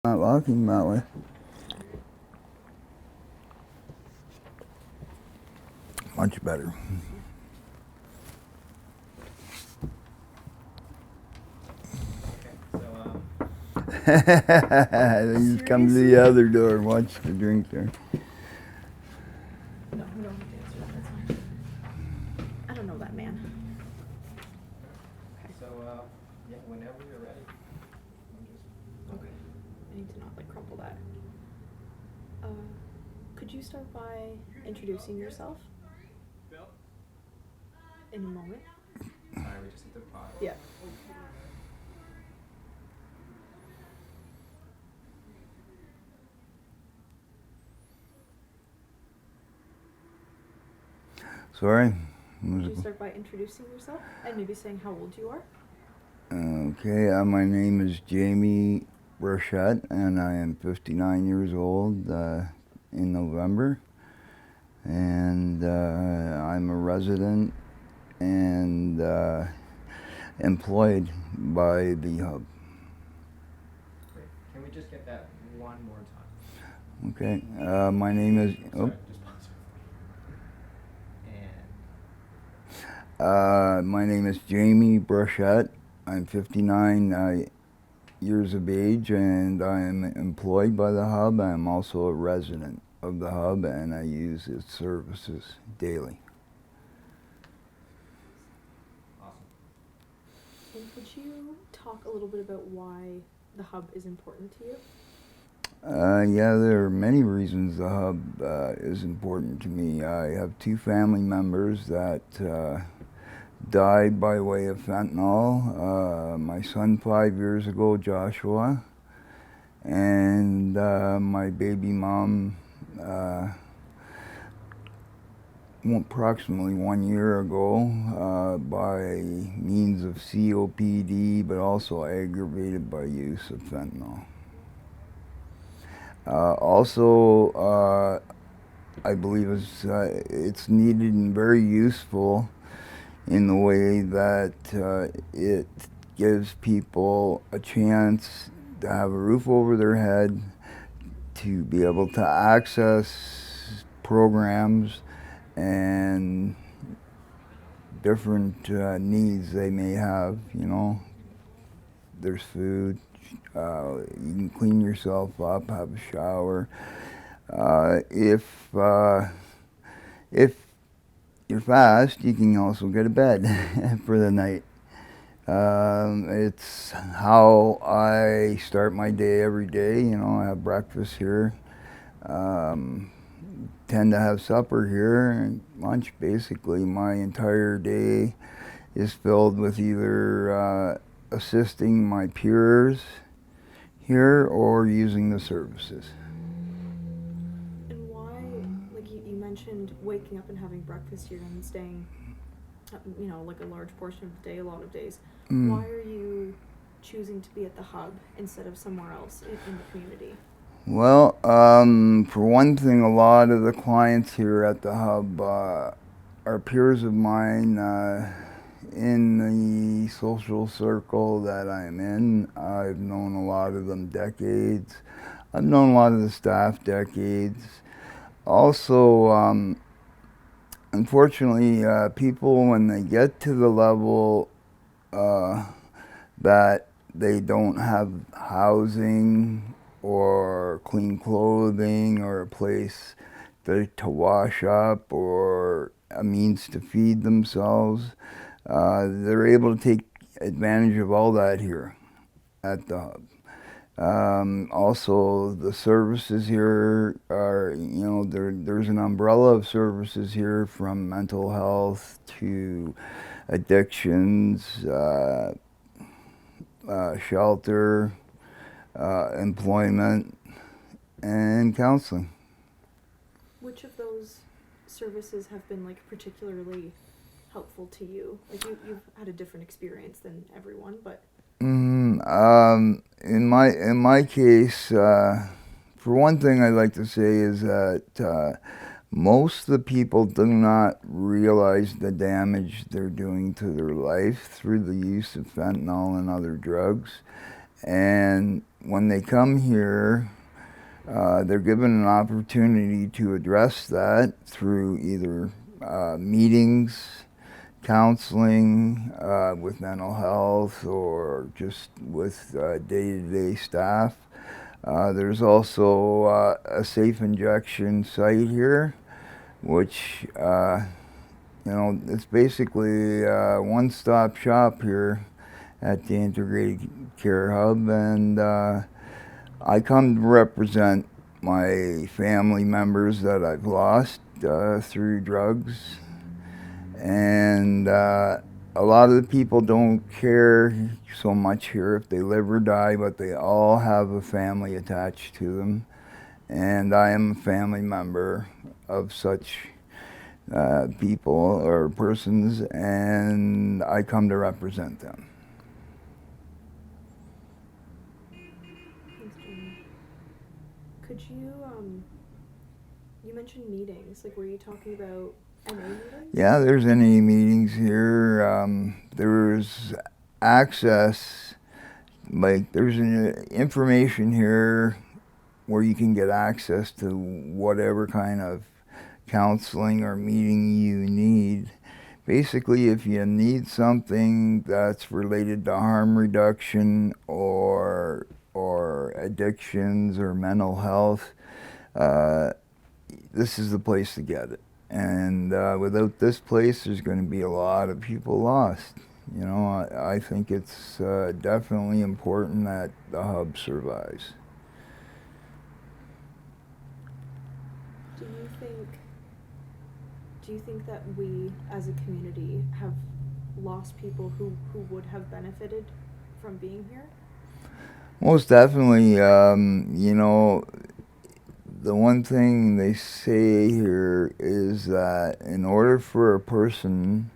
Not walking that way. Much better. You just come to the other door and watch the drink there. No, we don't have to answer that. That's fine. I don't know that man. Okay. So, yeah, whenever you're ready. Okay. I need to not like crumple that. Could you start by introducing yourself? In a moment. Sorry, we just hit the pause. Yeah. Sorry? Could you start by introducing yourself and maybe saying how old you are? Okay, my name is Jamie Burchett, and I am 59 years old in November. And I'm a resident and employed by the hub. Great. Can we just get that one more time? Okay, my name is... Sorry, just pause it. And... my name is Jamie Burchett. I'm 59 years of age, and I am employed by the hub. I'm also a resident of the hub, and I use its services daily. Awesome. And could you talk a little bit about why the hub is important to you? Yeah, there are many reasons the hub is important to me. I have two family members that died by way of fentanyl. My son 5 years ago, Joshua, and my baby mom approximately 1 year ago by means of COPD, but also aggravated by use of fentanyl. Also, I believe it's needed and very useful in the way that it gives people a chance to have a roof over their head, to be able to access programs and different needs they may have, you know. There's food, you can clean yourself up, have a shower. If you're fast, you can also get a bed for the night. It's how I start my day every day. You know, I have breakfast here, tend to have supper here, and lunch. Basically, my entire day is filled with either assisting my peers here or using the services. And why, like you mentioned waking up and having breakfast here and staying, you know, like a large portion of the day, a lot of days. Why are you choosing to be at the hub instead of somewhere else in the community? Well, for one thing, a lot of the clients here at the hub are peers of mine in the social circle that I'm in. I've known a lot of them decades. I've known a lot of the staff decades. Also, unfortunately, people, when they get to the level that they don't have housing or clean clothing or a place to wash up or a means to feed themselves, they're able to take advantage of all that here at the hub. Also, the services here are, you know, there's an umbrella of services here, from mental health to addictions, shelter, employment, and counseling. Which of those services have been like particularly helpful to you? Like you've had a different experience than everyone, but. In my case, for one thing, I'd like to say is that most of the people do not realize the damage they're doing to their life through the use of fentanyl and other drugs. and when they come here, they're given an opportunity to address that through either meetings, counseling with mental health, or just with day-to-day staff. There's also a safe injection site here, which it's basically a one-stop shop here at the Integrated Care Hub, and I come to represent my family members that I've lost through drugs, and a lot of the people don't care so much here if they live or die, but they all have a family attached to them, and I am a family member of such people or persons, and I come to represent them. Thanks, Jamie. Could you, you mentioned meetings, like were you talking about NA meetings? Yeah, there's any meetings here. There's access, like there's information here where you can get access to whatever kind of counseling or meeting you need. Basically, if you need something that's related to harm reduction or addictions or mental health, this is the place to get it. And without this place, there's going to be a lot of people lost. You know, I think it's definitely important that the hub survives. Do you think that we as a community have lost people who would have benefited from being here? Most definitely. The one thing they say here is that in order for a person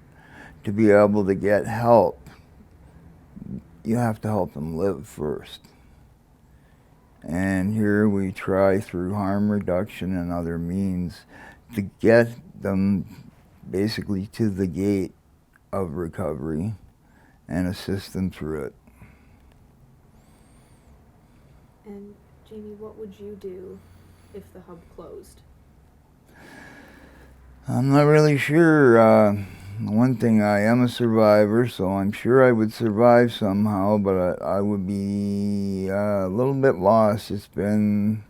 to be able to get help, you have to help them live first. And here we try through harm reduction and other means to get them basically to the gate of recovery and assist them through it. And Jamie, what would you do if the hub closed? I'm not really sure. One thing, I am a survivor, so I'm sure I would survive somehow, but I would be a little bit lost. It's been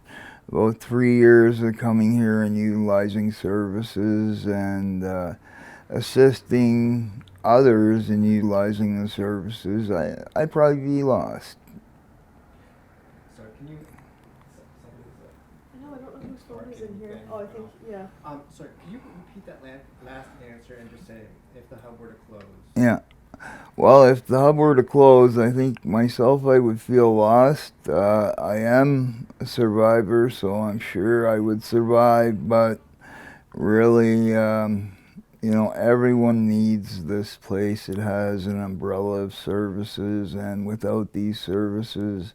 about 3 years of coming here and utilizing services and assisting others in utilizing the services. I'd probably be lost. Sorry, can you? I know, I don't know whose phone is in here. Oh, I think, yeah. Sorry, can you repeat that last answer and just say if the hub were to close? Yeah. Well, if the hub were to close, I think myself I would feel lost. I am a survivor, so I'm sure I would survive, but really, everyone needs this place. It has an umbrella of services, and without these services,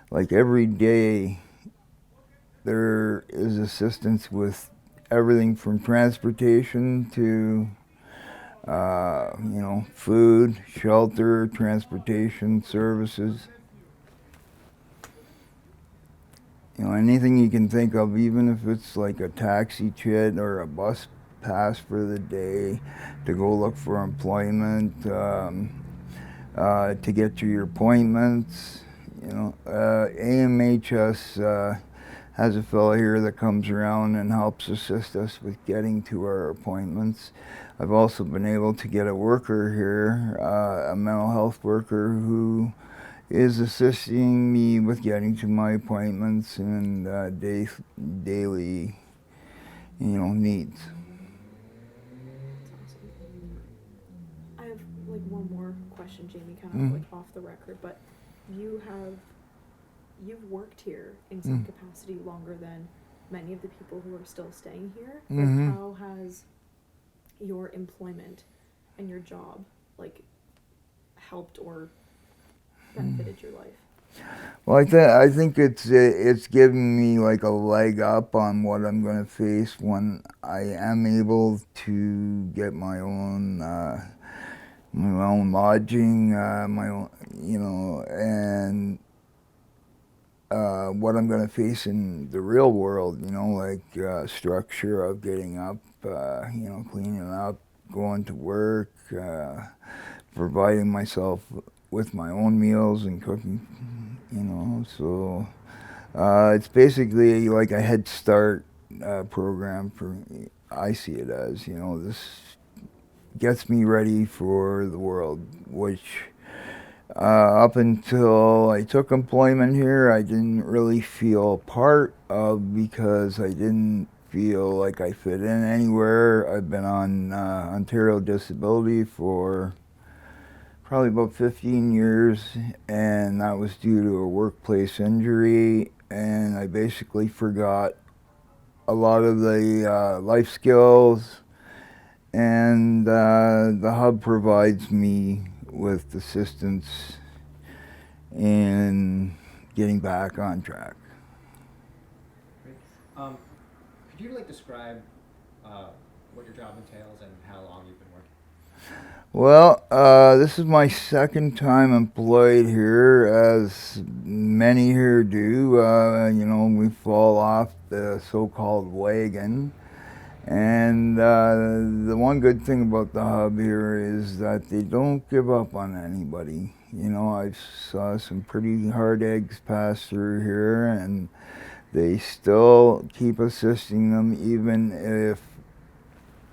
like every day, there is assistance with everything from transportation to food, shelter, transportation services. Anything you can think of, even if it's like a taxi chit or a bus pass for the day to go look for employment, to get to your appointments. AMHS has a fellow here that comes around and helps assist us with getting to our appointments. I've also been able to get a worker here, a mental health worker who is assisting me with getting to my appointments and daily, needs. That's awesome. I have like one more question, Jamie, kind of like off the record, but you've worked here in some capacity longer than many of the people who are still staying here. Like, how has your employment and your job like helped or benefited your life? Well, I think it's given me like a leg up on what I'm going to face when I am able to get my own lodging, my own, and what I'm going to face in the real world, you know, like structure of getting up, you know, cleaning up, going to work, providing myself with my own meals and cooking, you know. So it's basically like a Head Start program for, I see it as, you know, this gets me ready for the world, which up until I took employment here, I didn't really feel part of, because I didn't feel like I fit in anywhere. I've been on Ontario disability for probably about 15 years, and that was due to a workplace injury, and I basically forgot a lot of the life skills, and the hub provides me with assistance in getting back on track. Great. Could you like describe what your job entails and how long you've been working? Well, this is my second time employed here, as many here do. You know, we fall off the so-called wagon. And the one good thing about the hub here is that they don't give up on anybody. You know, I saw some pretty hard eggs pass through here, and they still keep assisting them, even if,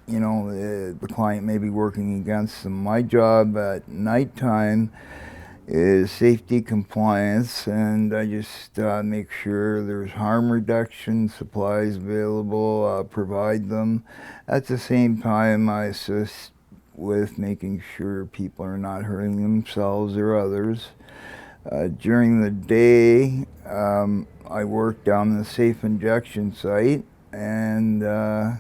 you know, the client may be working against them. My job at nighttime is safety compliance, and I just make sure there's harm reduction supplies available, provide them. At the same time, I assist with making sure people are not hurting themselves or others. During the day, I work down the safe injection site, and I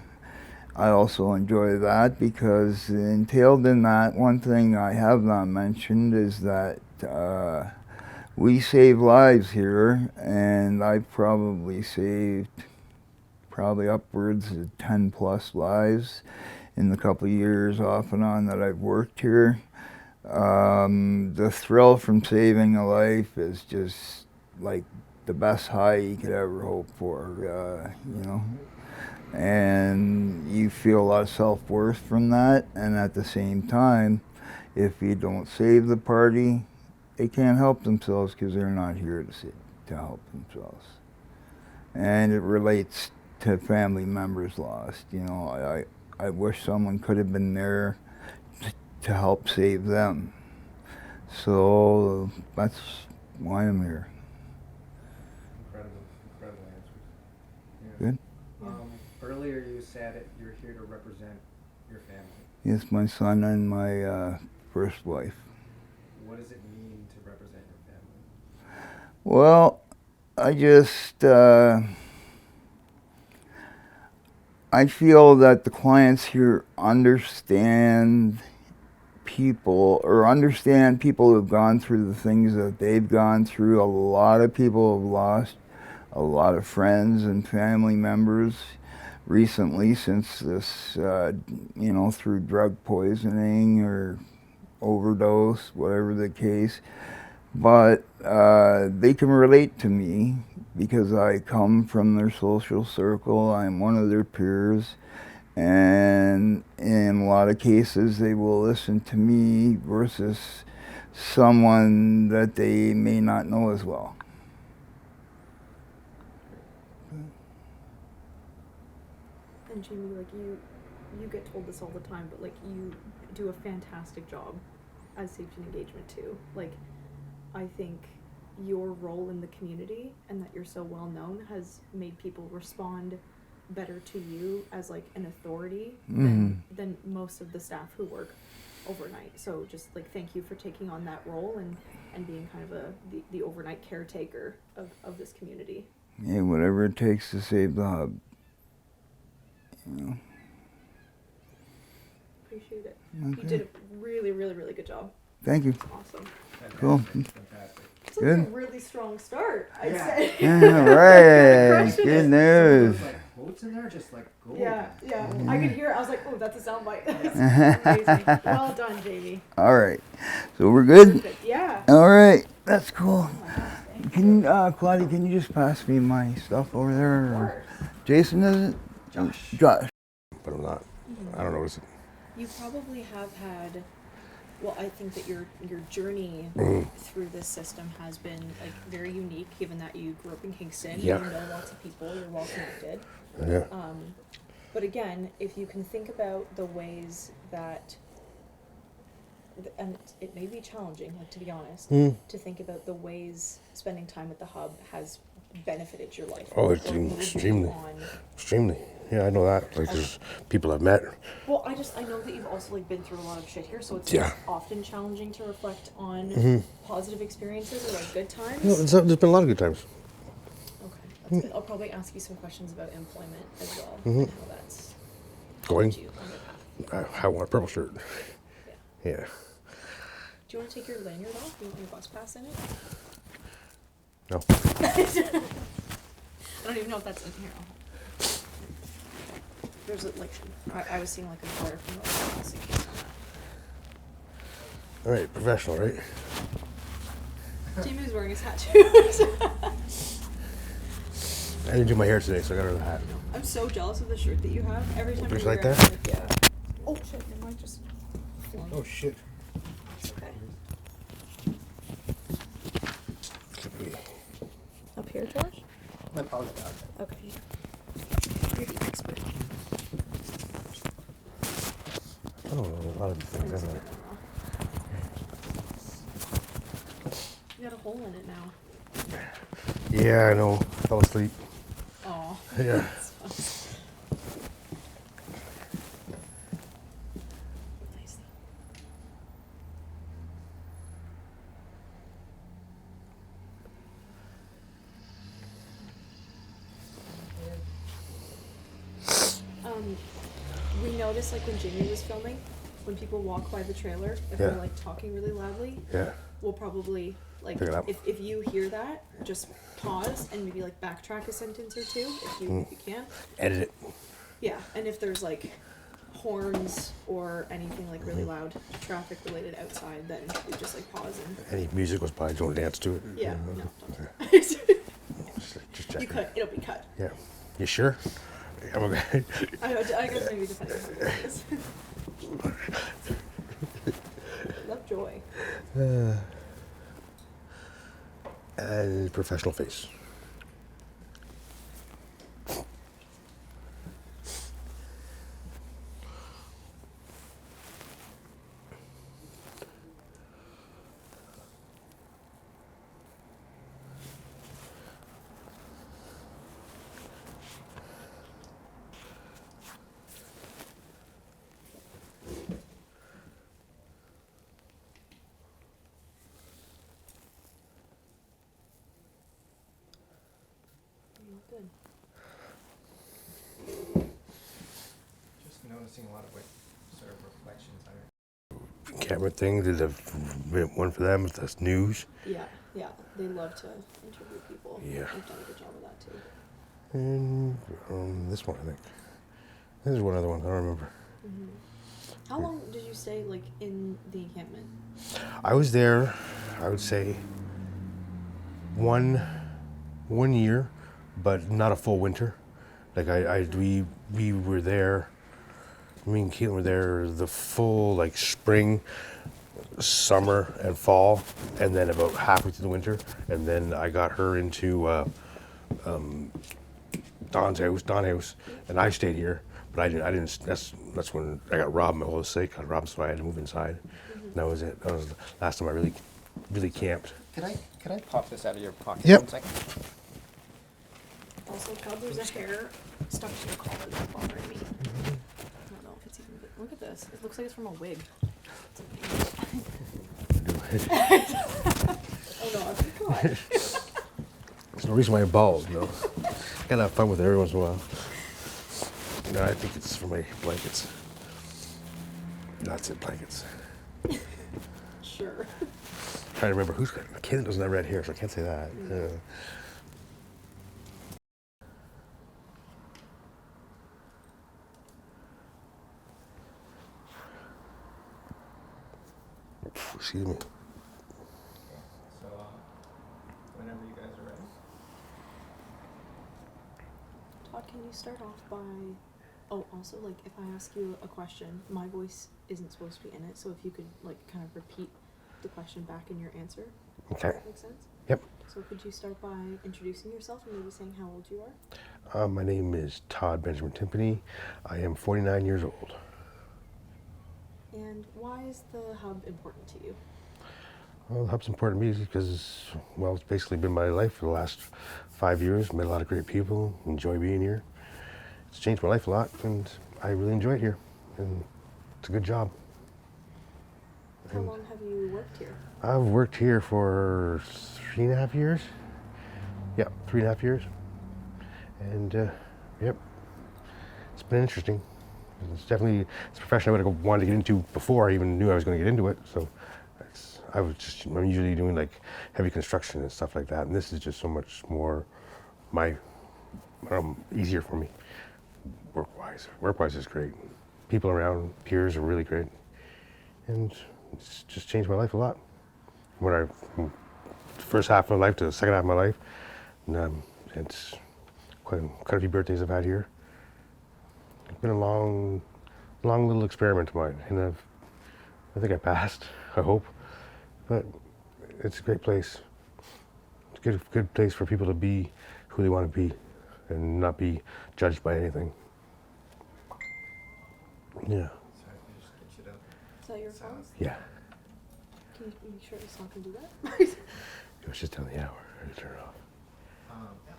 also enjoy that, because entailed in that, one thing I have not mentioned is that we save lives here, and I've probably saved upwards of 10 plus lives in the couple of years off and on that I've worked here. The thrill from saving a life is just like the best high you could ever hope for, you know. And you feel a lot of self-worth from that, and at the same time, if you don't save the party, they can't help themselves, because they're not here to help themselves. And it relates to family members lost. You know, I wish someone could have been there to help save them. So that's why I'm here. Incredible answers. Yeah. Good. Earlier you said it, you're here to represent your family. Yes, my son and my first wife. What does it mean to represent your family? Well, I just I feel that the clients here understand people who have gone through the things that they've gone through. A lot of people have lost a lot of friends and family members recently, since this, you know, through drug poisoning or overdose, whatever the case. But they can relate to me, because I come from their social circle. I'm one of their peers, and in a lot of cases they will listen to me versus someone that they may not know as well. And Jamie, like you get told this all the time, but like you do a fantastic job as safety and engagement too. Like, I think your role in the community and that you're so well known has made people respond better to you as like an authority than most of the staff who work overnight. So just like thank you for taking on that role and being kind of the overnight caretaker of this community. Yeah, whatever it takes to save the hub. You know. Appreciate it. Okay. You did a really, really, really good job. Thank you. Awesome. Fantastic. Cool. Fantastic. It's like a really strong start, I'd Yeah. say. Yeah, right. Crushing Good it. news. Some of those, like quotes in there, just like gold. Yeah. Mm-hmm. I could hear it. I was like, oh, that's a soundbite. That's amazing. Well done, Jamie. All right. So we're good? Perfect. Yeah. All right. That's cool. Oh my gosh, Can Claudia, can you just pass me my stuff over there? Or Jason, is it? Josh. But I'm not. Mm-hmm. I don't notice it. You probably have had. Well, I think that your journey through this system has been like very unique, given that you grew up in Kingston. Yeah. You know lots of people. You're well connected. Yeah. But again, if you can think about the ways that, and it may be challenging, like to be honest, to think about the ways spending time at the hub has benefited your life. Oh, it's or moved you extremely. on. Extremely. Yeah, I know that. Like, there's people I've met. Well, I know that you've also like been through a lot of shit here, so it's Yeah. often challenging to reflect on positive experiences or like good times. No, there's been a lot of good times. Okay, that's good. I'll probably ask you some questions about employment as well and how that's Going. helped you on your path. I want a purple shirt. Yeah. Yeah. Do you want to take your lanyard off? Do you want your bus pass in it? No. I don't even know if that's in here. There's a, like, I was seeing like a flyer from the office in case All right, professional, right? Jamie was wearing his hat too. I didn't do my hair today, so I got rid of the hat. I'm so jealous of the shirt that you have. Every time Just you like wear it, that? I'm like, yeah. Oh shit, it might just flung. Oh shit. It's okay. Up here, George? I apologize. Okay. You're the expert. I don't know a lot of things, haven't I? You got a hole in it now. Yeah, I know. I fell asleep. Aw. Yeah. Nice. We noticed like when Jamie was filming, when people walk by the trailer, if Yeah. we're like talking really loudly, Yeah. we'll probably like Pick it up. if you hear that, just pause and maybe like backtrack a sentence or two if you can. Edit it. Yeah, and if there's like horns or anything like really loud traffic related outside, then we just like pause and Any music was by, don't dance to it. yeah, Yeah. no, Okay. Just check. you could, it'll be cut. Yeah. You sure? I'm okay. I guess maybe depending on what it is. Love joy. And professional face. Good. Just noticing a lot of like sort of reflections on your Camera thing, did a one for them, that's news. Yeah, they love to interview people. Yeah. They've done a good job of that too. And this one, I think. There's one other one, I don't remember. How long did you stay like in the encampment? I was there, I would say, one year, but not a full winter. Like we were there. Me and Caitlin were there the full like spring, summer, and fall, and then about halfway through the winter, and then I got her into Don's house, and I stayed here. But I didn't. That's when I got robbed. My whole estate got robbed, so I had to move inside. And that was it. That was the last time I really camped. Could I pop this out of your pocket Yep. for 1 second? Also, God, there's a hair stuck to your collar that's bothering me. I don't know if it's even good. Look at this. It looks like it's from a wig. It's oh no, I've been caught. There's no reason why I'm bald, you know. Gotta have fun with it every once in a while. No, I think it's for my blankets. That's it, blankets. Sure. Trying to remember who's got Caitlin doesn't have red hair, so I can't say that. Excuse me. So whenever you Todd, can you start off by, oh, also, like, if I ask you a question, my voice isn't supposed to be in it, so if you could, like, kind of repeat the question back in your answer. Okay. Does that make sense? Yep. So could you start by introducing yourself and maybe saying how old you are? My name is Todd Benjamin Timpany. I am 49 years old. And why is the hub important to you? Well, the hub's important to me because, well, it's basically been my life for the last 5 years. Met a lot of great people, enjoy being here. It's changed my life a lot, and I really enjoy it here. And it's a good job. How long have you worked here? I've worked here for 3.5 years. Yeah, 3.5 years. And, yep, it's been interesting. It's a profession I would have wanted to get into before I even knew I was going to get into it. So I'm usually doing like heavy construction and stuff like that. And this is just so much more easier for me work-wise. Work-wise is great. People around, peers are really great. And it's just changed my life a lot. From the first half of my life to the second half of my life. And it's quite a few birthdays I've had here. It's been a long little experiment of mine, and I think I passed, I hope. But it's a great place. It's a good place for people to be who they want to be and not be judged by anything. Yeah. Sorry, can you just get you to Is that your phone? Yeah. Can you make sure the song can do that? It was just telling the hour. I had to turn it off.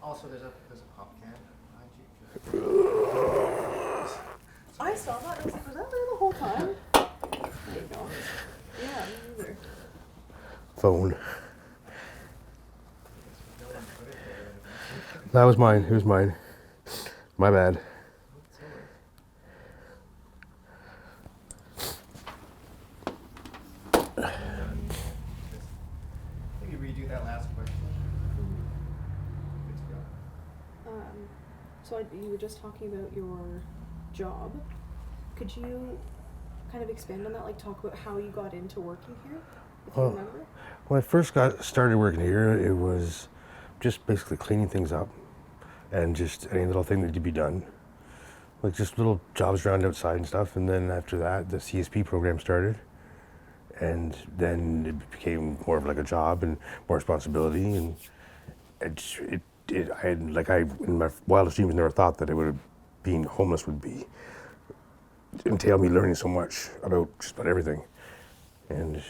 Also, there's a pop can behind you. I saw that and I was like, was that there the whole time? There you go. Yeah, me neither. Phone. That was mine. It was mine. My bad. Maybe redo that last question. Good to go. So you were just talking about your job. Could you kind of expand on that, like talk about how you got into working here, if you remember? When I first got started working here, it was just basically cleaning things up and just any little thing that needed to be done. Like just little jobs around outside and stuff. And then after that, the CSP program started. And then it became more of like a job and more responsibility. And in my wildest dreams, never thought that being homeless would entail me learning so much about just about everything. And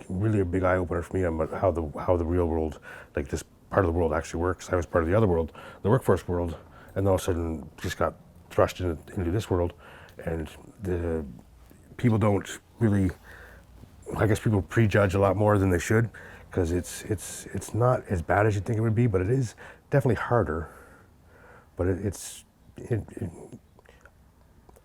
really a big eye opener for me on how the real world, like this part of the world actually works. I was part of the other world, the workforce world, and all of a sudden just got thrust into this world. And the people don't really, I guess people prejudge a lot more than they should, because it's not as bad as you think it would be, but it is definitely harder. But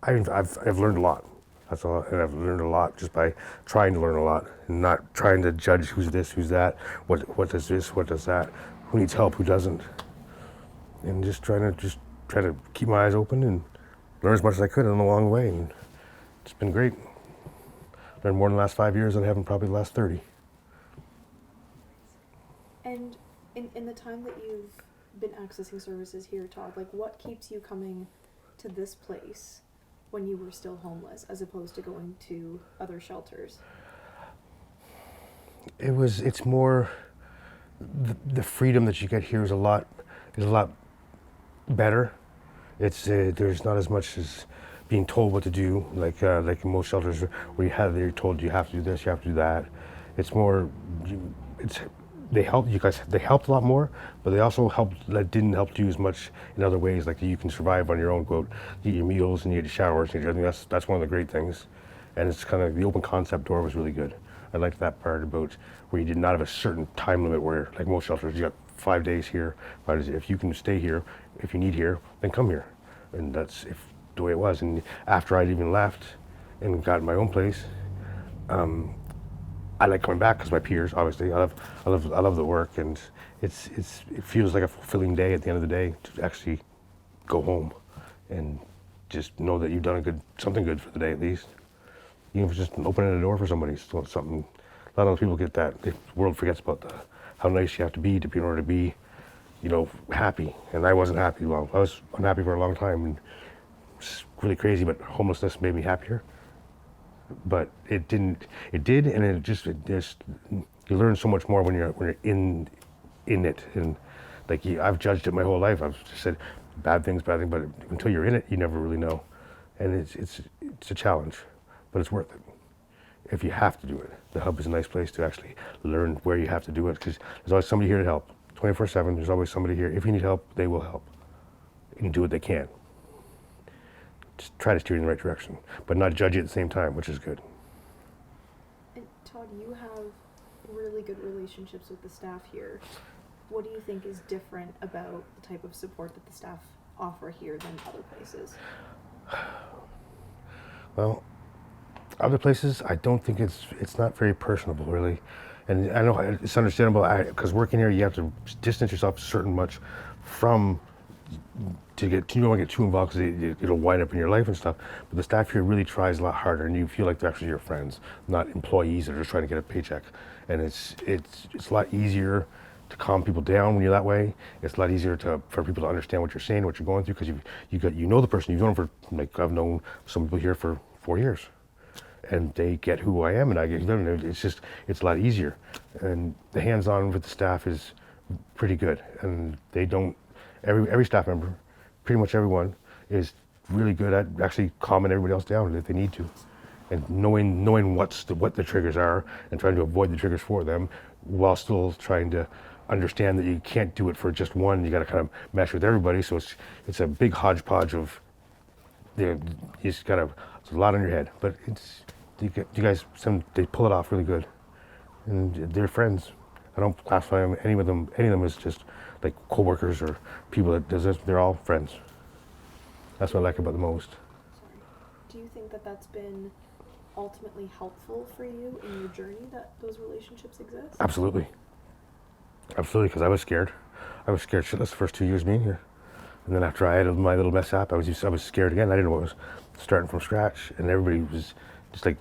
I've learned a lot. That's all, and I've learned a lot just by trying to learn a lot and not trying to judge who's this, who's that, what does this, what does that, who needs help, who doesn't, and just try to keep my eyes open and learn as much as I could along the way, and it's been great. Learned more in the last 5 years than I have in probably the last 30. And in the time that you've been accessing services here, Todd, like what keeps you coming to this place when you were still homeless, as opposed to going to other shelters? It's more the freedom that you get here is a lot better. It's there's not as much as being told what to do, like in most shelters where you're told you have to do this, you have to do that. It's more, they helped a lot more, but they also didn't help you as much in other ways, like you can survive on your own, quote, you eat your meals and you get your showers, and I think that's one of the great things. And it's kind of, the open concept door was really good. I liked that part about where you did not have a certain time limit where, like most shelters, you got 5 days here, 5 days, if you can stay here, if you need here, then come here. And that's the way it was. And after I'd even left and got my own place, I like coming back because my peers, obviously, I love the work, and it feels like a fulfilling day at the end of the day to actually go home and just know that you've done something good for the day at least. Even if it's just opening a door for somebody, so something. A lot of people get that. The world forgets about how nice you have to be in order to be happy. And I wasn't happy. Well, I was unhappy for a long time, and it's really crazy, but homelessness made me happier. But it didn't. It did, and it just you learn so much more when you're in it. And like I've judged it my whole life. I've just said bad things, but until you're in it, you never really know. And it's a challenge, but it's worth it if you have to do it. The hub is a nice place to actually learn where you have to do it, because there's always somebody here to help. 24/7, there's always somebody here. If you need help, they will help and do what they can. Just try to steer you in the right direction, but not judge you at the same time, which is good. And Todd, you have really good relationships with the staff here. What do you think is different about the type of support that the staff offer here than other places? Well, other places, I don't think it's not very personable, really. And I know it's understandable, because working here, you have to distance yourself certain much from, you don't want to get too involved, because it'll wind up in your life and stuff. But the staff here really tries a lot harder, and you feel like they're actually your friends, not employees that are just trying to get a paycheck. And it's a lot easier to calm people down when you're that way. It's a lot easier for people to understand what you're saying, what you're going through, because you know the person. You've known them for, like, I've known some people here for 4 years, and they get who I am, and I get them. It's a lot easier. And the hands-on with the staff is pretty good, and they don't. Every staff member, pretty much everyone, is really good at actually calming everybody else down if they need to, and knowing what the triggers are, and trying to avoid the triggers for them, while still trying to understand that you can't do it for just one. You got to kind of mesh with everybody. So it's a big hodgepodge of. You just got to. It's a lot on your head, but you guys. They pull it off really good, and they're friends. I don't classify any of them as just like co-workers or people that does this. They're all friends. That's what I like about the most. Sorry. Do you think that that's been ultimately helpful for you in your journey, that those relationships exist? Absolutely, because I was scared. I was scared shitless the first 2 years being here, and then after I had my little mess up, I was scared again. I didn't know what was starting from scratch, and everybody was just like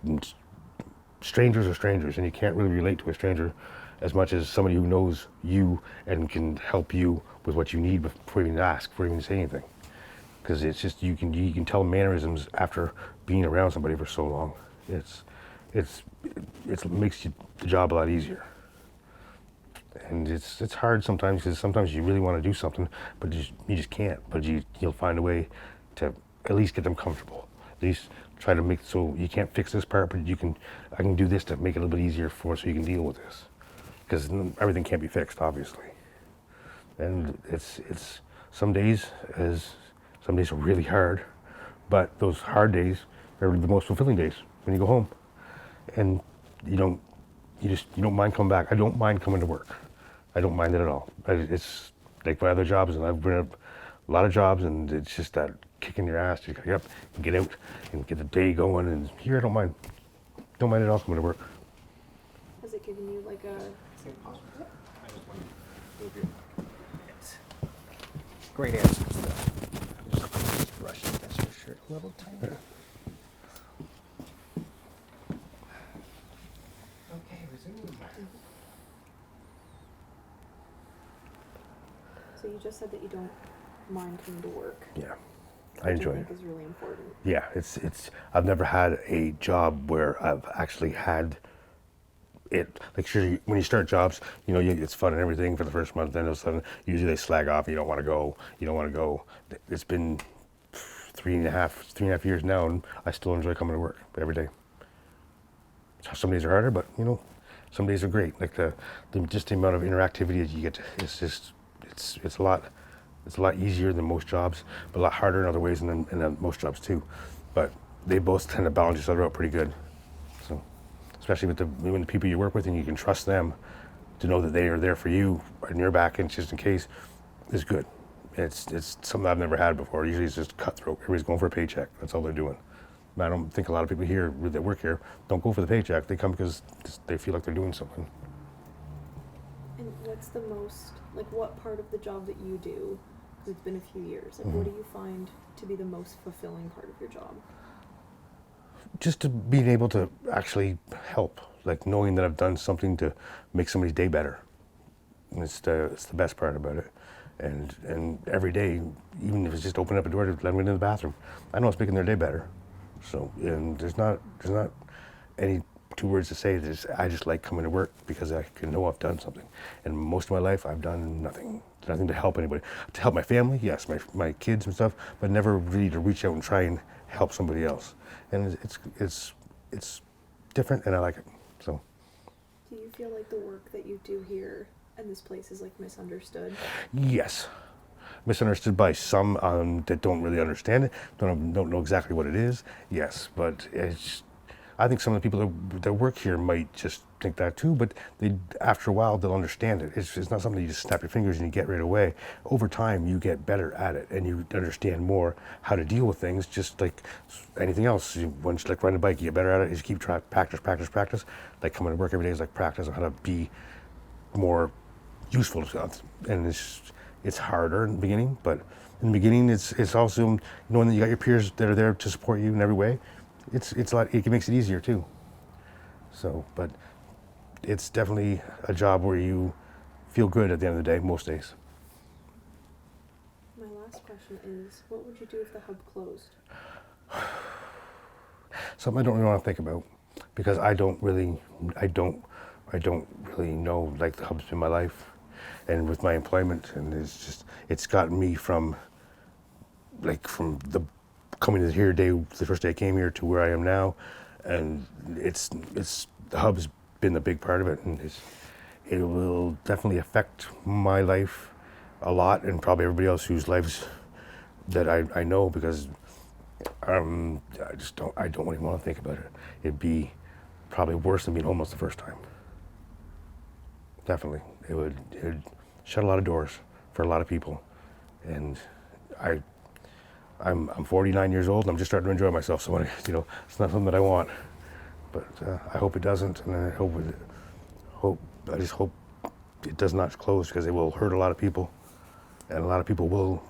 strangers are strangers, and you can't really relate to a stranger as much as somebody who knows you and can help you with what you need before you even ask, before you even say anything. Because it's just you can tell mannerisms after being around somebody for so long. It makes the job a lot easier. And it's hard sometimes, because sometimes you really want to do something, but you just can't. But you'll find a way to at least get them comfortable. At least try to make so you can't fix this part, but I can do this to make it a little bit easier so you can deal with this. Because everything can't be fixed, obviously. And it's some days are really hard, but those hard days are the most fulfilling days when you go home, and you don't mind coming back. I don't mind coming to work. I don't mind it at all. It's like my other jobs, and I've been a lot of jobs, and it's just that kick in your ass. You gotta get up and get out and get the day going. And here, I don't mind at all coming to work. Has it given you like a... Same posture. I just want to move your. Yes. Great answers, though. Just brush against your shirt a little tighter. Okay, resume. So you just said that you don't mind coming to work. Yeah, I enjoy it. Which I think is really important. Yeah, it's. I've never had a job where I've actually had it. Like, sure, when you start jobs, it's fun and everything for the first month. Then all of a sudden, usually they slag off. You don't want to go. It's been three and a half years now, and I still enjoy coming to work every day. Some days are harder, but some days are great. Like the amount of interactivity that you get. It's a lot easier than most jobs, but a lot harder in other ways than most jobs too. But they both tend to balance each other out pretty good. So, especially when the people you work with, and you can trust them to know that they are there for you and your back, and just in case, is good. It's something I've never had before. Usually it's just cutthroat. Everybody's going for a paycheck. That's all they're doing. I don't think a lot of people here that work here don't go for the paycheck. They come because they feel like they're doing something. And what's the most, what part of the job that you do, because it's been a few years, what do you find to be the most fulfilling part of your job? Just to being able to actually help, like knowing that I've done something to make somebody's day better. And it's the best part about it. and every day, even if it's just open up a door to let them into the bathroom, I know it's making their day better. So, and there's not any two words to say. I just like coming to work because I can know I've done something. And most of my life, I've done nothing to help anybody. To help my family, yes, my kids and stuff, but never really to reach out and try and help somebody else. And it's different, and I like it. So. Do you feel like the work that you do here and this place is like misunderstood? Yes. Misunderstood by some that don't really understand it, don't know exactly what it is. Yes, but I think some of the people that work here might just think that too, but after a while they'll understand it. It's not something you just snap your fingers and you get right away. Over time you get better at it and you understand more how to deal with things, just like anything else. Once, like riding a bike, you get better at it. You just keep practice. Like coming to work every day is like practice on how to be more useful to us. And it's harder in the beginning, but in the beginning it's also knowing that you got your peers that are there to support you in every way. It's a lot. It makes it easier too. So, but it's definitely a job where you feel good at the end of the day most days. My last question is, what would you do if the hub closed? Something I don't really want to think about because I don't really know. Like, the hub's been my life, and with my employment, and it's gotten me from the coming to here the first day I came here to where I am now, and the hub's been the big part of it, and it will definitely affect my life a lot, and probably everybody else whose lives that I know, because I don't really want to think about it. It'd be probably worse than being homeless the first time. Definitely, it would shut a lot of doors for a lot of people, and I'm 49 years old and I'm just starting to enjoy myself. So it's not something that I want, but I hope it doesn't, and I just hope it does not close, because it will hurt a lot of people, and a lot of people will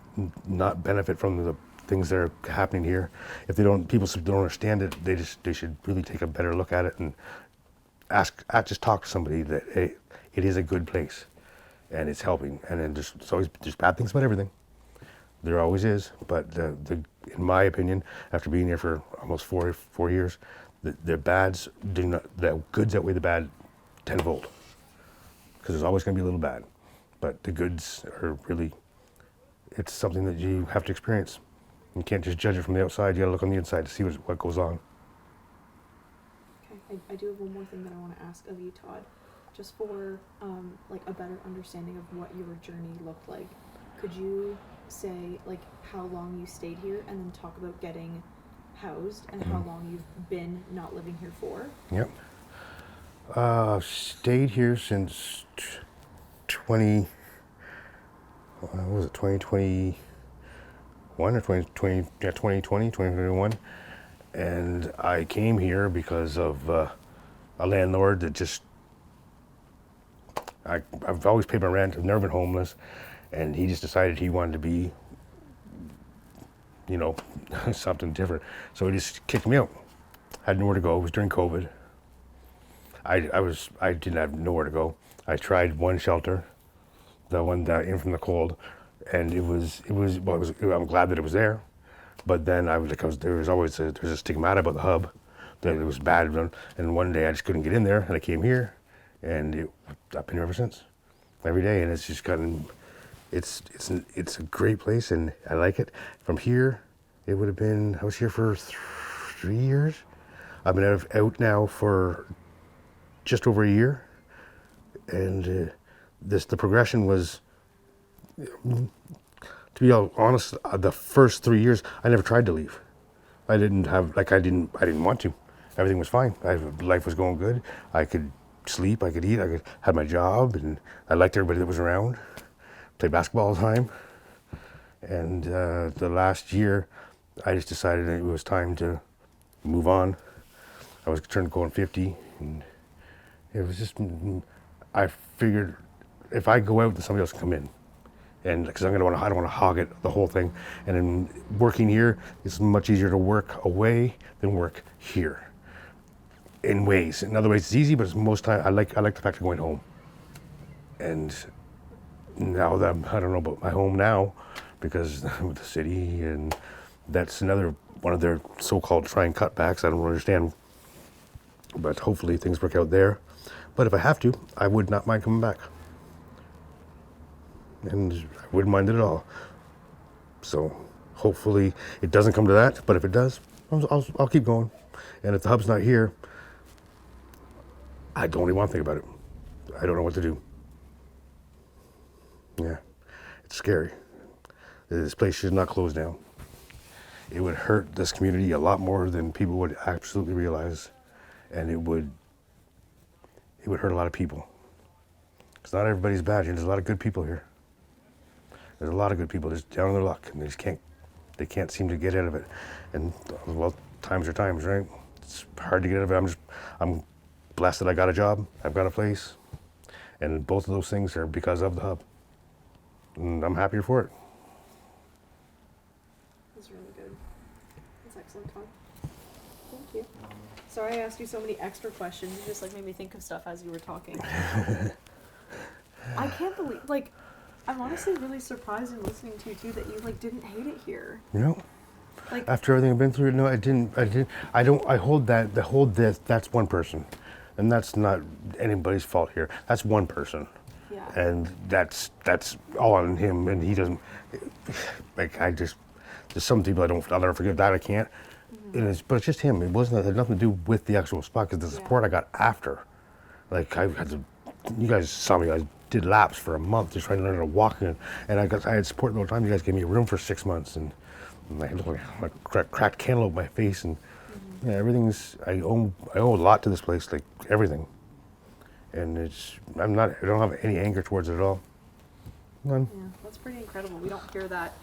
not benefit from the things that are happening here. If people don't understand it, they should really take a better look at it and just talk to somebody that it is a good place and it's helping. And then there's bad things about everything. There always is, but in my opinion, after being here for almost 4 years, the goods outweigh the bad tenfold, because there's always going to be a little bad, but the goods are really, it's something that you have to experience. You can't just judge it from the outside. You got to look on the inside to see what goes on. Okay, I do have one more thing that I want to ask of you, Todd, just for like a better understanding of what your journey looked like. Could you say like how long you stayed here, and then talk about getting housed and how long you've been not living here for? Yep. Stayed here since 2020, or 2021, and I came here because of a landlord that just, I've always paid my rent. I've never been homeless, and he just decided he wanted to be, something different. So he just kicked me out. I had nowhere to go. It was during COVID. I didn't have nowhere to go. I tried one shelter, the one that in from the cold, and I'm glad that it was there, but then there's a stigmata about the hub, that it was bad, and one day I just couldn't get in there, and I came here, and I've been here ever since, every day, and it's just gotten, it's a great place, and I like it. From here, I was here for 3 years. I've been out now for just over a year, and the progression was, to be all honest, the first 3 years I never tried to leave. I didn't want to. Everything was fine. Life was going good. I could sleep, I could eat, had my job, and I liked everybody that was around. Played basketball all the time, and the last year I just decided that it was time to move on. I was going 50, and it was just, I figured if I go out, then somebody else can come in, and because I don't want to hog it, the whole thing. And then working here, it's much easier to work away than work here. In ways, in other ways, it's easy, but most time I like the fact of going home, and now that I don't know about my home now, because with the city, and that's another one of their so-called trying cutbacks. I don't understand, but hopefully things work out there. But if I have to, I would not mind coming back, and I wouldn't mind it at all. So hopefully it doesn't come to that. But if it does, I'll keep going. And if the hub's not here, I don't even want to think about it. I don't know what to do. Yeah, it's scary. This place should not close down. It would hurt this community a lot more than people would absolutely realize, and it would hurt a lot of people. Because not everybody's bad here. There's a lot of good people here. There's a lot of good people just down on their luck, and they can't seem to get out of it. And well, times are times, right? It's hard to get out of it. I'm blessed that I got a job. I've got a place, and both of those things are because of the hub. And I'm happier for it. That's really good. That's excellent, Todd. Thank you. Sorry I asked you so many extra questions. You just like made me think of stuff as you were talking. I can't believe, like, I'm honestly really surprised in listening to you too that you like didn't hate it here. You know, Like, after everything I've been through, no, I didn't. I hold this. That's one person, and that's not anybody's fault here. That's one person. yeah. And that's all on him, and he doesn't, like, there's some people I'll never forgive that, I can't. Mm-hmm. But it's just him. It it had nothing to do with the actual spot, because the support I got after, like, you guys saw me, I did laps for a month just trying to learn how to walk, and I had support the whole time. You guys gave me a room for 6 months, and I had like cracked cantaloupe in my face, and yeah, everything's, I owe a lot to this place, like everything. And I don't have any anger towards it at all. None. Yeah, that's pretty incredible. We don't hear that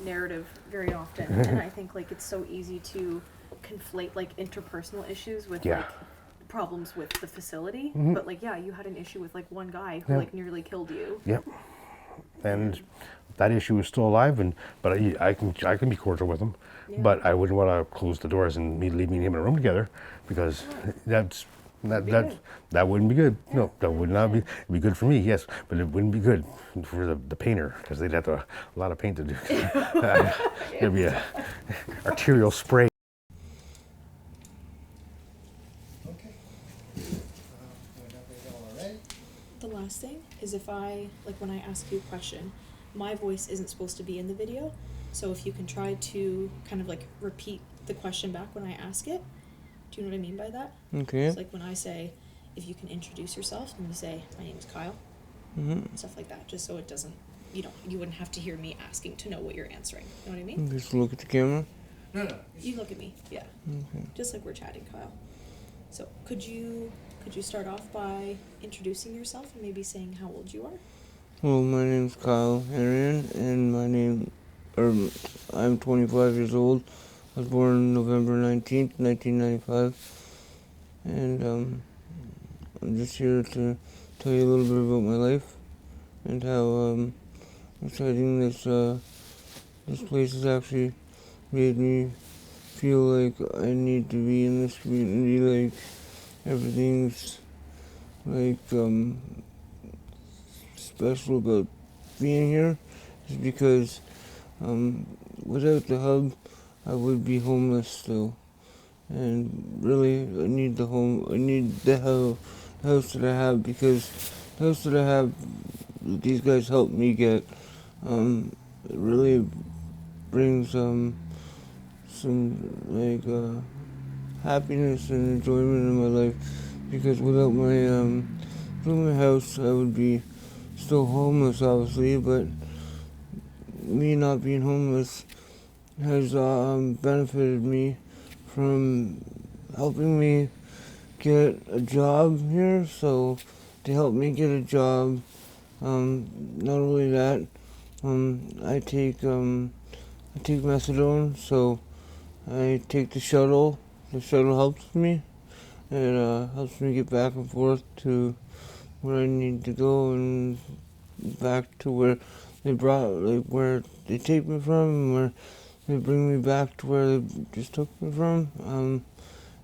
narrative very often, and I think like it's so easy to conflate like interpersonal issues with Yeah. like problems with the facility. Mhm. But like, yeah, you had an issue with like one guy who Yeah. like nearly killed you. Yep. And that issue is still alive, but I can be cordial with him, Yeah. but I wouldn't want to close the doors and leave me and him in a room together, because that wouldn't be good. No, that would not be. It'd be good for me, yes, but it wouldn't be good for the painter, because they'd have a lot of paint to do. There'd be a arterial spray. Okay. Whenever y'all are ready. The last thing is if when I ask you a question, my voice isn't supposed to be in the video, so if you can try to kind of like repeat the question back when I ask it. Do you know what I mean by that? Okay. It's like when I say, if you can introduce yourself, and you say, my name's Kyle, Mm-hmm. stuff like that, just so it doesn't, you wouldn't have to hear me asking to know what you're answering. You know what I mean? Just look at the camera. No. You look at me, yeah. Okay. Just like we're chatting, Kyle. So could you start off by introducing yourself and maybe saying how old you are? Well, my name's Kyle Arian, and I'm 25 years old. I was born November 19th, 1995. And I'm just here to tell you a little bit about my life and how exciting this place has actually made me feel like I need to be in this community. Like everything's like special about being here is because without the hub, I would be homeless still. And really, I need the home. I need the house that I have, because the house that I have, these guys helped me get. It really brings some like happiness and enjoyment in my life, because without my house, I would be still homeless, obviously. But me not being homeless has benefited me from helping me get a job here. So to help me get a job, not only that, I take methadone, so I take the shuttle. The shuttle helps me. It helps me get back and forth to where I need to go and back to where where they take me from, and where they bring me back to where they just took me from.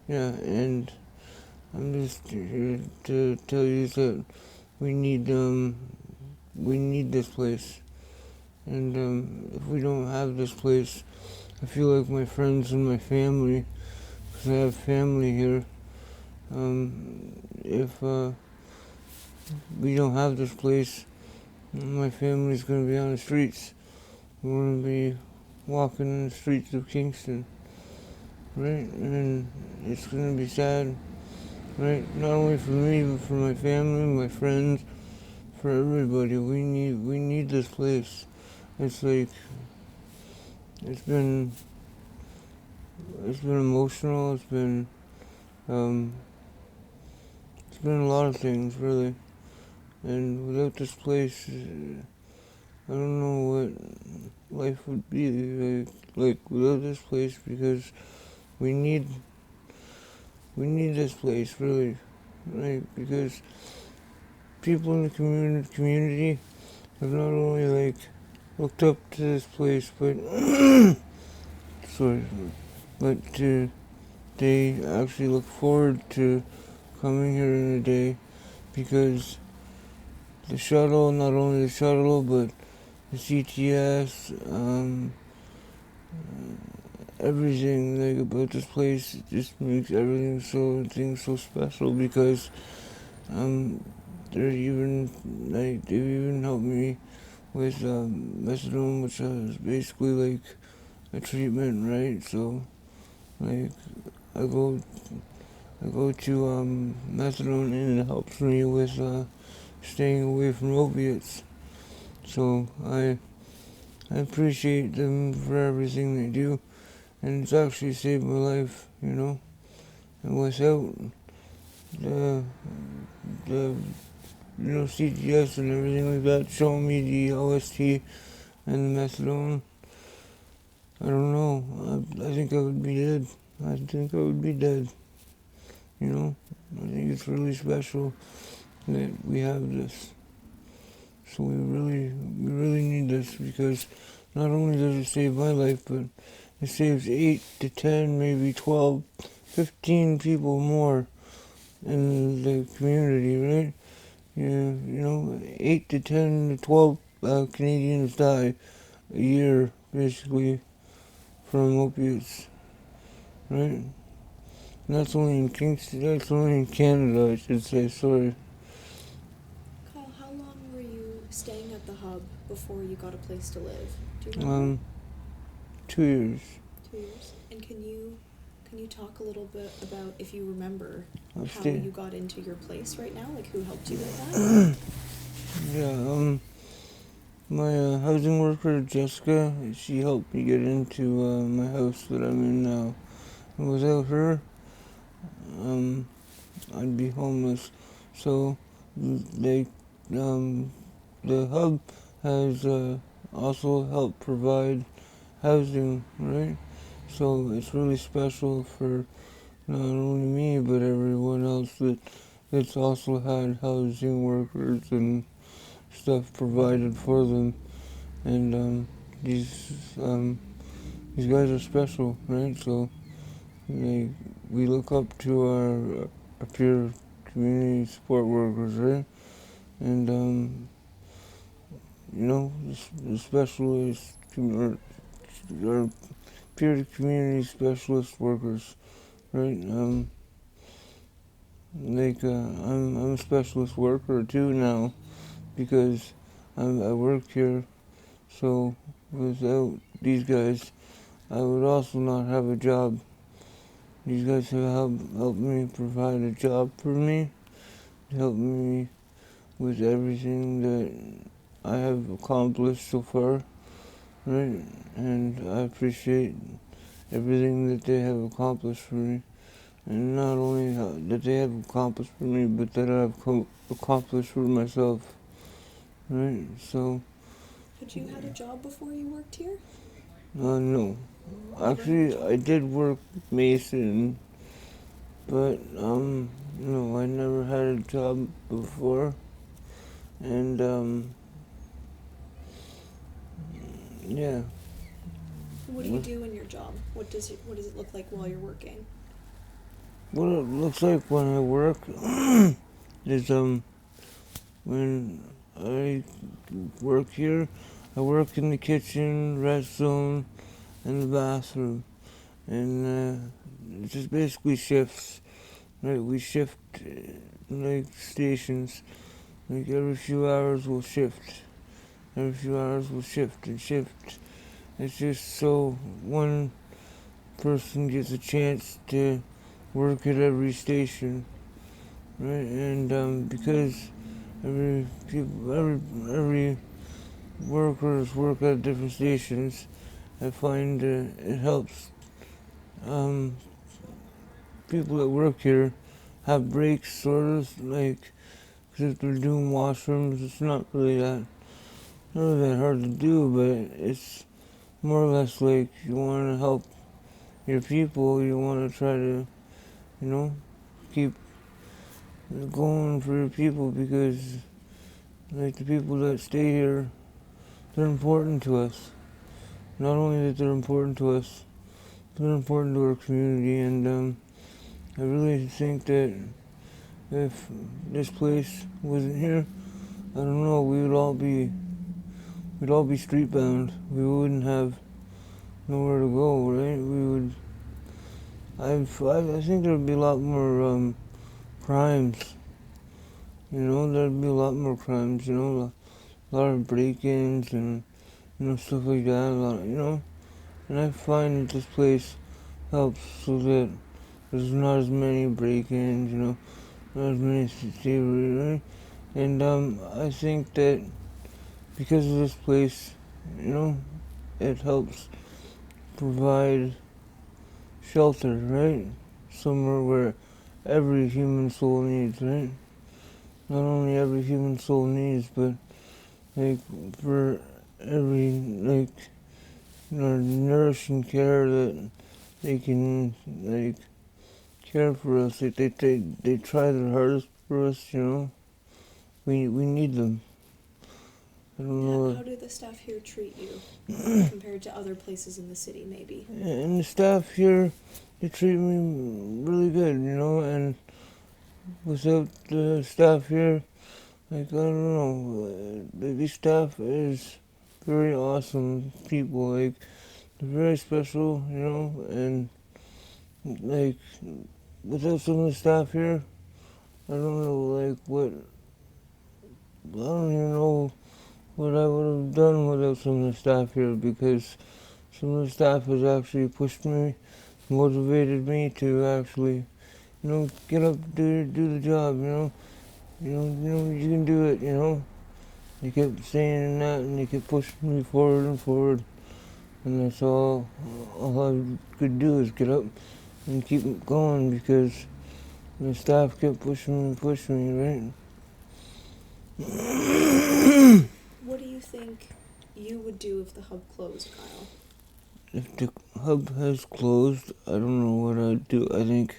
Yeah, and I'm just here to tell you that we need we need this place. And if we don't have this place, I feel like my friends and my family, because I have family here, if we don't have this place, my family's going to be on the streets. We're going to be walking in the streets of Kingston, right? And it's going to be sad, right? Not only for me, but for my family, my friends, for everybody. We need this place. It's like it's been emotional. Um, it's been a lot of things, really. And without this place, I don't know what life would be like without this place, because we need this place, really, right? Because people in the community have not only like looked up to this place, but sorry, but they actually look forward to coming here in a day, because the shuttle, not only the shuttle, but the CTS, everything like about this place just makes everything so special, because they've even helped me with methadone, which is basically like a treatment, right? So like I go to methadone, and it helps me with staying away from opiates. So I appreciate them for everything they do, and it's actually saved my life, you know. And without the CTS and everything like that showing me the LST and the methadone, I don't know. I think I would be dead. I think I would be dead. You know, I think it's really special that we have this. So we really need this, because not only does it save my life, but it saves 8 to 10, maybe 12, 15 people more in the community, right? Yeah, 8 to 10 to 12 Canadians die a year, basically, from opiates, right? And that's only in Kingston, that's only in Canada, I should say, sorry. Kyle, how long were you staying at the hub before you got a place to live? Do you remember? 2 years. 2 years. And can you talk a little bit about, if you remember, how stay- you got into your place right now? Like, who helped you with that? Yeah, my housing worker, Jessica, she helped me get into my house that I'm in now. And without her, I'd be homeless. So, they, the hub has also helped provide housing, right? So it's really special for not only me, but everyone else that's also had housing workers and stuff provided for them. And these guys are special, right? So we look up to our peer community support workers, right? And the specialists, our peer community specialist workers, right? I'm a specialist worker too now, because I work here. So without these guys, I would also not have a job. These guys have helped me provide a job for me, helped me with everything that I have accomplished so far, right? And I appreciate everything that they have accomplished for me. And not only that they have accomplished for me, but that I've accomplished for myself, right? So, Had you had a job before you worked here? no. Actually, I did work Mason, but, no, I never had a job before. And, yeah. What do you do in your job? What does it look like while you're working? What it looks like when I work is, when I work here. I work in the kitchen, rest zone, and the bathroom, and it's just basically shifts. Right, we shift like stations. Like every few hours we'll shift. Every few hours we'll shift and shift. It's just so one person gets a chance to work at every station, right? And because every workers work at different stations, I find it helps um, people that work here have breaks, sort of like, because if they're doing washrooms, it's not really that hard to do, but it's more or less like you want to help your people, you want to try to, keep going for your people because, like, the people that stay here, they're important to us. Not only that they're important to us, they're important to our community, and I really think that if this place wasn't here, I don't know, we'd all be street bound. We wouldn't have nowhere to go, right? I think there'd be a lot more crimes. There'd be a lot more crimes. A lot of break-ins and stuff like that. And I find that this place helps so that there's not as many break-ins. Not as many thievery, right? And I think that because of this place, it helps provide shelter, right? Somewhere where every human soul needs, right? Not only every human soul needs, but like for every nourishing care that they can care for us. They try their hardest for us. We need them. I don't know. How do the staff here treat you compared to other places in the city, maybe? And the staff here, they treat me really good, and without the staff here, I don't know, the staff is very awesome people, they're very special, and like, without some of the staff here, I don't know, I don't even know what I would have done without some of the staff here, because some of the staff has actually pushed me, motivated me to actually, get up, do the job, you can do it, They kept saying that, and they kept pushing me forward and forward, and that's all I could do is get up and keep going because the staff kept pushing me, right? What do you think you would do if the hub closed, Kyle? If the hub has closed, I don't know what I'd do. I think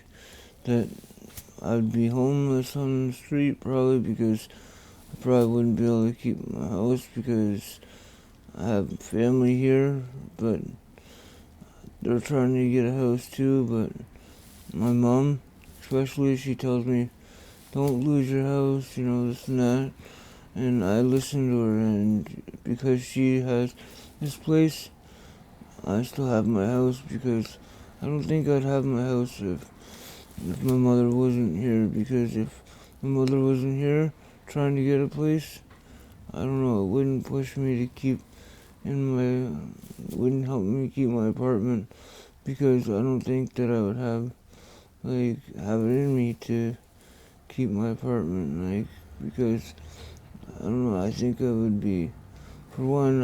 that I'd be homeless on the street probably because I probably wouldn't be able to keep my house because I have family here, but they're trying to get a house too, but my mom, especially, she tells me, don't lose your house, this and that, and I listen to her, and because she has this place, I still have my house because I don't think I'd have my house if my mother wasn't here, because if my mother wasn't here trying to get a place, I don't know, it wouldn't push me to keep wouldn't help me keep my apartment, because I don't think that I would have it in me to keep my apartment, because I don't know, I think I would be, for one,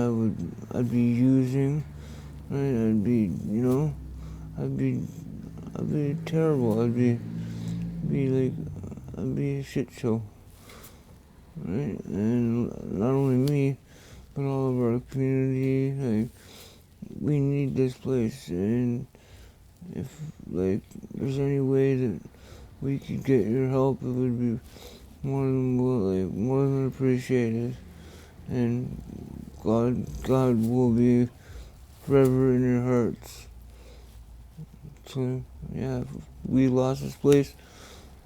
I'd be using, right, I'd be terrible, I'd be a shit show, right, and not only me, but all of our community, we need this place, and if, there's any way that we could get your help, it would be more than appreciated, and God will be forever in your hearts. So, yeah, if we lost this place,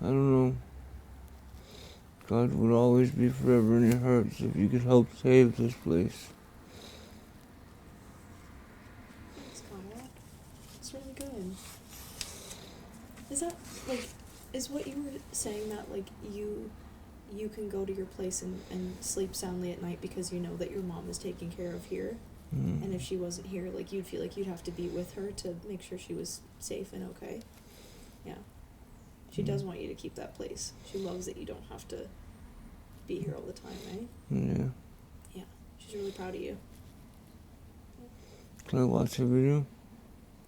I don't know, God would always be forever in your hearts if you could help save this place. Thanks, Kyle. It's really good. Is that like, is what you were saying that like you can go to your place and sleep soundly at night because you know that your mom is taken care of here? Mm. And if she wasn't here, like you'd feel like you'd have to be with her to make sure she was safe and okay. Yeah. She does want you to keep that place. She loves that you don't have to be here all the time, right? Yeah. Yeah. She's really proud of you. Can I watch the video?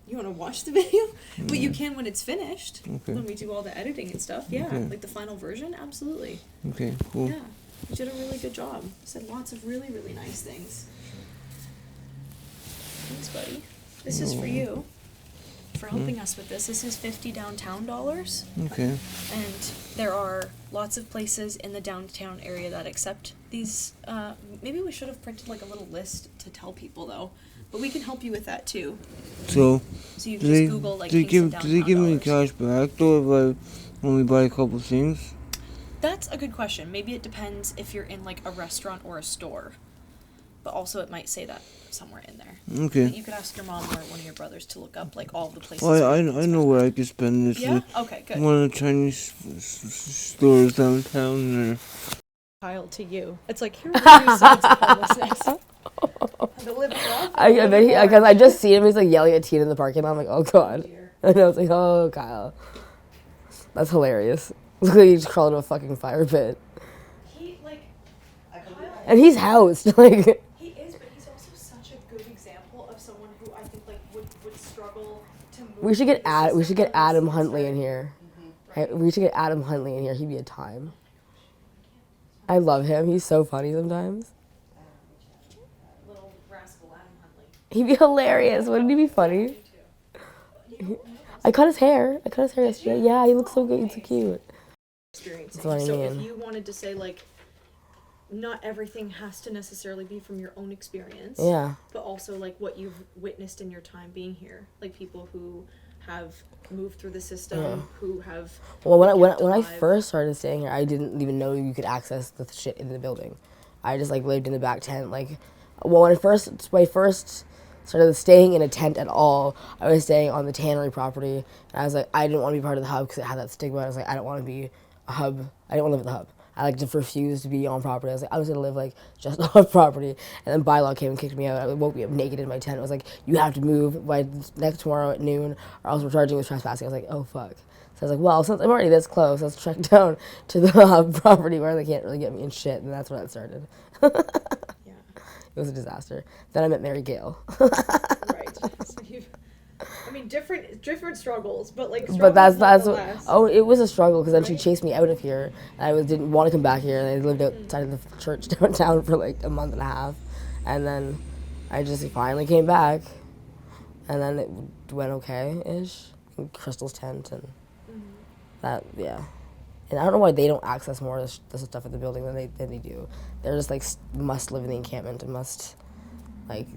You want to watch the video? But you can when it's finished. Okay. When we do all the editing and stuff. Yeah. Okay. Like the final version. Absolutely. Okay, cool. Yeah. You did a really good job. You said lots of really, really nice things. Thanks, buddy. This is for you. For helping us with this. This is $50 downtown dollars. Okay. And there are lots of places in the downtown area that accept these. Maybe we should have printed like a little list to tell people though. But we can help you with that too. So, So you do can they, just Google like do they Kingston give, do they downtown give me dollars. cash back though if I only buy a couple things? That's a good question. Maybe it depends if you're in like a restaurant or a store. But also it might say that somewhere in there. Okay. You could ask your mom or one of your brothers to look up like all the places. Well, I where you can know spend where money. I could spend this. Yeah? Okay, good. One of the Chinese stores downtown there. Kyle to you. It's like, here are the two sides of homelessness. The live rough, I live bet hard. because I just see him. He's like yelling at Tina in the parking lot. I'm like, oh god. Dear. And I was like, oh Kyle, that's hilarious. Look like he just crawled into a fucking fire pit, He, like, Kyle, and he's housed. Like, he is, but he's also such a good example of someone who I think, like, would struggle to move. we should get through the we should get system Adam unless Huntley he's in right. here. Right. We should get Adam Huntley in here. He'd be a time. I love him. He's so funny sometimes. Little rascal Adam Huntley. He'd be hilarious. Wouldn't he be funny? I cut his hair. Yesterday. Yeah, he looks so good. He's so cute. Experiencing. That's what I So if mean. you wanted to say, like, not everything has to necessarily be from your own experience. Yeah. But also, like, what you've witnessed in your time being here. Like, people who have moved through the system, Yeah. who have... Well, been kept when I alive. first started staying here, I didn't even know you could access the shit in the building. I just like lived in the back tent. Like, well, when I first started staying in a tent at all, I was staying on the tannery property, and I was like, I didn't want to be part of the hub because it had that stigma. I was like, I don't want to be a hub. I didn't want to live at the hub. I like just refused to be on property. I was like, I was gonna live like just off property, and then bylaw came and kicked me out. I woke me up naked in my tent. It was like, you have to move by next tomorrow at noon, or else we're charging you with trespassing. I was like, oh fuck. So I was like, well, since I'm already this close, let's trek down to the hub property where they can't really get me in shit, and that's where that started. Yeah. It was a disaster. Then I met Mary Gale. Right. So you've... I mean, different struggles, but like. But that's nonetheless. oh, it was a struggle because then she Right. chased me out of here, and didn't want to come back here, and I lived outside of the church downtown for like a month and a half, and then I just finally came back, and then it went okay-ish. In Crystal's tent and that, yeah. And I don't know why they don't access more of this stuff in the building than they do. They're just like must live in the encampment and must like.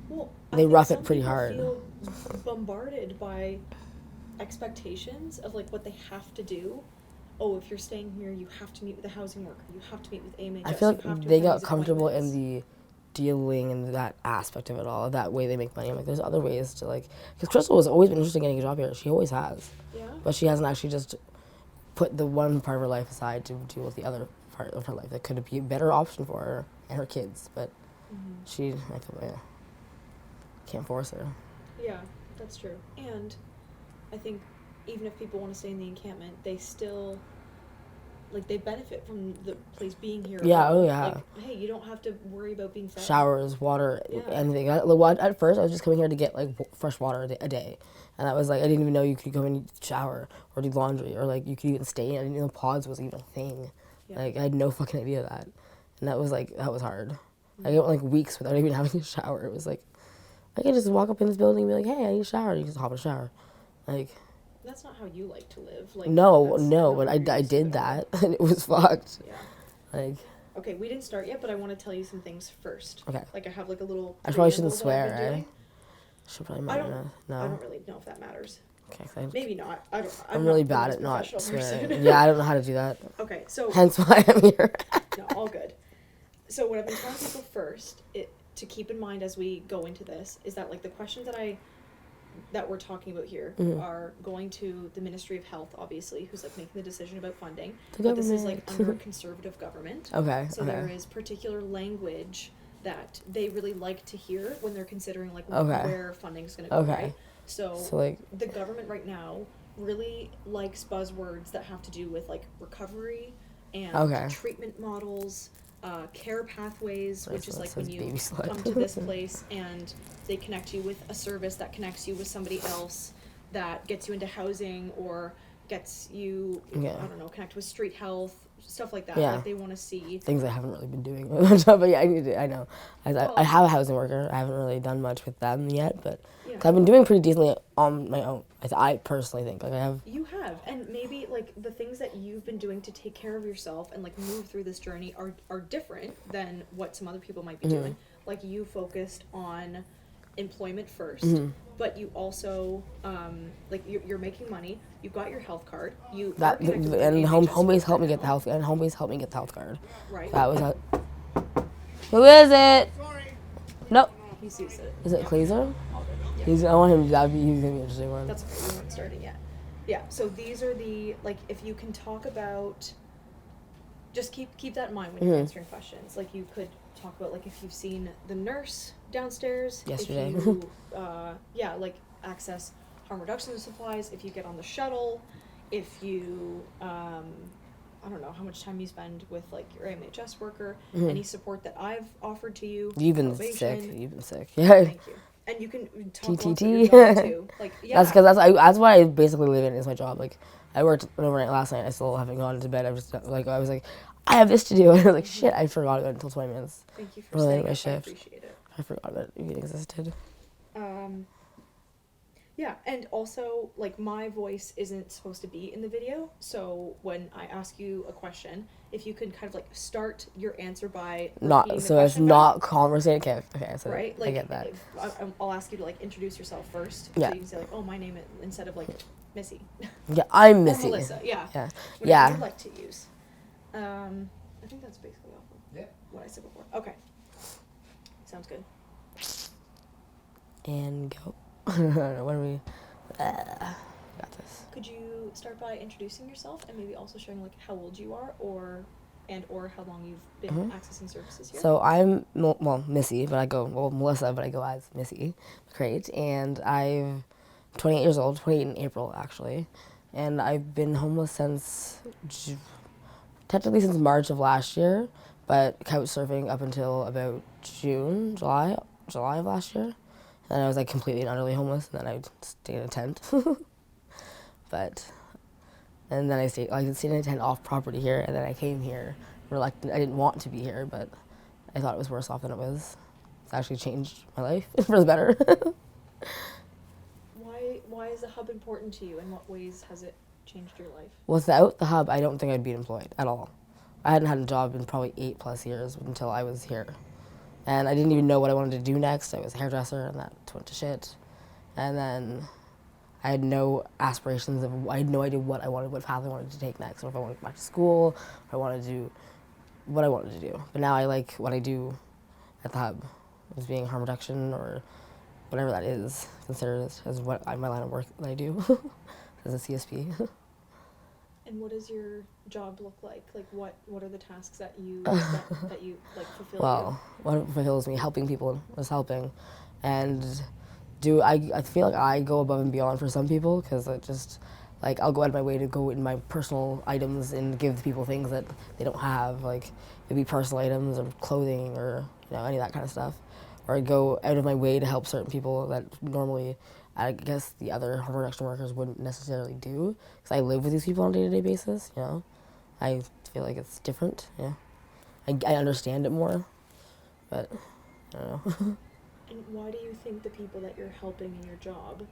Well, They think rough it some pretty people hard. Feel bombarded by expectations of like what they have to do. Oh, if you're staying here, you have to meet with a housing worker. You have to meet with AMHS. I feel you have like to they attend got these comfortable in appointments. the dealing and that aspect of it all. That way they make money. I'm like, there's other ways to like, because Crystal has always been interested in getting a job here. She always has, Yeah. but she hasn't actually just put the one part of her life aside to deal with the other part of her life that could be a better option for her and her kids. But she, I feel, yeah, can't force her. Yeah, that's true. And I think even if people want to stay in the encampment, they still like they benefit from the place being here. Yeah, alone. oh, yeah. Like, hey, you don't have to worry about being fed. Showers, water, Yeah. anything. At first, I was just coming here to get like fresh water a day, and that was like I didn't even know you could go and shower or do laundry or like you could even stay in. I didn't know pods was even a thing. Yeah. Like I had no fucking idea of that, and that was hard. I went like weeks without even having a shower. It was like I could just walk up in this building and be like, hey, I need a shower. And you just hop in a shower, like. That's not how you like to live. Like No, that's no, not but how I you're used to did it. that, and it was fucked. Yeah. Like, Okay, we didn't start yet, but I want to tell you some things first. okay. Like I have like a little. I probably shouldn't preamble that I've swear, been eh? doing. Should probably I matter. don't. No. I don't really know if that matters. Okay, 'cause Maybe not. I'm not really the bad most at not professional swearing. person. Yeah, I don't know how to do that. Okay, so Hence why I'm here. no, all good. So what I've been telling people first, to keep in mind as we go into this, is that like the questions that we're talking about here are going to the Ministry of Health, obviously, who's like making the decision about funding. But this is like under a conservative government. Okay. So okay. there is particular language that they really like to hear when they're considering like Okay. where funding is going to go. Okay. Right? So like the government right now really likes buzzwords that have to do with like recovery and Okay. treatment models, care pathways, Sorry, which is so like it when says you baby slut. come to this place and they connect you with a service that connects you with somebody else that gets you into housing or gets you, Yeah. I don't know, connect with street health, stuff like that. Yeah. Like they want to see. things I haven't really been doing much of, but yeah, I need to. I know. Well- I have a housing worker. I haven't really done much with them yet, but Yeah. 'cause I've been doing pretty decently on my own. I personally think like I have. You have, and maybe like the things that you've been doing to take care of yourself and like move through this journey are different than what some other people might be doing. Like you focused on employment first, but you also like you're making money. You've got your health card. You are That connected with and an home NHS base helped me worker get the now, health and home base helped me get the health card. right. That was who is it? Nope. He sees it. Is it Yeah. Glazer? All good. Yeah. He's. I want him. He's gonna be an interesting one. That's okay. We haven't started yet. Yeah. So these are the like if you can talk about. Just keep that in mind when you're answering questions. Like you could talk about like if you've seen the nurse downstairs. Yesterday. If you, yeah, like access harm reduction supplies. If you get on the shuttle. If you, I don't know how much time you spend with like your MHS worker. Any support that I've offered to you. You've been probation. sick. You've been sick. Yeah. Thank you. And you can talk lots about TTT. your job too. Like yeah. That's because that's what I basically live in is my job. Like I worked overnight last night. I still haven't gone to bed. I was like I was like I have this to do. And I was like shit. I forgot about it until 20 minutes. Thank you for Related saying my that. I shift. appreciate it. I forgot that it even existed. Yeah, and also, like, my voice isn't supposed to be in the video, so when I ask you a question, if you could kind of, like, start your answer by Not repeating the so it's question not conversating. Okay, so right? Like, I get that. if I'll ask you to, like, introduce yourself first, Yeah. so you can say, like, oh, my name is, instead of, like, Missy. Yeah, I'm Or Missy. Melissa, yeah. Yeah. Whatever Yeah. you'd like to use. I think that's basically all of what I said before. Okay. Sounds good. And go. What are we? Got this. Could you start by introducing yourself and maybe also sharing like how old you are or how long you've been accessing services here? So I'm Missy, but I go Melissa, but I go as Missy. Great, and I'm 28 years old. 28 in April actually, and I've been homeless since technically since March of last year, but couch surfing up until about July of last year. And I was like completely and utterly homeless, and then I stayed in a tent. And then I stayed in a tent off property here, and then I came here reluctant. I didn't want to be here, but I thought it was worse off than it was. It's actually changed my life for the better. Why is the hub important to you? In what ways has it changed your life? Without the hub, I don't think I'd be employed at all. I hadn't had a job in probably 8+ years until I was here. And I didn't even know what I wanted to do next. I was a hairdresser, and that went to shit. And then I had no aspirations I had no idea what path I wanted to take next, or if I wanted to go back to school, or I wanted to do what I wanted to do. But now I like what I do at the hub, as being harm reduction or whatever that is, considered as what my line of work that I do as a CSP. And what does your job look like? Like what are the tasks that you that you like fulfill? Well, what fulfills me, helping people, is helping, and I feel like I go above and beyond for some people, because I just like I'll go out of my way to go in my personal items and give people things that they don't have, like maybe personal items or clothing or any of that kind of stuff, or I go out of my way to help certain people that normally I guess the other harm reduction workers wouldn't necessarily do, because I live with these people on a day-to-day basis. I feel like it's different. Yeah, I understand it more, but I don't know. And why do you think the people that you're helping in your job,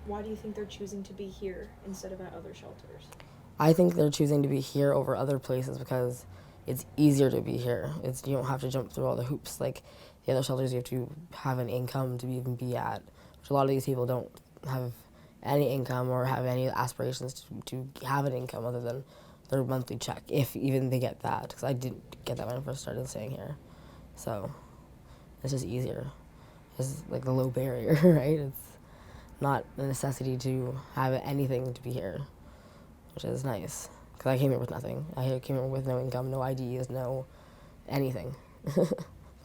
why do you think they're choosing to be here instead of at other shelters? I think they're choosing to be here over other places because it's easier to be here. You don't have to jump through all the hoops. Like the other shelters, you have to have an income to even be at, which a lot of these people don't have any income or have any aspirations to have an income other than their monthly check, if even they get that, because I didn't get that when I first started staying here. So it's just easier. It's like a low barrier, right? It's not a necessity to have anything to be here, which is nice. Because I came here with nothing. I came here with no income, no IDs, no anything.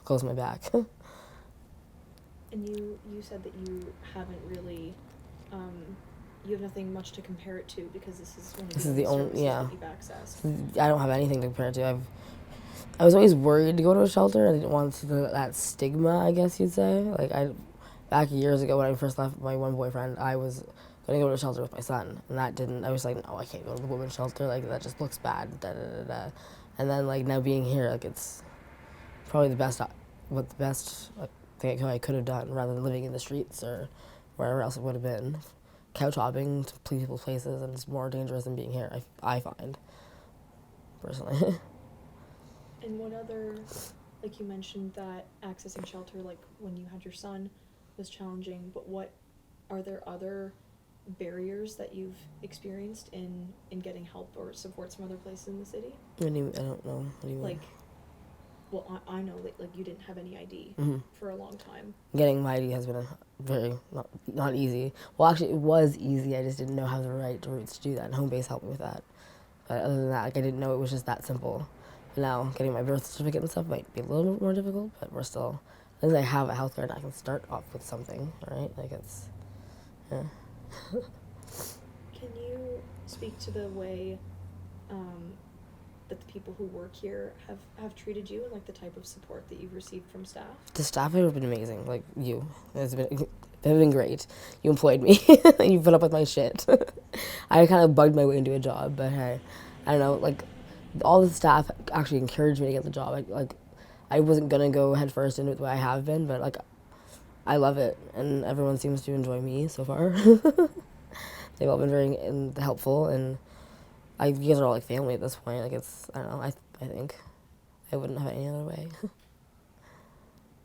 Close my back. And you said that you haven't really, you have nothing much to compare it to because this is one of This the is the only only, services yeah. that you've accessed. I don't have anything to compare it to. I was always worried to go to a shelter. I didn't want that stigma, I guess you'd say. Like, back years ago when I first left my one boyfriend, I was going to go to a shelter with my son. And that didn't, I was like, no, I can't go to the women's shelter. Like, that just looks bad. Da, da, da, da. And then, like, now being here, like, it's probably the best thing I could have done rather than living in the streets or wherever else it would have been. Couch hopping to people's places, and it's more dangerous than being here, I find, personally. And what other, like you mentioned that accessing shelter, like when you had your son, was challenging, but what, are there other barriers that you've experienced in getting help or support from other places in the city? I don't know. What do you mean? Like, well, I know that, like, you didn't have any ID for a long time. Getting my ID has been very not easy. Well, actually, it was easy. I just didn't know how the right routes to do that, and home base helped me with that. But other than that, like, I didn't know it was just that simple. But now, getting my birth certificate and stuff might be a little bit more difficult, but we're still, as long as I have a health card, I can start off with something, right? Like, it's, yeah. Can you speak to the way that the people who work here have treated you and, like, the type of support that you've received from staff? The staff have been amazing. Like, they've been great. You employed me. You put up with my shit. I kind of bugged my way into a job, but hey, I don't know. Like, all the staff actually encouraged me to get the job. I wasn't gonna go head first into it the way I have been, but like, I love it, and everyone seems to enjoy me so far. They've all been very helpful, and you guys are all like family at this point. Like, it's, I don't know. I think I wouldn't have it any other way.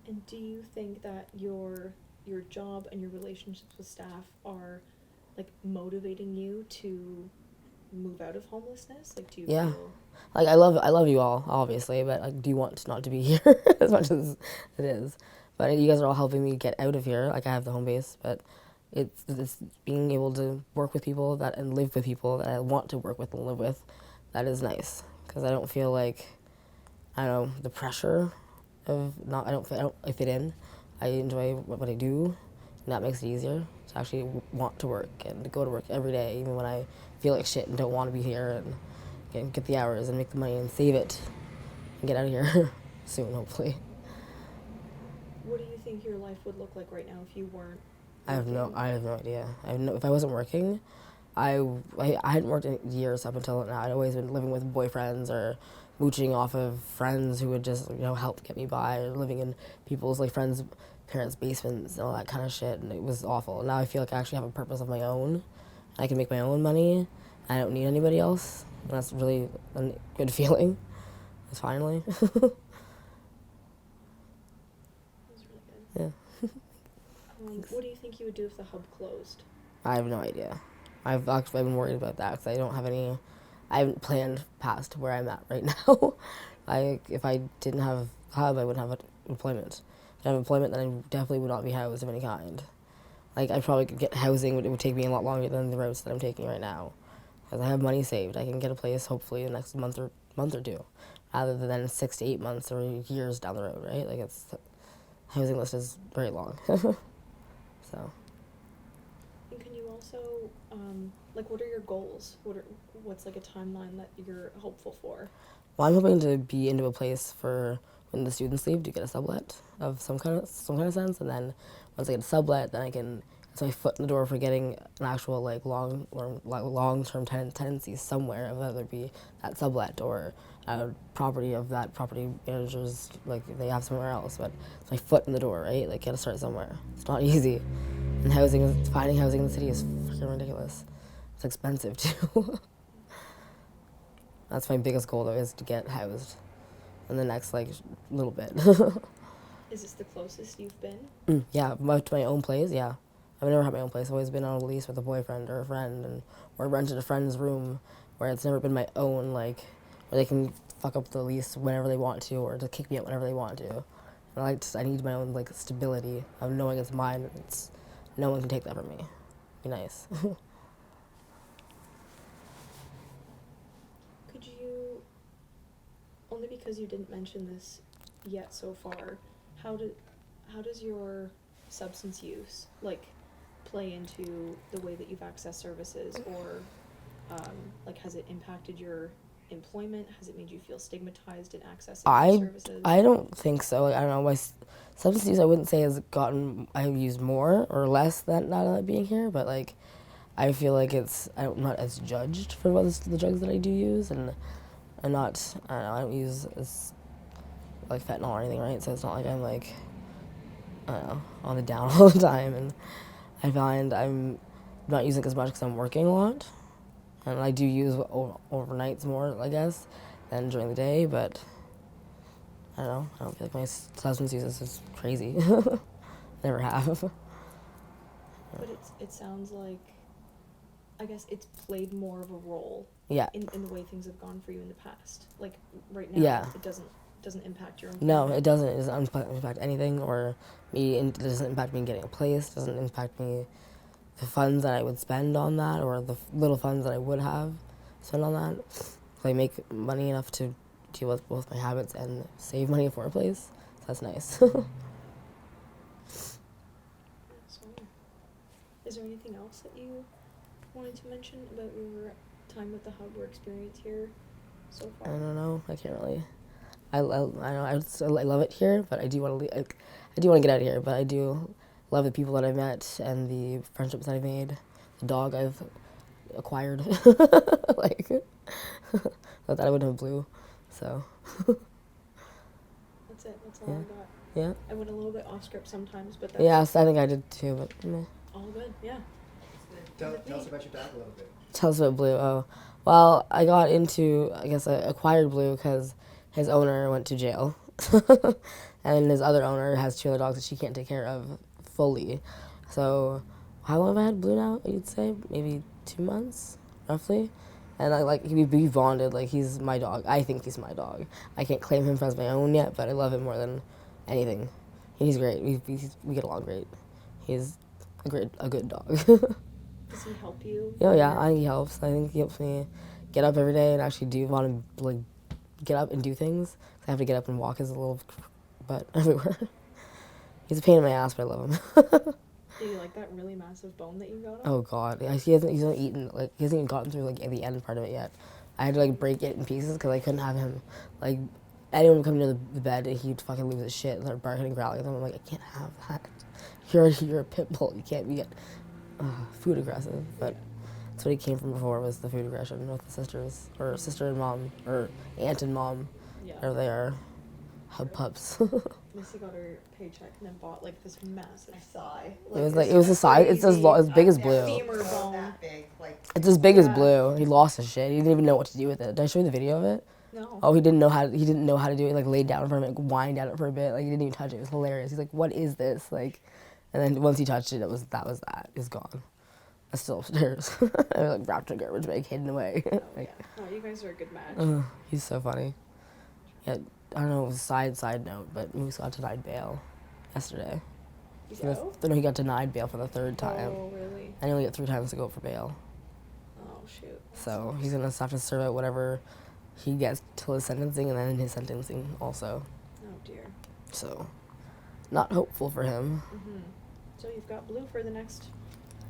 And do you think that your job and your relationships with staff are, like, motivating you to move out of homelessness? Like, do you Yeah. feel... Like, I love you all, obviously, but like, do you want not to be here as much as it is? But you guys are all helping me get out of here. Like, I have the home base, but it's being able to work with people and live with people that I want to work with and live with. That is nice, because I don't feel like, I don't know, the pressure of I don't fit in. I enjoy what I do, and that makes it easier to actually want to work and to go to work every day, even when I feel like shit and don't want to be here, and get the hours and make the money and save it and get out of here soon, hopefully. What do you think your life would look like right now if you weren't I have no working? idea. If I wasn't working, I hadn't worked in years up until now. I'd always been living with boyfriends or mooching off of friends who would just, help get me by, or living in people's, like, friends' parents' basements and all that kind of shit, and it was awful. Now I feel like I actually have a purpose of my own. I can make my own money. I don't need anybody else. And that's really a good feeling. Finally. That was really good. Yeah. What do you think you would do if the hub closed? I have no idea. I've actually been worried about that because I haven't planned past where I'm at right now. If I didn't have hub, I wouldn't have employment. If I have employment, then I definitely would not be housed of any kind. Like, I probably could get housing, but it would take me a lot longer than the routes that I'm taking right now. Because I have money saved. I can get a place hopefully in the next month or two, rather than 6 to 8 months or years down the road, right? Like, housing list is very long. So. And can you also, like, what are your goals? What's like a timeline that you're hopeful for? Well, I'm hoping to be into a place for when the students leave to get a sublet of some kind of sense, and then once I get a sublet, then I can get my foot in the door for getting an actual, like, long-term tenancy somewhere, whether it be that sublet or a property of that property manager's, like, they have somewhere else. But it's my foot in the door, right? Like, gotta start somewhere. It's not easy, and finding housing in the city is freaking ridiculous. It's expensive too. That's my biggest goal, though, is to get housed in the next, like, little bit. Is this the closest you've been? Yeah, to my own place, yeah. I've never had my own place. I've always been on a lease with a boyfriend or a friend, or rented a friend's room, where it's never been my own, like, where they can fuck up the lease whenever they want to, or to kick me out whenever they want to. And I need my own, like, stability of knowing it's mine. No one can take that from me. Be nice. Could you, only because you didn't mention this yet so far, how does your substance use, like, play into the way that you've accessed services, or, like, has it impacted your employment? Has it made you feel stigmatized in accessing these services? I don't think so. Like, I don't know. My substance use, I wouldn't say I've used more or less than not being here, but, like, I feel like I'm not as judged for the drugs that I do use, and I'm not, I don't know, I don't use as, like, fentanyl or anything, right? So it's not like I'm, like, I don't know, on the down all the time, and I find I'm not using it as much because I'm working a lot, and I do use overnights more, I guess, than during the day, but I don't know, I don't feel like my substance use is crazy. Never have. But it sounds like, I guess it's played more of a role Yeah. in the way things have gone for you in the past. Like, right now, Yeah. it doesn't impact your No, employment. it doesn't. It doesn't impact anything, or me. It doesn't impact me getting a place. Doesn't impact me the funds that I would spend on that, or the little funds that I would have spent on that. If I make money enough to deal with both my habits and save money for a place, so that's nice. So, is there anything else that you wanted to mention about your time with the hub or experience here so I far? don't know. I can't really. I know. I love it here, but I do want to leave. I do want to get out of here, but I do love the people that I've met and the friendships that I've made. The dog I've acquired. Like, not that I wouldn't have Blue. So, That's it. That's all Yeah. I got. yeah. I went a little bit off script sometimes, but that's Yes, I think I did too, but meh. all good. Yeah. Tell us about your dog a little bit. Tell us about Blue. Oh, well, I got into, I guess I acquired Blue because his owner went to jail. And his other owner has two other dogs that she can't take care of fully. So, how long have I had Blue now, you'd say? Maybe 2 months, roughly? And we bonded, like, he's my dog. I think he's my dog. I can't claim him as my own yet, but I love him more than anything. And he's great. We get along great. He's a good dog. Does he help you? Oh yeah, I think he helps. I think he helps me get up every day and actually do want to, like, get up and do things. I have to get up and walk his little butt everywhere. He's a pain in my ass, but I love him. Do you like that really massive bone that you got? Oh god, he hasn't eaten, like, he hasn't even gotten through, like, the end part of it yet. I had to, like, break it in pieces because I couldn't have him, like, anyone would come near the bed and he'd fucking lose his shit and start barking and growling at them. I'm like, I can't have that. You're a pit bull. You can't be food aggressive. But that's what he came from before, was the food aggression with the sisters, or sister and mom, or aunt and mom, Yeah. whatever they are. Hub pups. Missy got her paycheck and then bought, like, this massive thigh. It was a size. It's as big as Blue. Femur bone. That big, like, It's as big as Blue. He lost his shit. He didn't even know what to do with it. Did I show you the video of it? No. Oh, he didn't know how to do it. He, like, laid down for a minute, whined at it for a bit. Like, he didn't even touch it. It was hilarious. He's like, "What is this?" Like, and then once he touched it, that was that. It's gone. It's still upstairs. I was, like, wrapped in a garbage bag, hidden away. Oh, Like, yeah. Oh, you guys are a good match. he's so funny. Yeah, I don't know. It was a side note, but Moose got denied bail yesterday. He's For the- out? No, he got denied bail for the third time. Oh, really? I only get 3 times to go for bail. Oh, shoot. So he's gonna have to serve out whatever he gets till his sentencing, and then his sentencing also. Oh, dear. So, not hopeful for him. Mm-hmm. So you've got Blue for the next...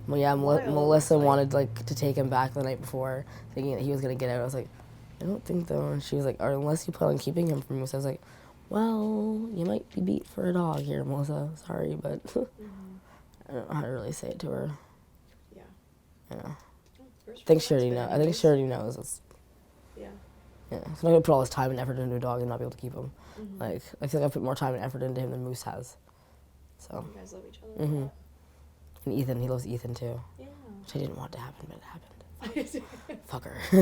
Well, yeah, Wild, Melissa it's like- wanted, like, to take him back the night before, thinking that he was gonna get out. I was like, I don't think though. And she was like, or unless you plan on keeping him from me. So I was like, well, you might be beat for a dog here, Melissa. Sorry, but I don't know how to really say it to her. Yeah. Yeah. Oh, first I think for she the already next knows. bit I think anyways. she already knows. It's, Yeah. yeah. So I'm not gonna put all this time and effort into a dog and not be able to keep him. Mm-hmm. Like, I feel like I put more time and effort into him than Moose has. So, You guys love each other. a Mhm. lot. and Ethan, he loves Ethan too. Yeah. Which I didn't want to happen, but it happened. Spent Fucker. a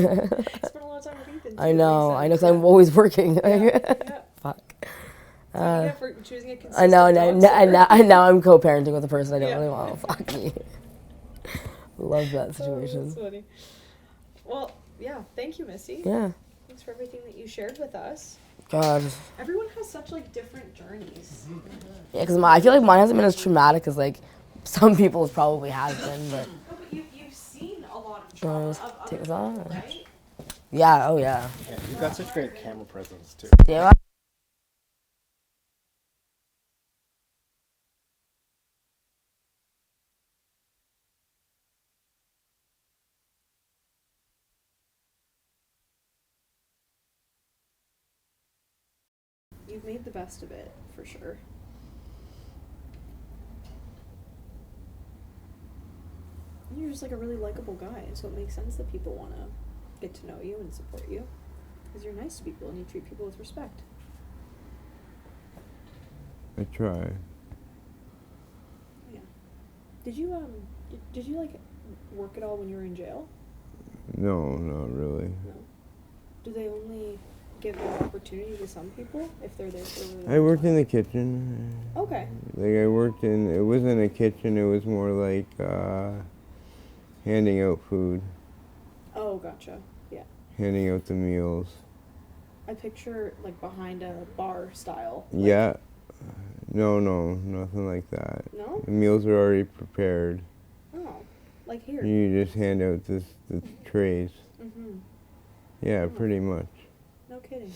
lot of time with Ethan. I too, know, makes sense. because I'm always working. Yeah. Yeah. Fuck. That's what you get for choosing a I consistent know, dog sitter. and now I'm co-parenting with a person I don't Yeah. really want. Fuck me. Love that Oh, situation. that's funny. Well, yeah, thank you, Missy. Yeah. Thanks for everything that you shared with us. God. Everyone has such like different journeys. Yeah, because I feel like mine hasn't been as traumatic as like some people's probably has been, but. No, but you've seen a lot of trauma of other Take this people, off. right? Yeah. Oh yeah. Yeah, you've got such great camera presence too. Yeah. You've made the best of it, for sure. And you're just like a really likable guy, so it makes sense that people want to get to know you and support you. Because you're nice to people and you treat people with respect. I try. Yeah. Did you did you like work at all when you were in jail? No, not really. No. Do they only give that opportunity to some people if they're there for a really I long worked in time? the kitchen. Okay. Like I worked in, it wasn't a kitchen, it was more like handing out food, Oh, gotcha. Yeah. handing out the meals. I picture like behind a bar style. Like, Yeah. No, nothing like that. No? The meals are already prepared. Oh. Like here. You just hand out the trays. Mm-hmm. Yeah, Oh. pretty much. No kidding.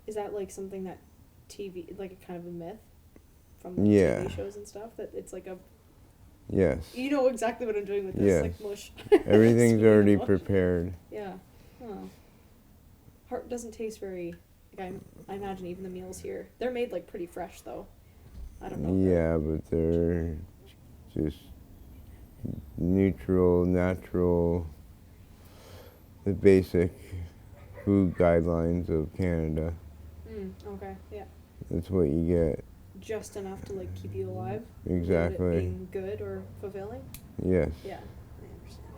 Is that like something that TV, like a kind of a myth from like Yeah. TV shows and stuff? That it's like a, Yes. you know exactly what I'm doing with this, Yes. like mush. Everything's Speaking of already mush. prepared. Yeah. Oh. Heart doesn't taste very, like I imagine even the meals here, they're made like pretty fresh though. I don't know. Yeah, but they're just neutral, natural, the basic food guidelines of Canada. Okay, yeah. That's what you get. Just enough to like keep you alive? without Exactly. It being good or fulfilling? Yes. Yeah, I understand.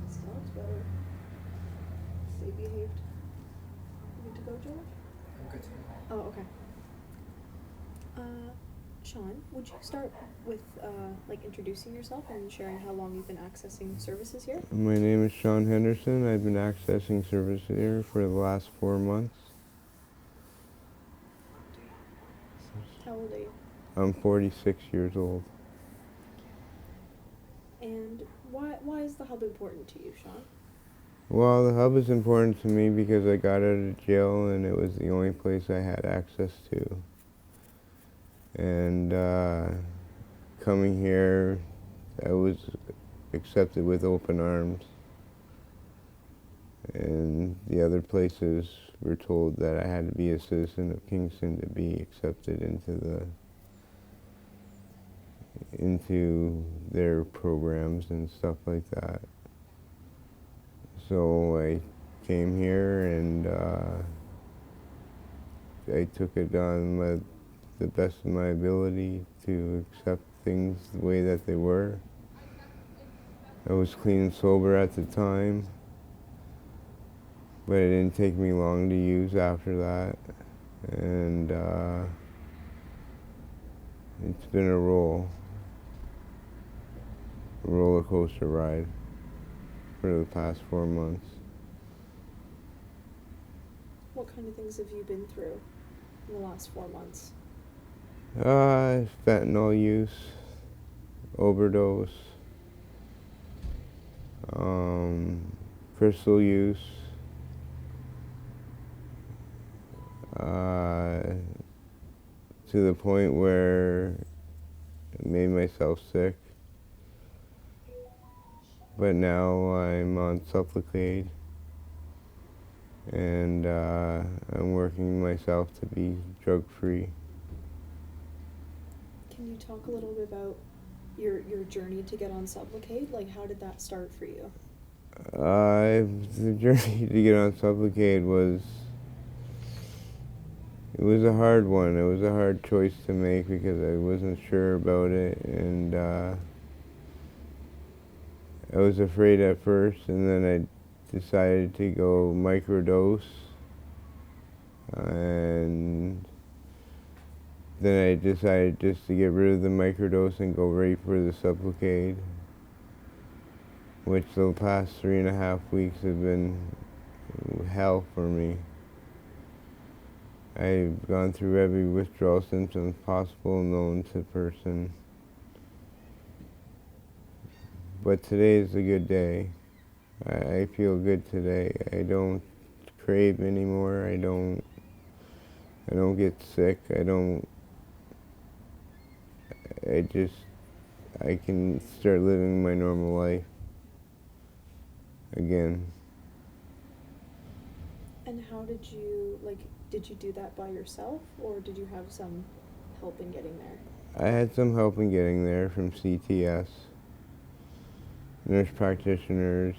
This dog's better. Stay behaved. You good to go, George? I'm good. Oh, okay. Sean, would you start with like introducing yourself and sharing how long you've been accessing services here? My name is Sean Henderson. I've been accessing service here for the last 4 months. How old are you? I'm 46 years old. And why is the hub important to you, Sean? Well, the hub is important to me because I got out of jail and it was the only place I had access to. And coming here, I was accepted with open arms. And the other places were told that I had to be a citizen of Kingston to be accepted into their programs and stuff like that. So I came here and I took it on the best of my ability to accept things the way that they were. I was clean and sober at the time, but it didn't take me long to use after that. And it's been a roller coaster ride for the past 4 months. What kind of things have you been through in the last 4 months? Fentanyl use, overdose, crystal use, to the point where it made myself sick. But now I'm on Supplicade, and I'm working myself to be drug-free. Can you talk a little bit about your journey to get on Supplicade? Like, how did that start for you? The journey to get on Supplicade was a hard one. It was a hard choice to make because I wasn't sure about it, and I was afraid at first, and then I decided to go microdose and then I decided just to get rid of the microdose and go right for the Sublocade, which the past 3.5 weeks have been hell for me. I've gone through every withdrawal symptom possible known to person. But today is a good day. I feel good today. I don't crave anymore. I don't get sick. I can start living my normal life again. And how did you do that by yourself, or did you have some help in getting there? I had some help in getting there from CTS, nurse practitioners,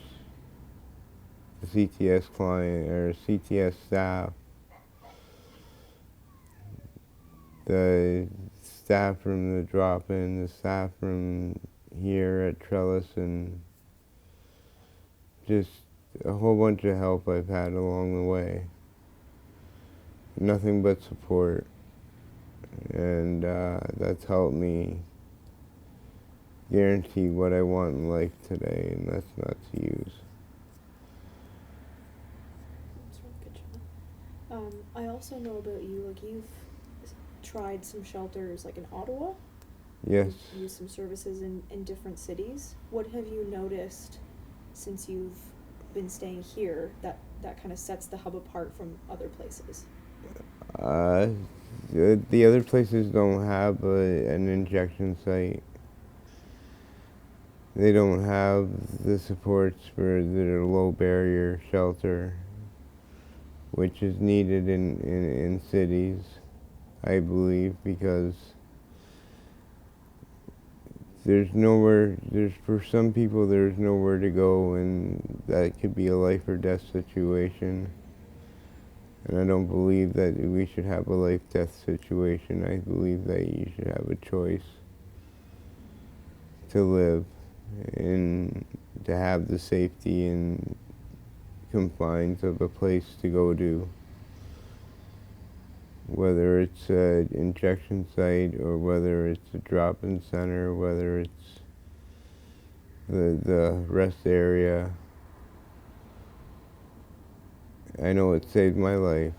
the CTS client or CTS staff, the staff from the drop-in, the staff from here at Trellis, and just a whole bunch of help I've had along the way. Nothing but support, and that's helped me guarantee what I want in life today, and that's not to use. That's really good, John. I also know about you, like you've tried some shelters like in Ottawa. Yes. You've used some services in different cities. What have you noticed since you've been staying here that kind of sets the hub apart from other places? The other places don't have an injection site. They don't have the supports for the low barrier shelter, which is needed in cities, I believe, because for some people there's nowhere to go, and that could be a life or death situation. And I don't believe that we should have a life-death situation. I believe that you should have a choice to live and to have the safety and confines of a place to go to. Whether it's an injection site or whether it's a drop-in center, whether it's the rest area. I know it saved my life.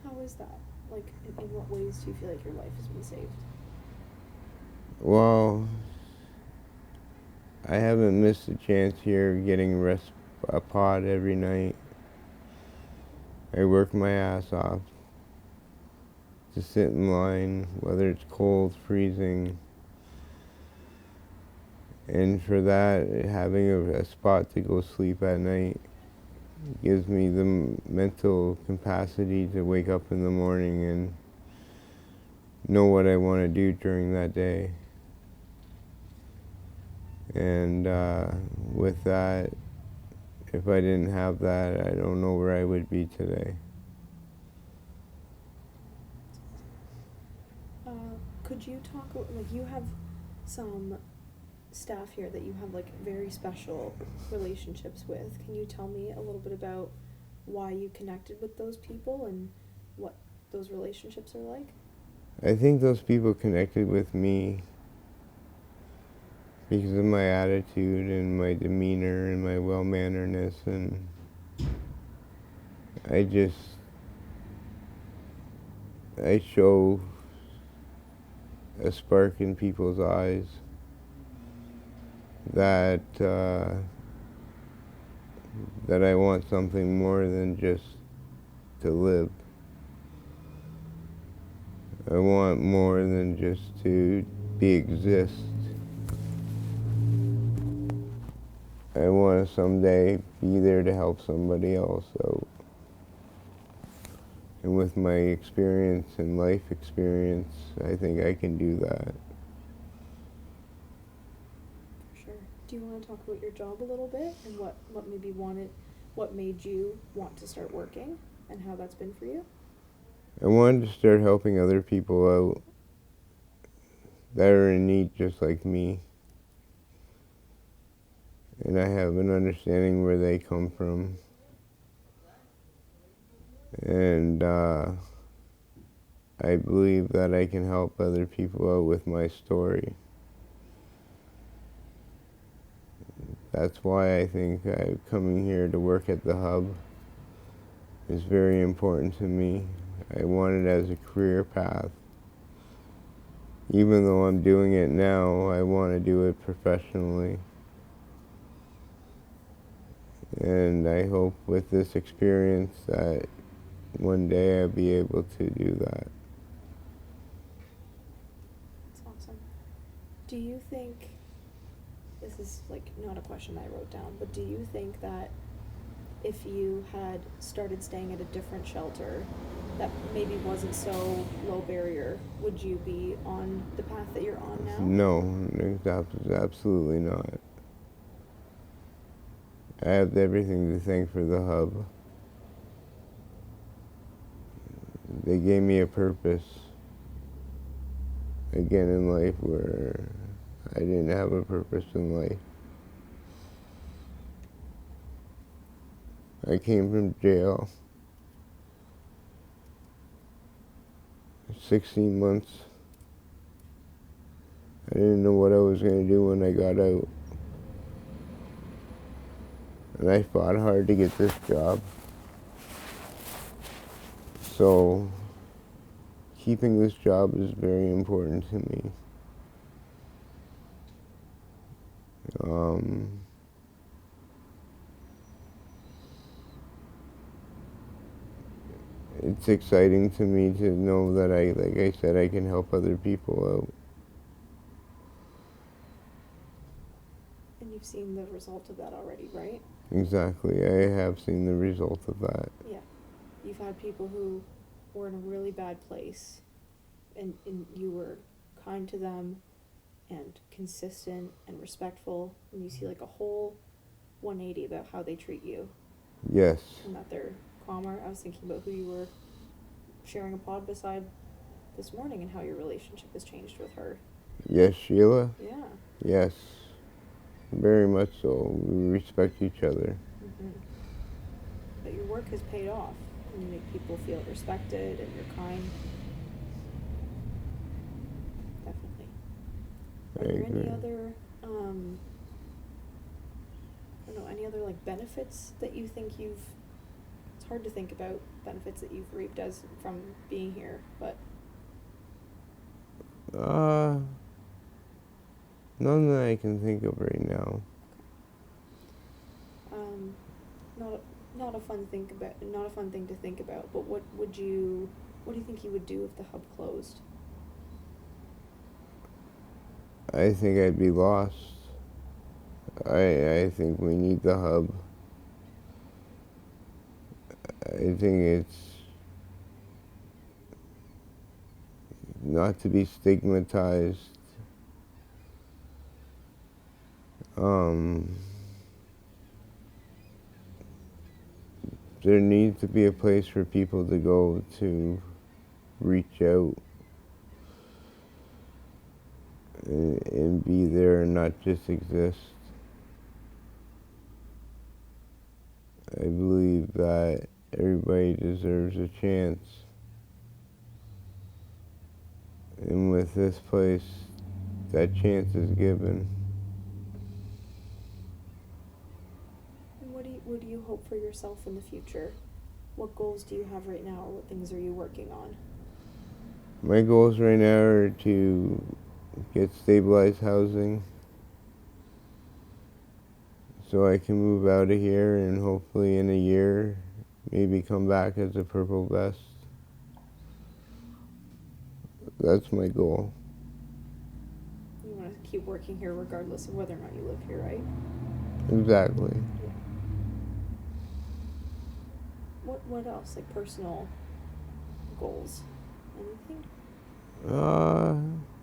How is that? Like, in what ways do you feel like your life has been saved? Well, I haven't missed a chance here getting a pod every night. I work my ass off to sit in line, whether it's cold, freezing. And for that, having a spot to go sleep at night gives me the mental capacity to wake up in the morning and know what I want to do during that day. And with that, if I didn't have that, I don't know where I would be today. Could you talk, like you have some staff here that you have like very special relationships with. Can you tell me a little bit about why you connected with those people and what those relationships are like? I think those people connected with me because of my attitude and my demeanor and my well-manneredness, and I show a spark in people's eyes that I want something more than just to live. I want more than just to exist. I want to someday be there to help somebody else out. And with my experience and life experience, I think I can do that. For sure. Do you want to talk about your job a little bit and what made you want to start working and how that's been for you? I wanted to start helping other people out that are in need just like me. And I have an understanding where they come from. And I believe that I can help other people out with my story. That's why I think coming here to work at the hub is very important to me. I want it as a career path. Even though I'm doing it now, I want to do it professionally. And I hope with this experience that one day I'll be able to do that. That's awesome. Do you think, this is like not a question I wrote down, but do you think that if you had started staying at a different shelter that maybe wasn't so low barrier, would you be on the path that you're on now? No, absolutely not. I have everything to thank for the hub. They gave me a purpose again in life where I didn't have a purpose in life. I came from jail, 16 months. I didn't know what I was going to do when I got out. And I fought hard to get this job. So keeping this job is very important to me. It's exciting to me to know that like I said, I can help other people out. And you've seen the result of that already, right? Exactly, I have seen the result of that. Yeah. You've had people who were in a really bad place and you were kind to them and consistent and respectful, and you see like a whole 180 about how they treat you Yes, and that they're calmer. I was thinking about who you were sharing a pod beside this morning and how your relationship has changed with her. yes, Sheila, Yeah. yes, very much so. We respect each other. Mm-hmm. But your work has paid off, and you make people feel respected and you're kind. Definitely. Are I there any agree. other, I don't know, any other like benefits that you think you've, it's hard to think about benefits that you've reaped as from being here, but None that I can think of right now. not a fun think about, not a fun thing to think about, but what do you think you would do if the hub closed? I think I'd be lost. I think we need the hub. I think it's not to be stigmatized. There needs to be a place for people to go to reach out and be there and not just exist. I believe that everybody deserves a chance. And with this place, that chance is given. And what do you hope for yourself in the future? What goals do you have right now, or what things are you working on? My goals right now are to get stabilized housing so I can move out of here and hopefully in a year maybe come back as a purple vest. That's my goal. You want to keep working here regardless of whether or not you live here, right? Exactly. Yeah. What else? Like personal goals? Anything?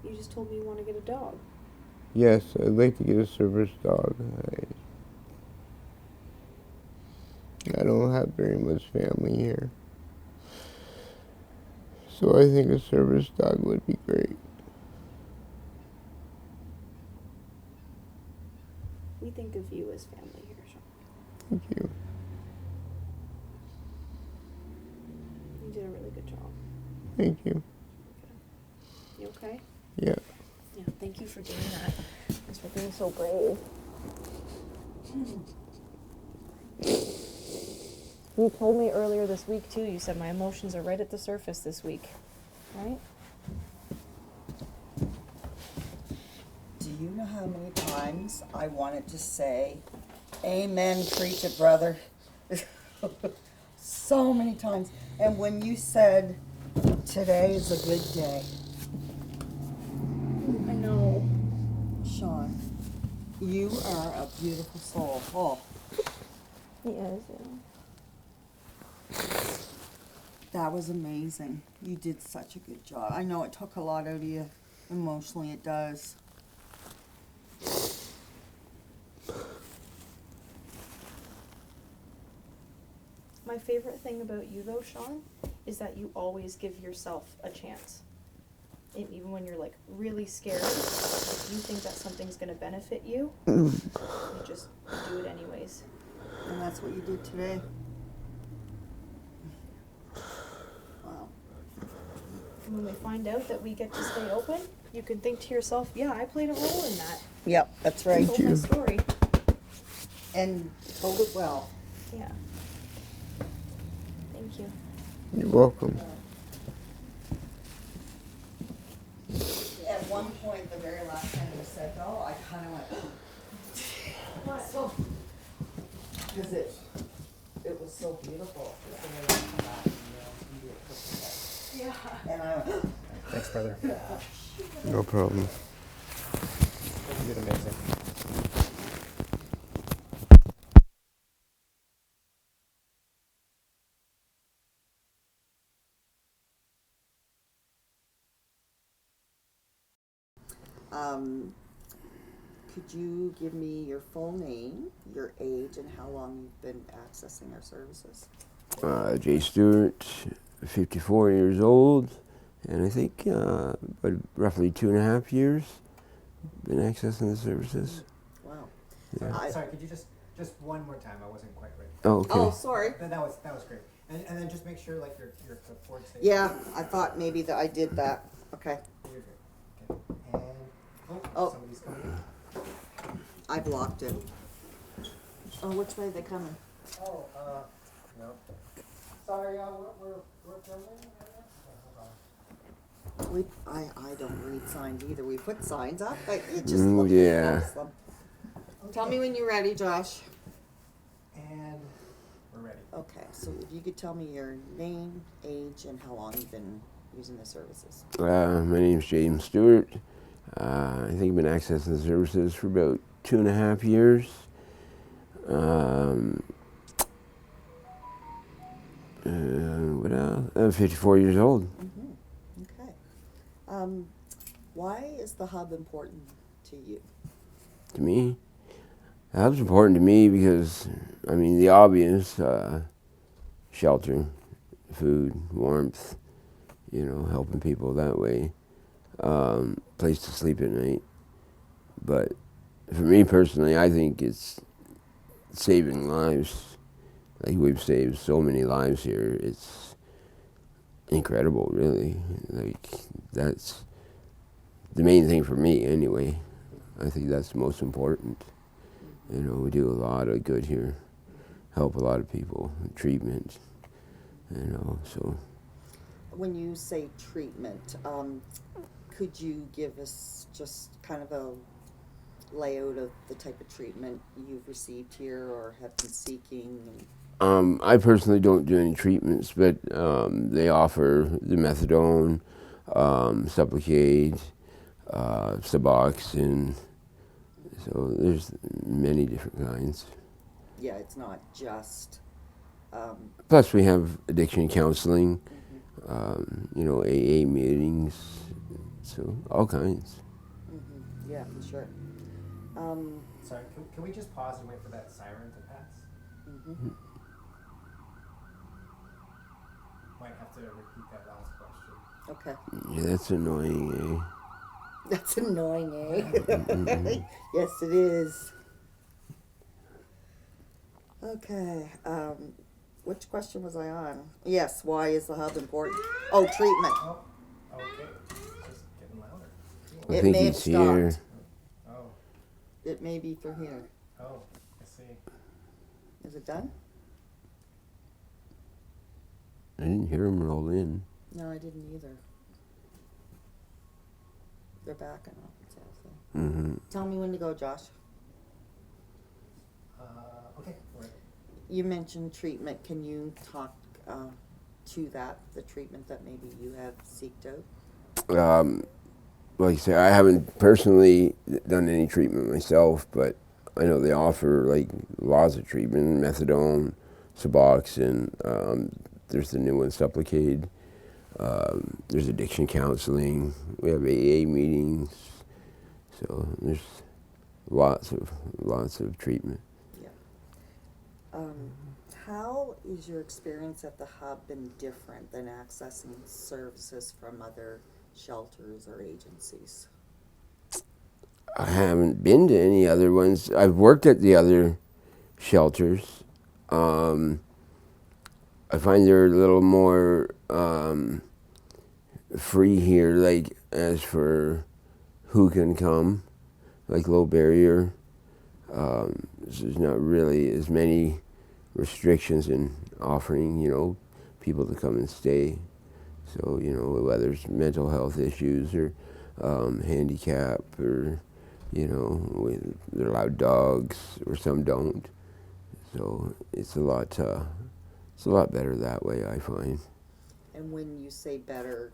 You just told me you want to get a dog. Yes, I'd like to get a service dog. I don't have very much family here. So I think a service dog would be great. We think of you as family here, Sean. Thank you. Thank you. You okay? Yeah. Yeah, thank you for doing that. Thanks for being so brave. You told me earlier this week, too, you said my emotions are right at the surface this week, right? Do you know how many times I wanted to say, amen, preach it, brother? So many times. And when you said, today is a good day, I know. Sean, you are a beautiful soul. Oh, He is, yeah. that was amazing. You did such a good job. I know it took a lot out of you. Emotionally, it does. My favorite thing about you, though, Sean, is that you always give yourself a chance. Even when you're, like, really scared, if you think that something's going to benefit you, you just do it anyways. And that's what you did today. Wow. And when we find out that we get to stay open, you can think to yourself, yeah, I played a role in that. Yep, that's I right. told my story. And told it well. Yeah. Thank you. You're welcome. At one point, the very last time you said, oh, I kind of went, what? So, because it was so beautiful. The way you come back and you did it perfect. Yeah. And I went, Thanks, brother. No problem. You did amazing. could you give me your full name, your age, and how long you've been accessing our services? Jay Stewart, 54 years old, and I think about roughly 2.5 years been accessing the services. Wow. Yeah. Sorry, could you just one more time? I wasn't quite ready. Oh, okay. Oh, sorry. That was great. And then just make sure like your clipboard stays. Yeah, I thought maybe that I did that. Okay. You're good. Okay. And Oh. somebody's coming in. I blocked it. Oh, which way are they coming? Oh, no. Sorry, we're filming. I don't read signs either. We put signs up, but you just look yeah. at them. Tell me when you're ready, Josh. And we're ready. Okay, so if you could tell me your name, age, and how long you've been using the services. My name's James Stewart. I think I've been accessing the services for about 2.5 years. What else? I'm 54 years old. Mm-hmm. Okay. Why is the hub important to you? To me, the hub's important to me because, I mean, the obvious, shelter, food, warmth, helping people that way, place to sleep at night. But for me personally, I think it's saving lives. Like, we've saved so many lives here. It's incredible, really. Like, that's the main thing for me anyway. I think that's the most important. We do a lot of good here, help a lot of people, treatment, so. When you say treatment, could you give us just kind of a layout of the type of treatment you've received here or have been seeking? I personally don't do any treatments, but they offer the methadone, Sublocade, Suboxone. So there's many different kinds. Yeah, it's not just. Plus, we have addiction counseling, Mm-hmm. AA meetings, so all kinds. Mm-hmm. Yeah, for sure. Sorry, can we just pause and wait for that siren to pass? Mm-hmm. Might have to repeat that last question. Okay. Yeah, that's annoying, That's annoying, eh? Yes, it is. Okay. which question was I on? Yes, why is the hub important? Oh, treatment. Oh, okay. It's just getting louder. I It think may have he's here. stopped. Oh, It may be for here. oh, I see. Is it done? I didn't hear him roll in. No, I didn't either. They're backing up. It's awful. Mm-hmm. Tell me when to go, Josh. Okay, right. You mentioned treatment. Can you talk to that, the treatment that maybe you have seeked out? Like I say, I haven't personally done any treatment myself, but I know they offer like lots of treatment: methadone, Suboxone. There's the new one, Supplicade. There's addiction counseling. We have AA meetings, so there's lots of treatment. Yeah. How is your experience at the hub been different than accessing services from other shelters or agencies? I haven't been to any other ones. I've worked at the other shelters. I find they're a little more free here, like as for who can come, like low barrier. There's not really as many restrictions in offering, people to come and stay. So, whether it's mental health issues or handicap or, they're allowed dogs or some don't. So it's a lot better that way, I find. And when you say better,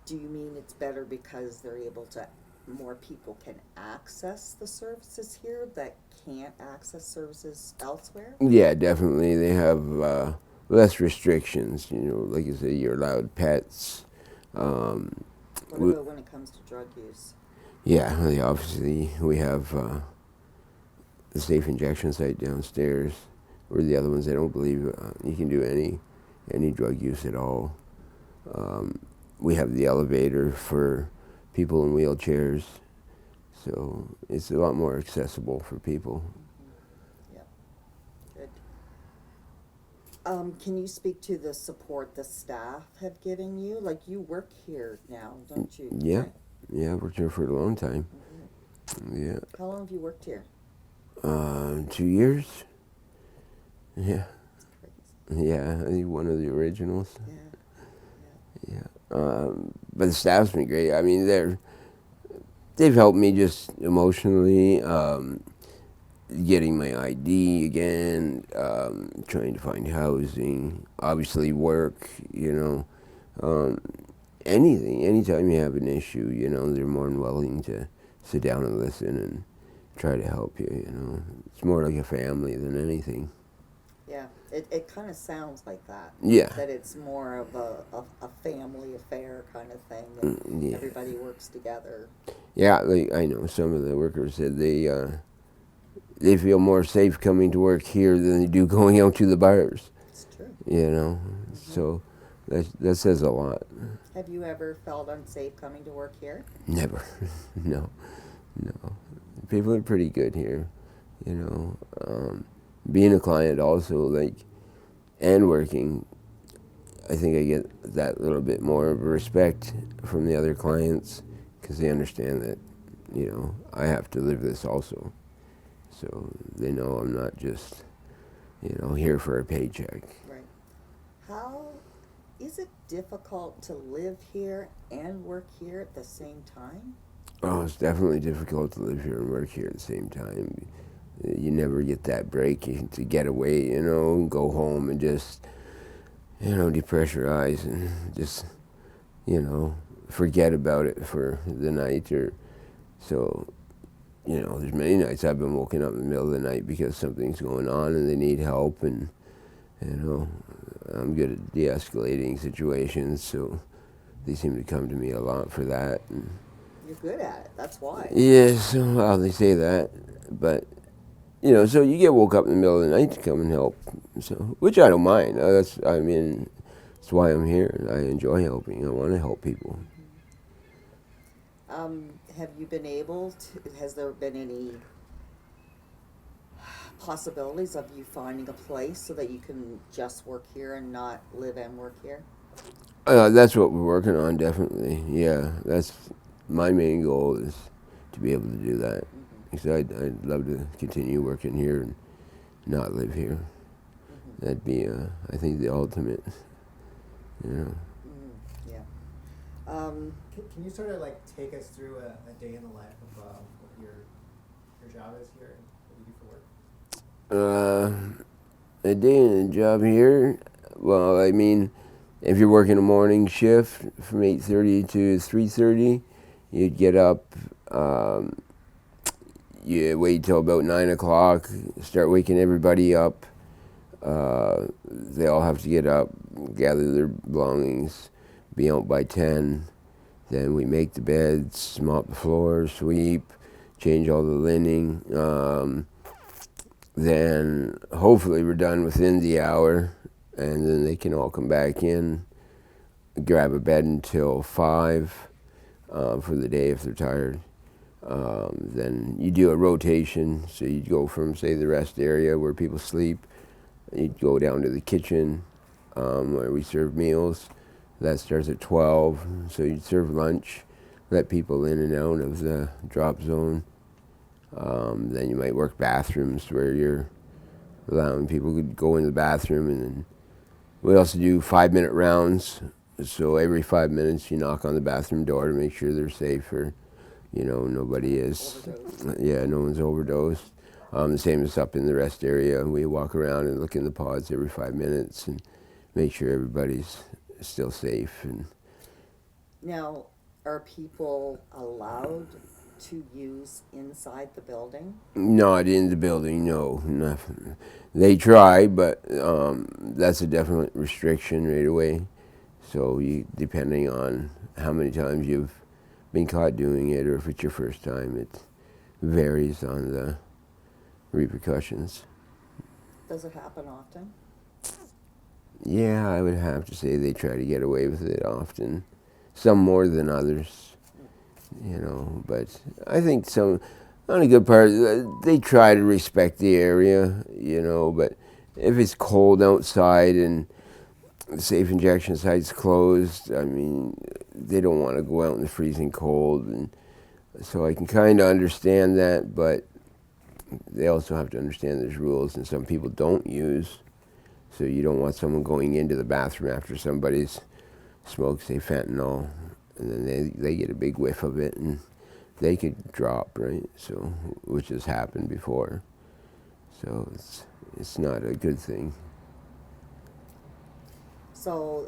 do you mean it's better because they're able to, more people can access the services here that can't access services elsewhere? Yeah, definitely. They have less restrictions. Like you say, you're allowed pets. What about when it comes to drug use? Yeah, obviously we have the safe injection site downstairs. Where the other ones, they don't believe you can do any drug use at all. We have the elevator for people in wheelchairs, so it's a lot more accessible for people. Yeah, good. Can you speak to the support the staff have given you? Like, you work here now, don't you? Yeah, yeah, I've worked here for a long time. Mm-hmm. Yeah. How long have you worked here? 2 years. Yeah. Yeah, I think one of the originals. Yeah. But the staff's been great. I mean, they've helped me just emotionally, getting my ID again, trying to find housing, obviously work, anything. Anytime you have an issue, they're more than willing to sit down and listen and try to help you, It's more like a family than anything. Yeah, it kind of sounds like that. Yeah. That it's more of a family affair kind of thing, and Yeah. everybody works together. Yeah, I know some of the workers said they feel more safe coming to work here than they do going out to the bars. It's true. Mm-hmm. So that says a lot. Have you ever felt unsafe coming to work here? Never. No. People are pretty good here, being a client also, and working, I think I get that little bit more of respect from the other clients because they understand that, I have to live this also. So they know I'm not just, here for a paycheck. Right. How is it difficult to live here and work here at the same time? Oh, it's definitely difficult to live here and work here at the same time. You never get that break to get away, and go home and just, depressurize and just, forget about it for the night. So, there's many nights I've been woken up in the middle of the night because something's going on and they need help, and, I'm good at de-escalating situations, so they seem to come to me a lot for that. And, You're good at it. That's why. yes, well, they say that, but so you get woke up in the middle of the night to come and help, so which I don't mind. That's why I'm here. I enjoy helping. I want to help people. Have you been able to? Has there been any possibilities of you finding a place so that you can just work here and not live and work here? That's what we're working on, definitely. Yeah, that's my main goal is to be able to do that. Because I'd love to continue working here and not live here. That'd be, I think, the ultimate, you know. Yeah. Can you sort of like take us through a day in the life of what your job is here and what you do for work? A day in a job here, well, I mean, if you're working a morning shift from 8:30 to 3:30, you'd get up, you wait till about 9 o'clock, start waking everybody up. They all have to get up, gather their belongings, be out by 10. Then we make the beds, mop the floor, sweep, change all the linen. Then hopefully we're done within the hour, and then they can all come back in, grab a bed until 5 for the day if they're tired. Then you do a rotation, so you'd go from, say, the rest area where people sleep, you'd go down to the kitchen where we serve meals. That starts at 12, so you'd serve lunch, let people in and out of the drop zone. Then you might work bathrooms where you're allowing people to go in the bathroom, and then we also do 5-minute rounds. So every 5 minutes you knock on the bathroom door to make sure they're safe, or nobody is, no one's overdosed. The same as up in the rest area. We walk around and look in the pods every 5 minutes and make sure everybody's still safe. And Now, are people allowed to use inside the building? not in the building, no, nothing. They try, but that's a definite restriction right away. So depending on how many times you've been caught doing it, or if it's your first time, it varies on the repercussions. Does it happen often? Yeah, I would have to say they try to get away with it often. Some more than others, but I think some, on a good part, they try to respect the area, but if it's cold outside and the safe injection site's closed, I mean, they don't want to go out in the freezing cold, and so I can kind of understand that, but they also have to understand there's rules, and some people don't use. So you don't want someone going into the bathroom after somebody's smoked, say, fentanyl, and then they get a big whiff of it, and they could drop, right? So, which has happened before. So it's not a good thing. So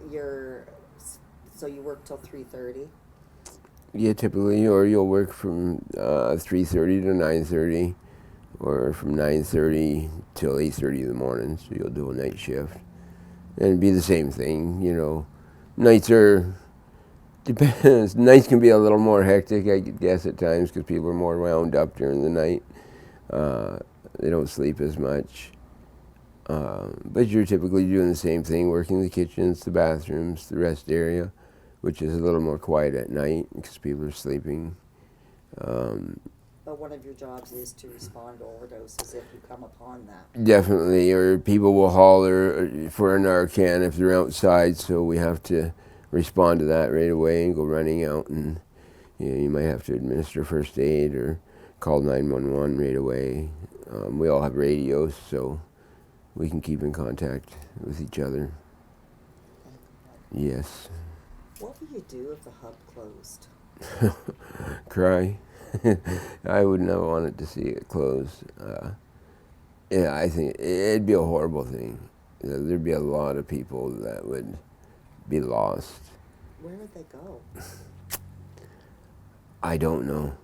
you work till 3:30? Yeah, typically, or you'll work from 3:30 to 9:30, or from 9:30 till 8:30 in the morning. So you'll do a night shift, and it'd be the same thing. Nights depends. Nights can be a little more hectic, I guess, at times, because people are more wound up during the night. They don't sleep as much. But you're typically doing the same thing, working the kitchens, the bathrooms, the rest area, which is a little more quiet at night because people are sleeping. But one of your jobs is to respond to overdoses if you come upon that. Definitely, or people will holler for a Narcan if they're outside, so we have to respond to that right away and go running out, and you might have to administer first aid or call 911 right away. We all have radios, so we can keep in contact with each other. Yes. What would you do if the hub closed? Cry. I would never wanted to see it close. Yeah, I think it'd be a horrible thing. There'd be a lot of people that would be lost. Where would they go? I don't know.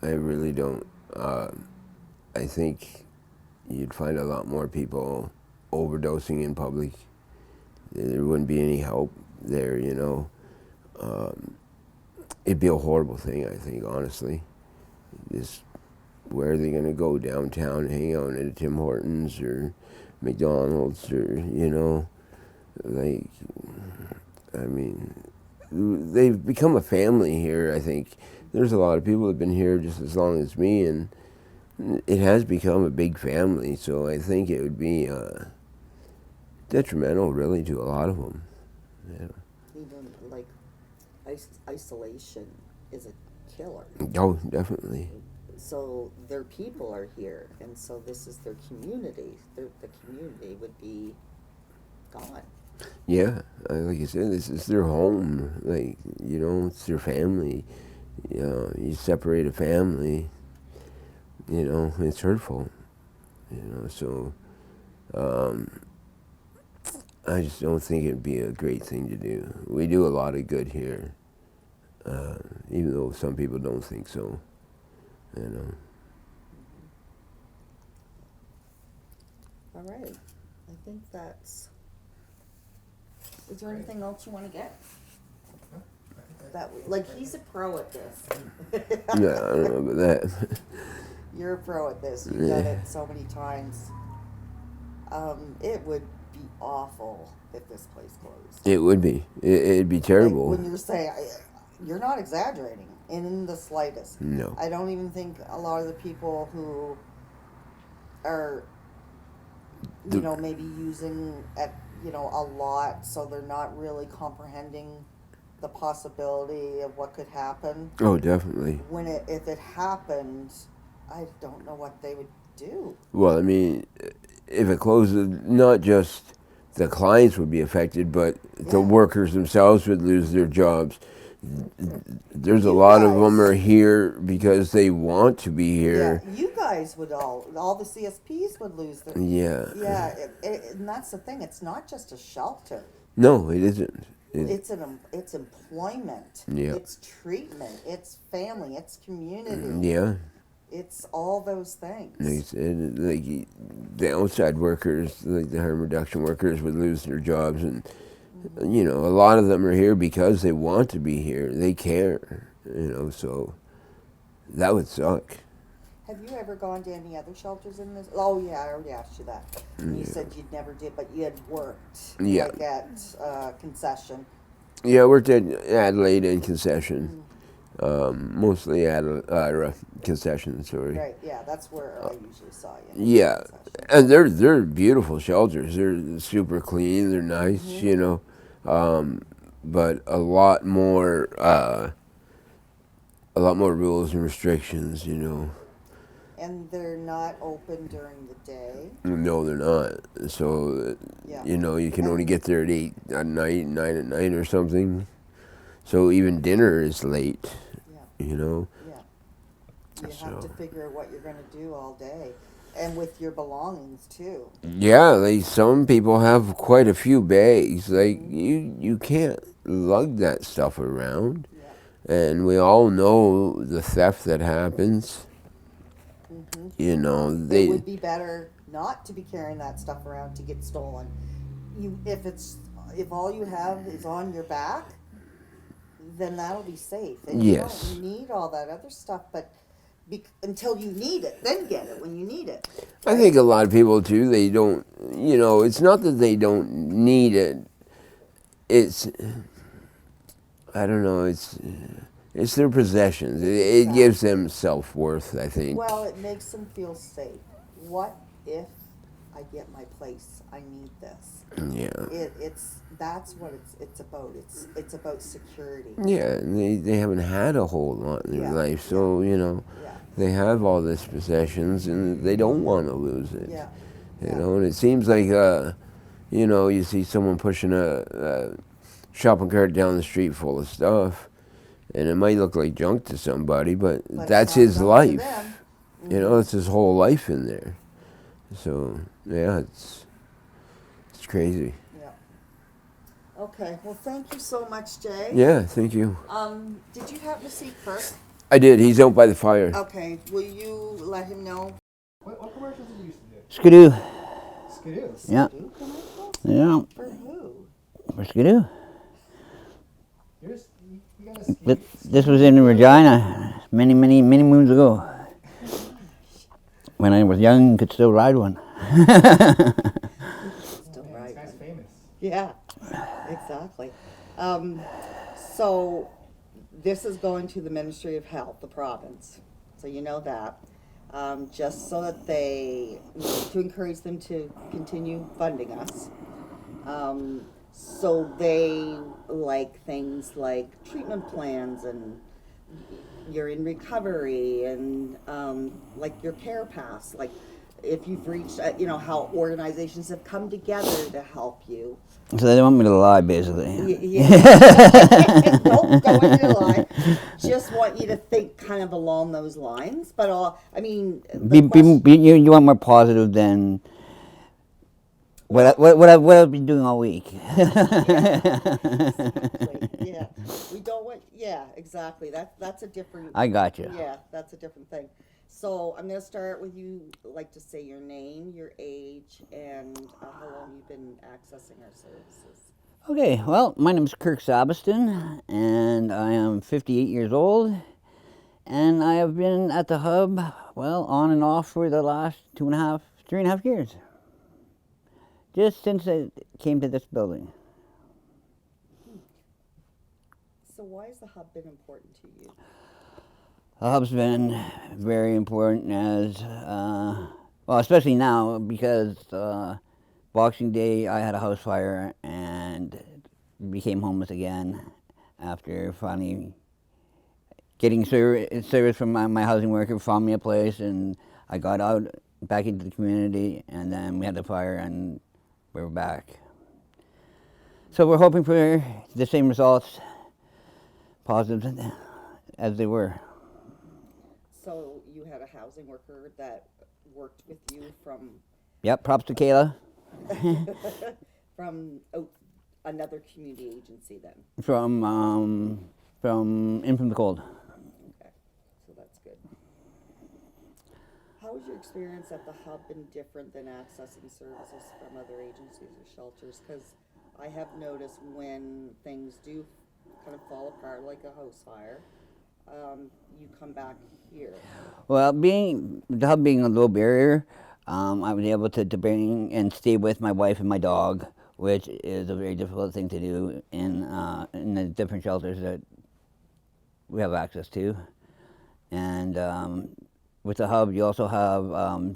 I really don't. I think you'd find a lot more people overdosing in public. There wouldn't be any help there, It'd be a horrible thing, I think, honestly. Where are they going to go? Downtown, hang out at a Tim Hortons or McDonald's, or, they've become a family here, I think. There's a lot of people that have been here just as long as me, and it has become a big family, so I think it would be detrimental, really, to a lot of them. Yeah. Even like isolation is a killer. Oh, definitely. So their people are here, and so this is their community. The community would be gone. Yeah, like I said, this is their home. Like, you know, it's their family. You separate a family, you know, it's hurtful. You know, so I just don't think it'd be a great thing to do. We do a lot of good here, even though some people don't think so. You know. All right. I think that's. Is there anything else you want to get? That like he's a pro at this. No, I don't know about that. You're a pro at this. You've done it so many times. It would be awful if this place closed. It would be. It'd be terrible. Like when you're saying, you're not exaggerating in the slightest. No. I don't even think a lot of the people who are, you know, maybe using a lot, so they're not really comprehending the possibility of what could happen. Oh, definitely. If it happened, I don't know what they would do. Well, I mean, if it closes, not just the clients would be affected, but the workers themselves would lose their jobs. There's a lot of them are here because they want to be here. Yeah, you guys would all the CSPs would lose their. Yeah. Yeah, and that's the thing. It's not just a shelter. No, it isn't. It's employment. Yeah. It's treatment. It's family. It's community. Yeah. It's all those things. Like the outside workers, like the harm reduction workers, would lose their jobs, and you know, a lot of them are here because they want to be here. They care, you know. So that would suck. Have you ever gone to any other shelters in this? Oh yeah, I already asked you that. And you said you'd never did, but you had worked. Yeah. Like at concession. Yeah, I worked at Adelaide and concession. Mostly at concession, sorry. Right. Yeah, that's where I usually saw you. Yeah, and they're beautiful shelters. They're super clean. They're nice, you know, but a lot more rules and restrictions, you know. And they're not open during the day. No, they're not. So, you know, you can only get there at 8 at night, 9 at night or something. So even dinner is late, you know. Yeah. You have to figure out what you're going to do all day. And with your belongings, too. Yeah, like some people have quite a few bags. Like, you can't lug that stuff around. Yeah. And we all know the theft that happens. You know, it would be better not to be carrying that stuff around to get stolen. If all you have is on your back, then that'll be safe. And you don't need all that other stuff, but until you need it, then get it when you need it. I think a lot of people too, they don't, you know, it's not that they don't need it. It's, I don't know, it's their possessions. It gives them self-worth, I think. Well, it makes them feel safe. What if I get my place? I need this. Yeah. That's what it's about. It's about security. Yeah, and they haven't had a whole lot in their life, so, you know, they have all these possessions and they don't want to lose it. Yeah. You know, and it seems like, you know, you see someone pushing a shopping cart down the street full of stuff, and it might look like junk to somebody, but that's his life. You know, it's his whole life in there. So, yeah, it's crazy. Yeah. Okay, well, thank you so much, Jay. Yeah, thank you. Did you happen to see Kirk? I did. He's out by the fire. Okay, will you let him know? What commercials did you used to do? Skidoo. Skidoo? Yeah. Skidoo commercials? Yeah. For who? For Skidoo. You got a skidoo. This was in Regina many moons ago. When I was young, could still ride one. Still This right. guy's famous. Yeah, exactly. So this is going to the Ministry of Health, the province. So you know that. just so that to encourage them to continue funding us. So they like things like treatment plans, and you're in recovery, and like your care pass, like if you've reached, how organizations have come together to help you. So they want me to lie, basically. Yeah. Don't go into lie. Just want you to think kind of along those lines. But You want more positive than what I've been doing all week. Exactly. Yeah. We don't want. Yeah, exactly. That's a different. I got you. Yeah, that's a different thing. So I'm gonna start with you. Like to say your name, your age, and how long you've been accessing our services. Okay, well, my name is Kirk Sabiston, and I am 58 years old, and I have been at the hub, well, on and off for the last 3.5 years, just since I came to this building. So why has the hub been important to you? The hub's been very important especially now because Boxing Day I had a house fire and became homeless again after finally getting service from my housing worker, found me a place, and I got out back into the community, and then we had the fire and we're back. So we're hoping for the same results, positive as they were. So you had a housing worker that worked with you from Yep, props to Kayla. from another community agency then. From In From the Cold. Okay, so that's good. How has your experience at the hub been different than accessing services from other agencies or shelters? Because I have noticed when things do kind of fall apart, like a house fire, you come back here. Well, the hub being a low barrier, I was able to bring and stay with my wife and my dog, which is a very difficult thing to do in the different shelters that we have access to. And with the hub, you also have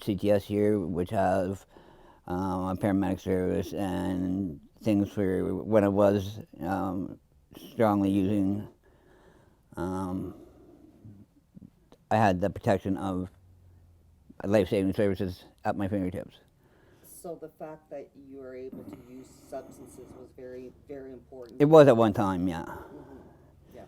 CTS here, which have a paramedic service and things for when I was strongly using. I had the protection of life-saving services at my fingertips. So the fact that you were able to use substances was very, very important. It was at one time, yeah. Mm-hmm. Yeah.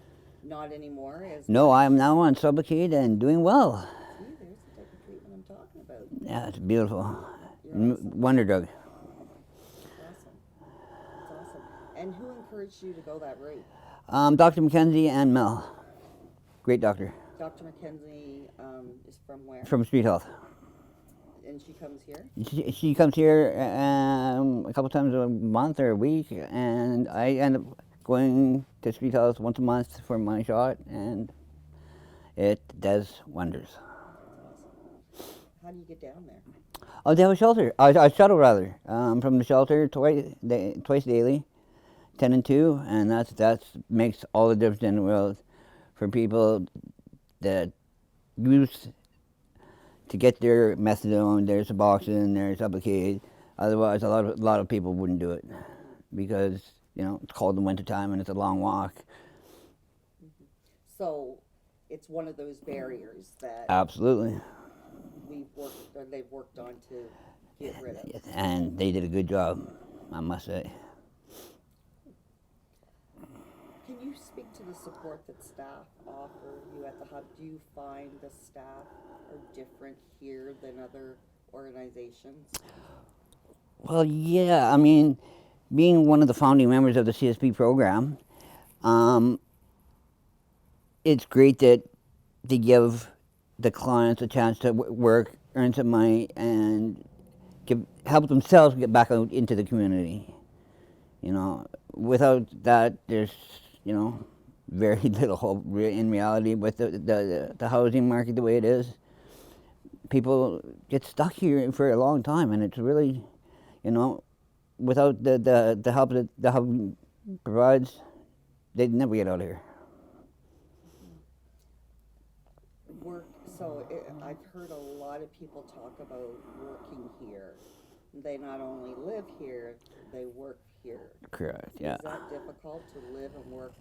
Not anymore. No, I'm now on Sublocade and doing well. See, there's the type of treatment I'm talking about. Yeah, it's beautiful. Awesome. Wonder drug. Awesome. That's awesome. And who encouraged you to go that route? Dr. McKenzie and Mel. Great doctor. Dr. McKenzie is from where? From Street Health. And she comes here? She comes here a couple times a month or a week, and I end up going to Street Health once a month for my shot, and it does wonders. Awesome. How do you get down there? Oh, they have a shelter. A shuttle rather, from the shelter twice daily, 10 and 2, and that makes all the difference in the world for people that use to get their methadone, their Suboxone, their Sublocade. Otherwise, a lot of people wouldn't do it because it's cold in winter time and it's a long walk. Mm-hmm. So it's one of those barriers that Absolutely. they've worked on to get rid of. And they did a good job, I must say. Can you speak to the support that staff offer you at the hub? Do you find the staff are different here than other organizations? Well, yeah, I mean, being one of the founding members of the CSP program, it's great that they give the clients a chance to work, earn some money, and help themselves get back out into the community. Without that, there's very little hope in reality with the housing market the way it is. People get stuck here for a long time, and it's really, without the help that the hub provides, they'd never get out of here. So I've heard a lot of people talk about working here. They not only live here, they work here. Correct. Yeah. Is that difficult to live and work?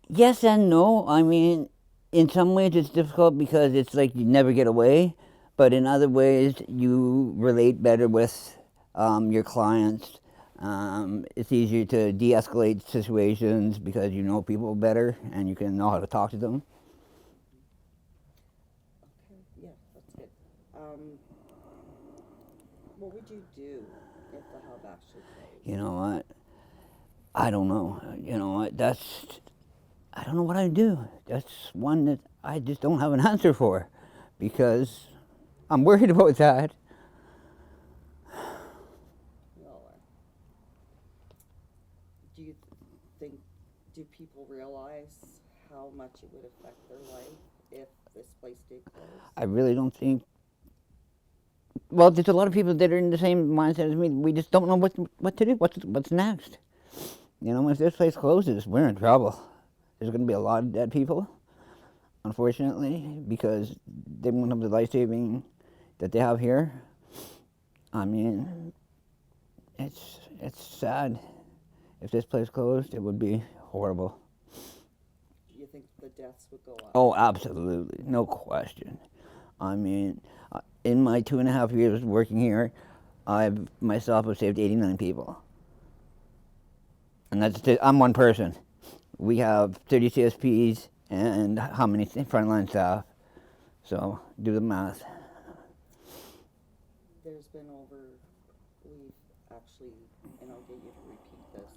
Yes and no. I mean, in some ways it's difficult because it's like you never get away, but in other ways you relate better with your clients. It's easier to de-escalate situations because you know people better and you can know how to talk to them. Okay, yeah, that's good. What would you do if the hub actually closed? You know what? I don't know. You know what? I don't know what I'd do. That's one that I just don't have an answer for because I'm worried about that. Well, do you think, do people realize how much it would affect their life if this place did close? I really don't think. Well, there's a lot of people that are in the same mindset as me. We just don't know what to do. What's next? You know, if this place closes, we're in trouble. There's going to be a lot of dead people, unfortunately, because they won't have the life saving that they have here. I mean, it's sad. If this place closed, it would be horrible. Do you think the deaths would go up? Oh, absolutely, no question. I mean, in my 2.5 years working here, I've myself have saved 89 people. And I'm one person. We have 30 CSPs and how many frontline staff? So do the math. There's been we've actually, and I'll get you to repeat this,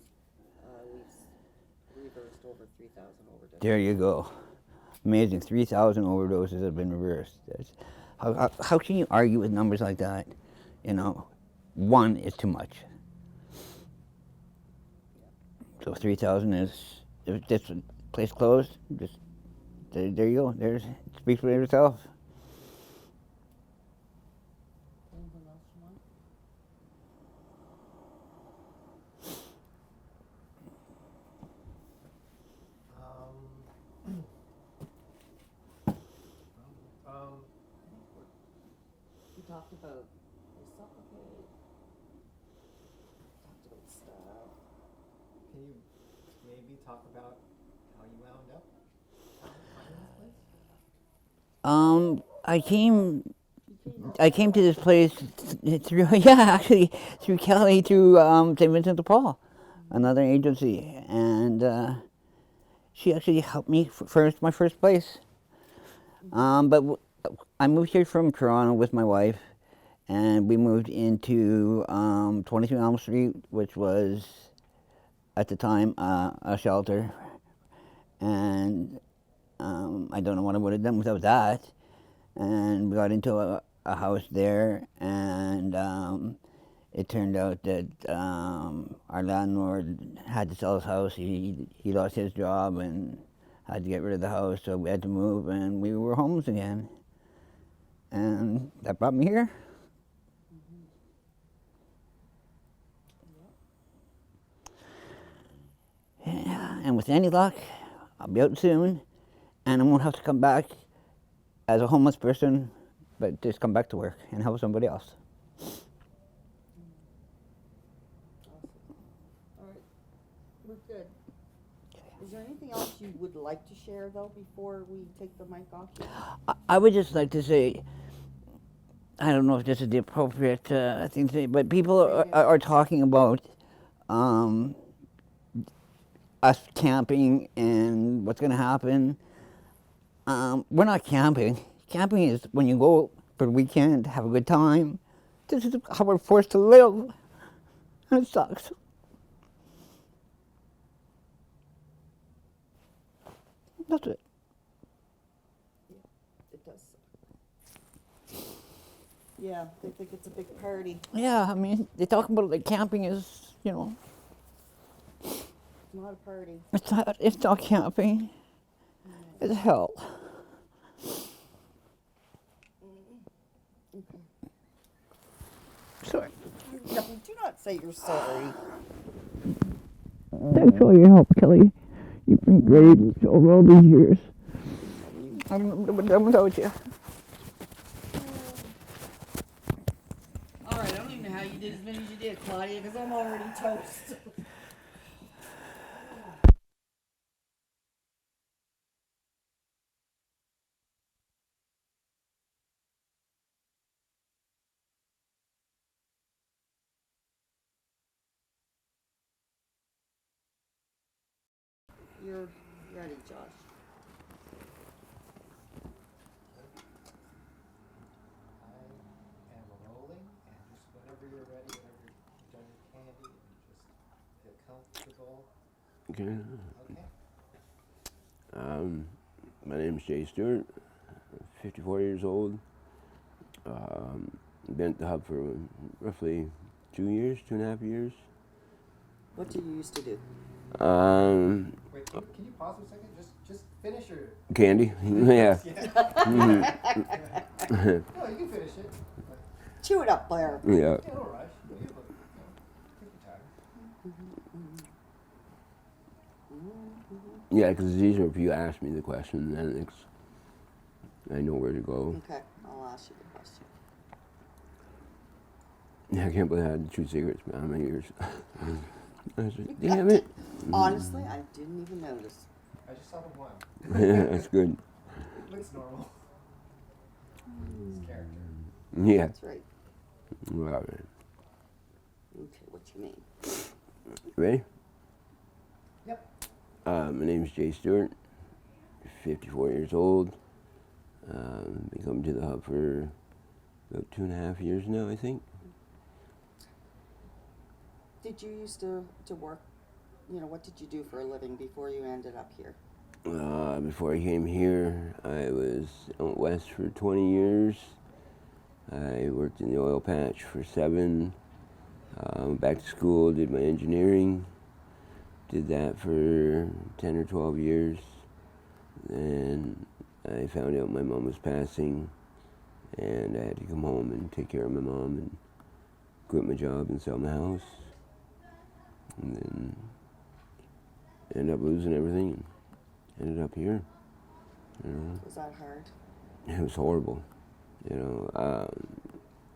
we've reversed over 3,000 overdoses. There you go. Amazing. 3,000 overdoses have been reversed. How can you argue with numbers like that? You know, one is too much. So 3,000 is, if this place closed, just there you go. It speaks for itself. Anything else you want? We talked about suffocate. Talked about stuff. Can you maybe talk about how you wound up finding this place? I came to this place through through Kelly, through St. Vincent de Paul, another agency, and she actually helped me furnish my first place. But I moved here from Toronto with my wife, and we moved into 22 Elm Street, which was at the time a shelter, and I don't know what I would have done without that. And we got into a house there, and it turned out that our landlord had to sell his house. He lost his job and had to get rid of the house, so we had to move, and we were homeless again. And that brought me here. Yeah, and with any luck, I'll be out soon, and I won't have to come back as a homeless person, but just come back to work and help somebody else. Awesome. All right. We're good. Is there anything else you would like to share, though, before we take the mic off here? I would just like to say, I don't know if this is the appropriate thing to say, but people are talking about us camping and what's going to happen. We're not camping. Camping is when you go for the weekend to have a good time. This is how we're forced to live, and it sucks. That's it. It does. Yeah, they think it's a big party. Yeah, I mean, they talk about it like camping is, you know. It's not a party. It's not camping. It's hell. Sorry. No, do not say you're sorry. Thanks for all your help, Kelly. You've been great over all these years. I don't know what I've done without you. you did as many as you did, Claudia, because I'm already toast. You're ready, Josh. I am rolling, and just whenever you're ready, whenever you've done your candy, and just feel comfortable. Okay. Okay. My name is Jay Stewart, 54 years old. Been at the hub for roughly 2 years, 2.5 years. What do you used to do? Wait, can you pause for a second? Just finish your. Candy? Yeah. No, you can finish it. Chew it up, Blair. Yeah. Yeah, no rush. Take your time. Yeah, because it's easier if you ask me the question, then I know where to go. Okay, I'll ask you the question. Yeah, I can't believe I had to chew cigarettes out of my ears. I said, damn it. Honestly, I didn't even notice. I just saw the one. That's good. It looks normal. It's character. Yeah. That's right. Well, right. Okay, what you mean? Ready? Yep. My name is Jay Stewart, 54 years old. Been coming to the hub for about 2.5 years now, I think. Did you used to work, what did you do for a living before you ended up here? Before I came here, I was out west for 20 years. I worked in the oil patch for 7. Went back to school, did my engineering. Did that for 10 or 12 years. Then I found out my mom was passing, and I had to come home and take care of my mom and quit my job and sell my house. And then ended up losing everything and ended up here. Was that hard? It was horrible.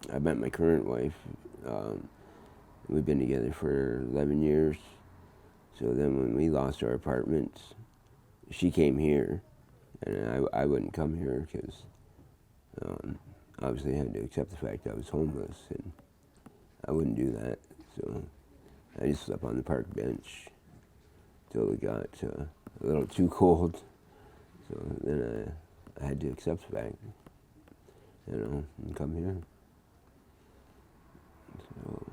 I met my current wife. We've been together for 11 years. So then when we lost our apartment, she came here, and I wouldn't come here because obviously I had to accept the fact that I was homeless, and I wouldn't do that. So I just slept on the park bench till it got a little too cold. So then I had to accept the fact, and come here. So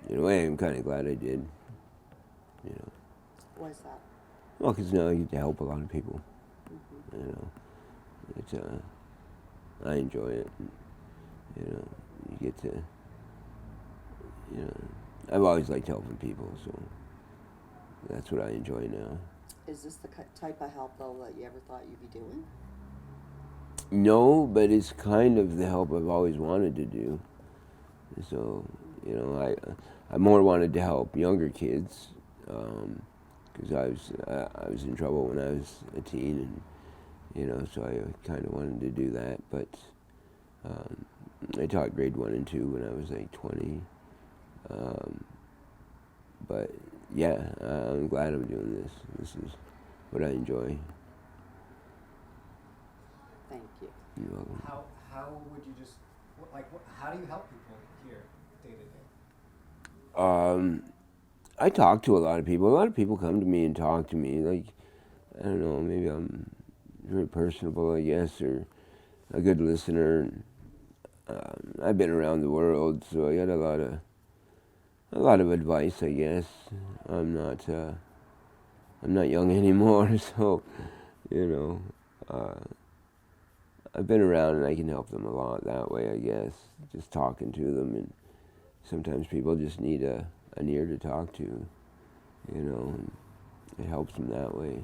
in a way, I'm kind of glad I did. Why is that? Well, because now I get to help a lot of people. It's I enjoy it. You get to. I've always liked helping people, so that's what I enjoy now. Is this the type of help, though, that you ever thought you'd be doing? No, but it's kind of the help I've always wanted to do. So, I more wanted to help younger kids, because I was in trouble when I was a teen, and so I kind of wanted to do that. But I taught grade 1 and 2 when I was like 20. But yeah, I'm glad I'm doing this. This is what I enjoy. Thank you. You're welcome. How would you just how do you help people here day to day? I talk to a lot of people. A lot of people come to me and talk to me. Like, I don't know, maybe I'm very personable, I guess, or a good listener. I've been around the world, so I got a lot of advice, I guess. I'm not young anymore, so I've been around and I can help them a lot that way, I guess. Just talking to them, and sometimes people just need an ear to talk to, and it helps them that way.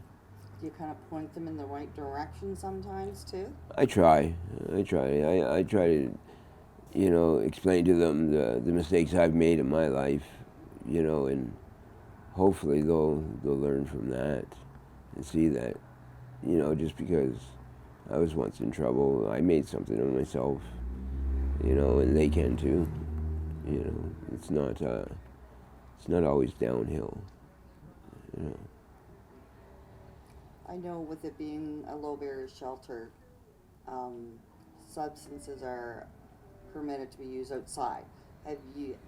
Do you kind of point them in the right direction sometimes, too? I try. I try to, explain to them the mistakes I've made in my life, and hopefully they'll learn from that and see that, just because I was once in trouble, I made something of myself, and they can too, You know, it's not always downhill. You know. I know with it being a low barrier shelter, substances are permitted to be used outside.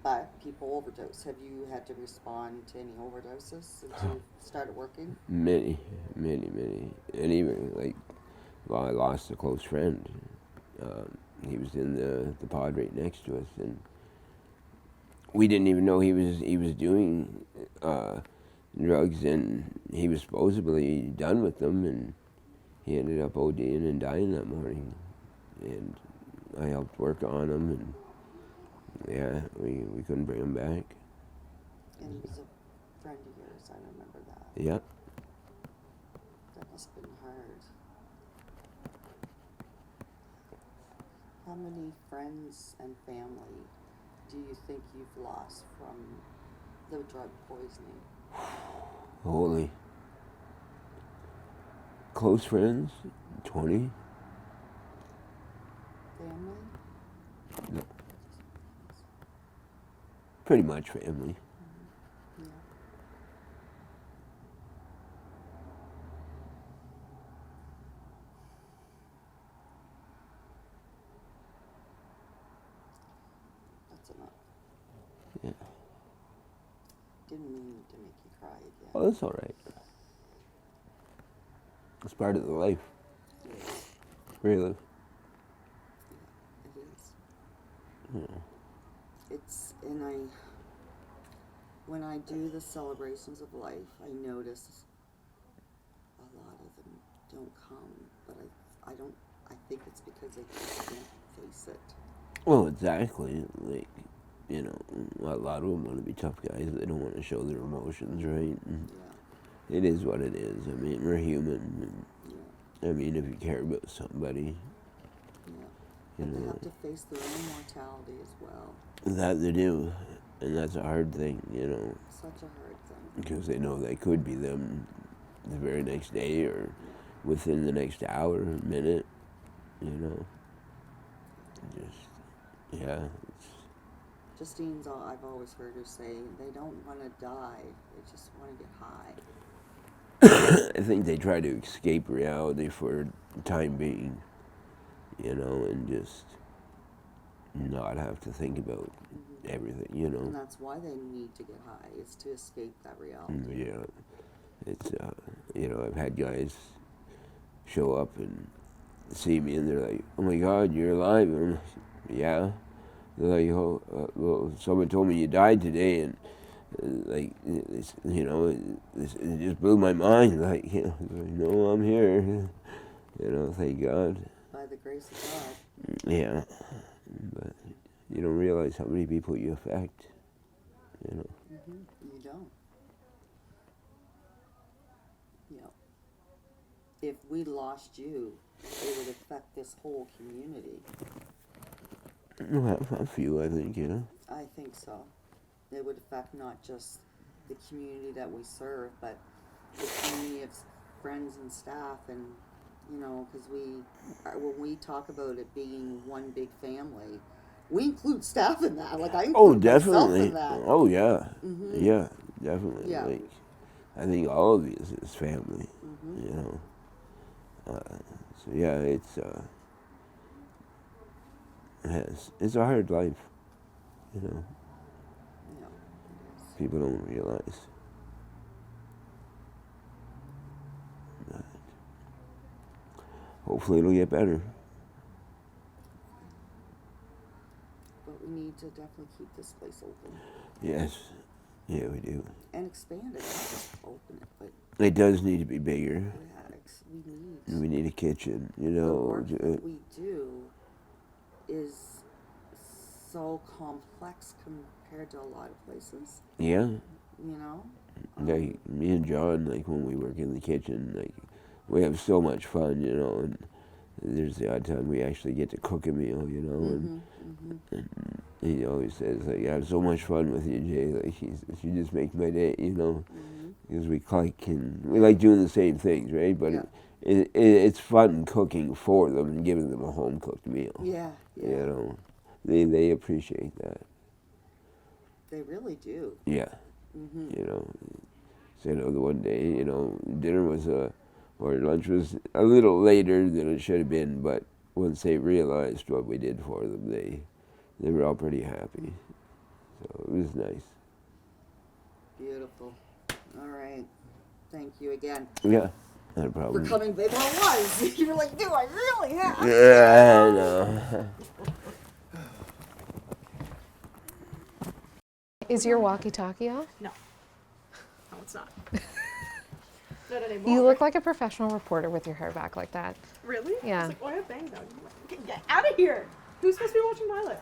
But people overdose. Have you had to respond to any overdoses since you started working? Many, and even like, well, I lost a close friend. He was in the pod right next to us, and we didn't even know he was doing drugs, and he was supposedly done with them, and he ended up ODing and dying that morning, and I helped work on him, and yeah, we couldn't bring him back. And he was a friend of yours, I remember that. Yep. That must have been hard. How many friends and family do you think you've lost from the drug poisoning? Holy. Close friends? 20? Family? No. Pretty much family. Yeah. That's enough. Yeah. Didn't mean to make you cry again. Oh, that's all right. It's part of the life. It is. Really. Yeah, it is. Yeah. When I do the celebrations of life, I notice a lot of them don't come, but I think it's because they just can't face it. Well, exactly. Like, you know, a lot of them want to be tough guys. They don't want to show their emotions, right? And Yeah, it is what it is. I mean, we're human. And, yeah, I mean, if you care about somebody, yeah. you But they know, have to face their own mortality as well. that they do. And that's a hard thing, you know, Such a hard thing. because they know that could be them the very next day or Yeah. within the next hour or minute, you know. Just, yeah. Justine's all I've always heard her say, they don't want to die, they just want to get high. I think they try to escape reality for the time being, you know, and just not have to think about everything, you And know. that's why they need to get high, is to escape that reality. Yeah, it's, you know, I've had guys show up and see me and they're like, oh my God, you're alive. And I'm like, yeah. They're like, oh, well, someone told me you died today, and like, it's, you know, it just blew my mind. Like, you know, I'm here. You know, thank God. By the grace of God. Yeah, but you don't realize how many people you affect. You know. You don't. Yep. If we lost you, it would affect this whole community. Well, a few, I think, you know. I think so. It would affect not just the community that we serve, but the community of friends and staff, and you know, because when we talk about it being one big family, we include staff in that. Like I include myself in that. Oh, yeah. Mhm. Yeah, definitely. Yeah. Like, I think all of these is family, you know. So, yeah, it's a hard life, you know. Yeah, it is. People don't realize. But hopefully it'll get better. But we need to definitely keep this place open Yes. Yeah, we do. and expand it. Not just open it, but It does need to be bigger. we We need a kitchen, you the know. work that we do is so complex compared to a lot of places. Yeah. You know. Like me and John, like when we work in the kitchen, like we have so much fun, you know, and there's the odd time we actually get to cook a meal, you know, and he always says like, I have so much fun with you, Jay. Like you just make my day, you know, because we like doing the same things, right? But Yeah. it's fun cooking for them and giving them a home cooked meal. Yeah. You know, they appreciate that. They really do. Yeah. You know, so the one day, dinner was or lunch was a little later than it should have been, but once they realized what we did for them, they were all pretty happy. So it was nice. Beautiful. All right. Thank you again Yeah, not a for problem. coming. There was. You were like, do I really have? Yeah, I know. Is your walkie-talkie off? No. No, it's not. Not anymore. You look like a professional reporter with your hair back like that. Really? Yeah. I was like, oh, I have bangs now. Get out of here. Who's supposed to be watching Violet?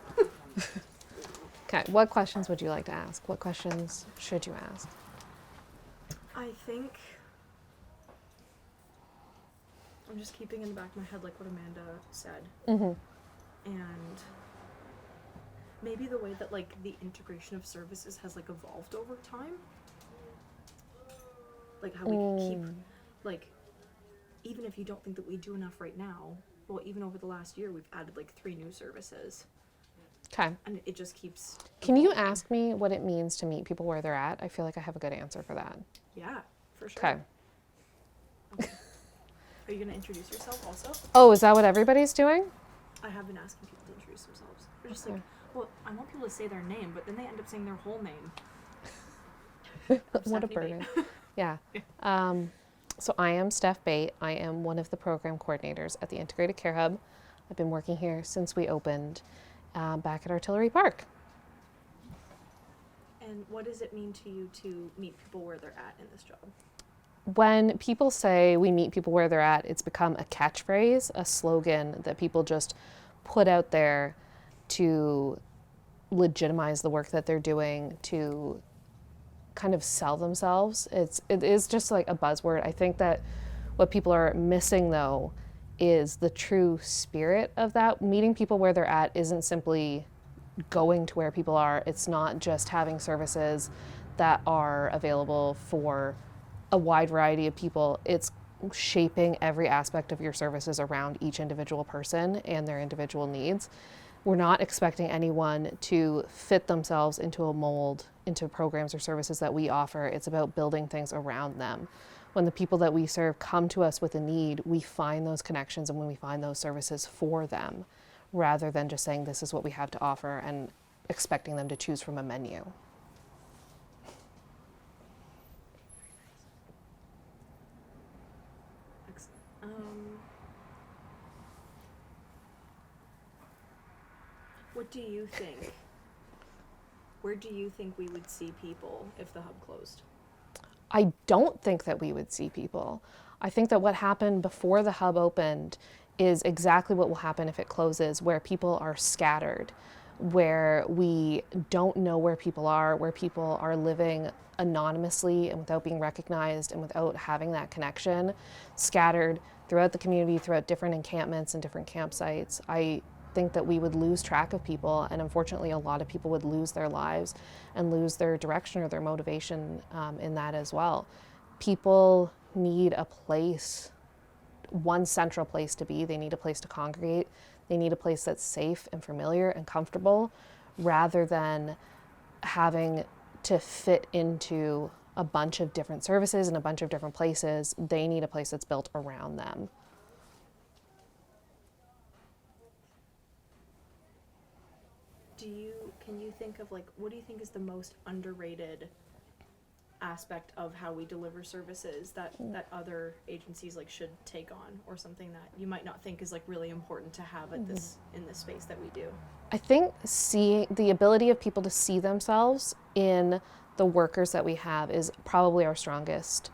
Okay, what questions would you like to ask? What questions should you ask? I think I'm just keeping in the back of my head like what Amanda said. Mm-hmm. And maybe the way that like the integration of services has like evolved over time. Like how we can keep like even if you don't think that we do enough right now, well even over the last year we've added like 3 new services. Okay. And it just keeps Can you evolving. ask me what it means to meet people where they're at? I feel like I have a good answer for that. Yeah, for sure. Okay. Are you gonna introduce yourself also? Oh, is that what everybody's doing? I have been asking people to introduce themselves. They're just Okay. like, well, I want people to say their name, but then they end up saying their whole name. What a Stephanie burden. Bate. Yeah. So I am Steph Bate. I am one of the program coordinators at the Integrated Care Hub. I've been working here since we opened back at Artillery Park. And what does it mean to you to meet people where they're at in this job? When people say we meet people where they're at, it's become a catchphrase, a slogan that people just put out there to legitimize the work that they're doing, to kind of sell themselves. It is just like a buzzword. I think that what people are missing though is the true spirit of that. Meeting people where they're at isn't simply going to where people are. It's not just having services that are available for a wide variety of people. It's shaping every aspect of your services around each individual person and their individual needs. We're not expecting anyone to fit themselves into a mold, into programs or services that we offer. It's about building things around them. When the people that we serve come to us with a need, we find those connections and when we find those services for them, rather than just saying this is what we have to offer and expecting them to choose from a menu. Excellent. What do you think? Where do you think we would see people if the hub closed? I don't think that we would see people. I think that what happened before the hub opened is exactly what will happen if it closes, where people are scattered, where we don't know where people are living anonymously and without being recognized and without having that connection, scattered throughout the community, throughout different encampments and different campsites. I think that we would lose track of people, and unfortunately a lot of people would lose their lives and lose their direction or their motivation in that as well. People need a place, one central place to be. They need a place to congregate. They need a place that's safe and familiar and comfortable, rather than having to fit into a bunch of different services and a bunch of different places. They need a place that's built around them. Can you think of like, what do you think is the most underrated aspect of how we deliver services that other agencies like should take on, or something that you might not think is like really important to have at this in this space that we do? I think the ability of people to see themselves in the workers that we have is probably our strongest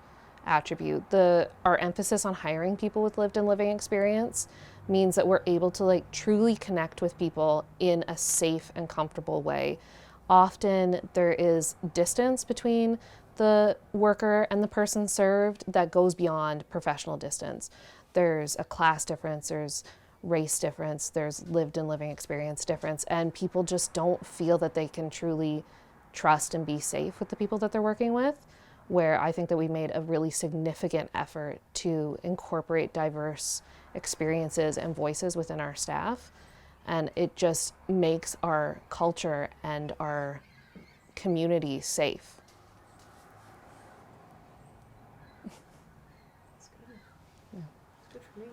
attribute. Our emphasis on hiring people with lived and living experience means that we're able to like truly connect with people in a safe and comfortable way. Often there is distance between the worker and the person served that goes beyond professional distance. There's a class difference, there's race difference, there's lived and living experience difference, and people just don't feel that they can truly trust and be safe with the people that they're working with, where I think that we made a really significant effort to incorporate diverse experiences and voices within our staff. And it just makes our culture and our community safe. That's good. It's good for me.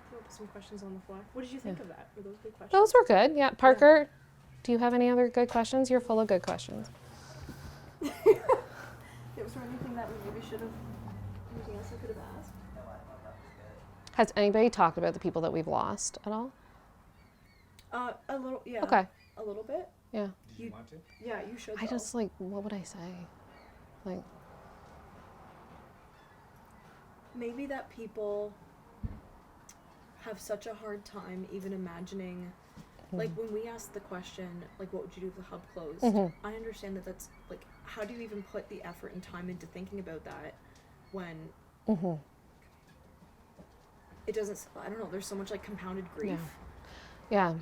Come up with some questions on the fly. What did you think of that? Were those good questions? Those were good. Yeah. Parker, do you have any other good questions? You're full of good questions. Was there anything that we maybe should have, anything else I could have asked? Has anybody talked about the people that we've lost at all? A little, yeah. Okay. A little bit. Yeah. Did you want to? Yeah, you should. I though. just like, what would I say? Like, Maybe that people have such a hard time even imagining, like when we asked the question, like what would you do if the hub closed? I understand that that's like, how do you even put the effort and time into thinking about that when it doesn't, I don't know, there's so much like compounded grief. yeah.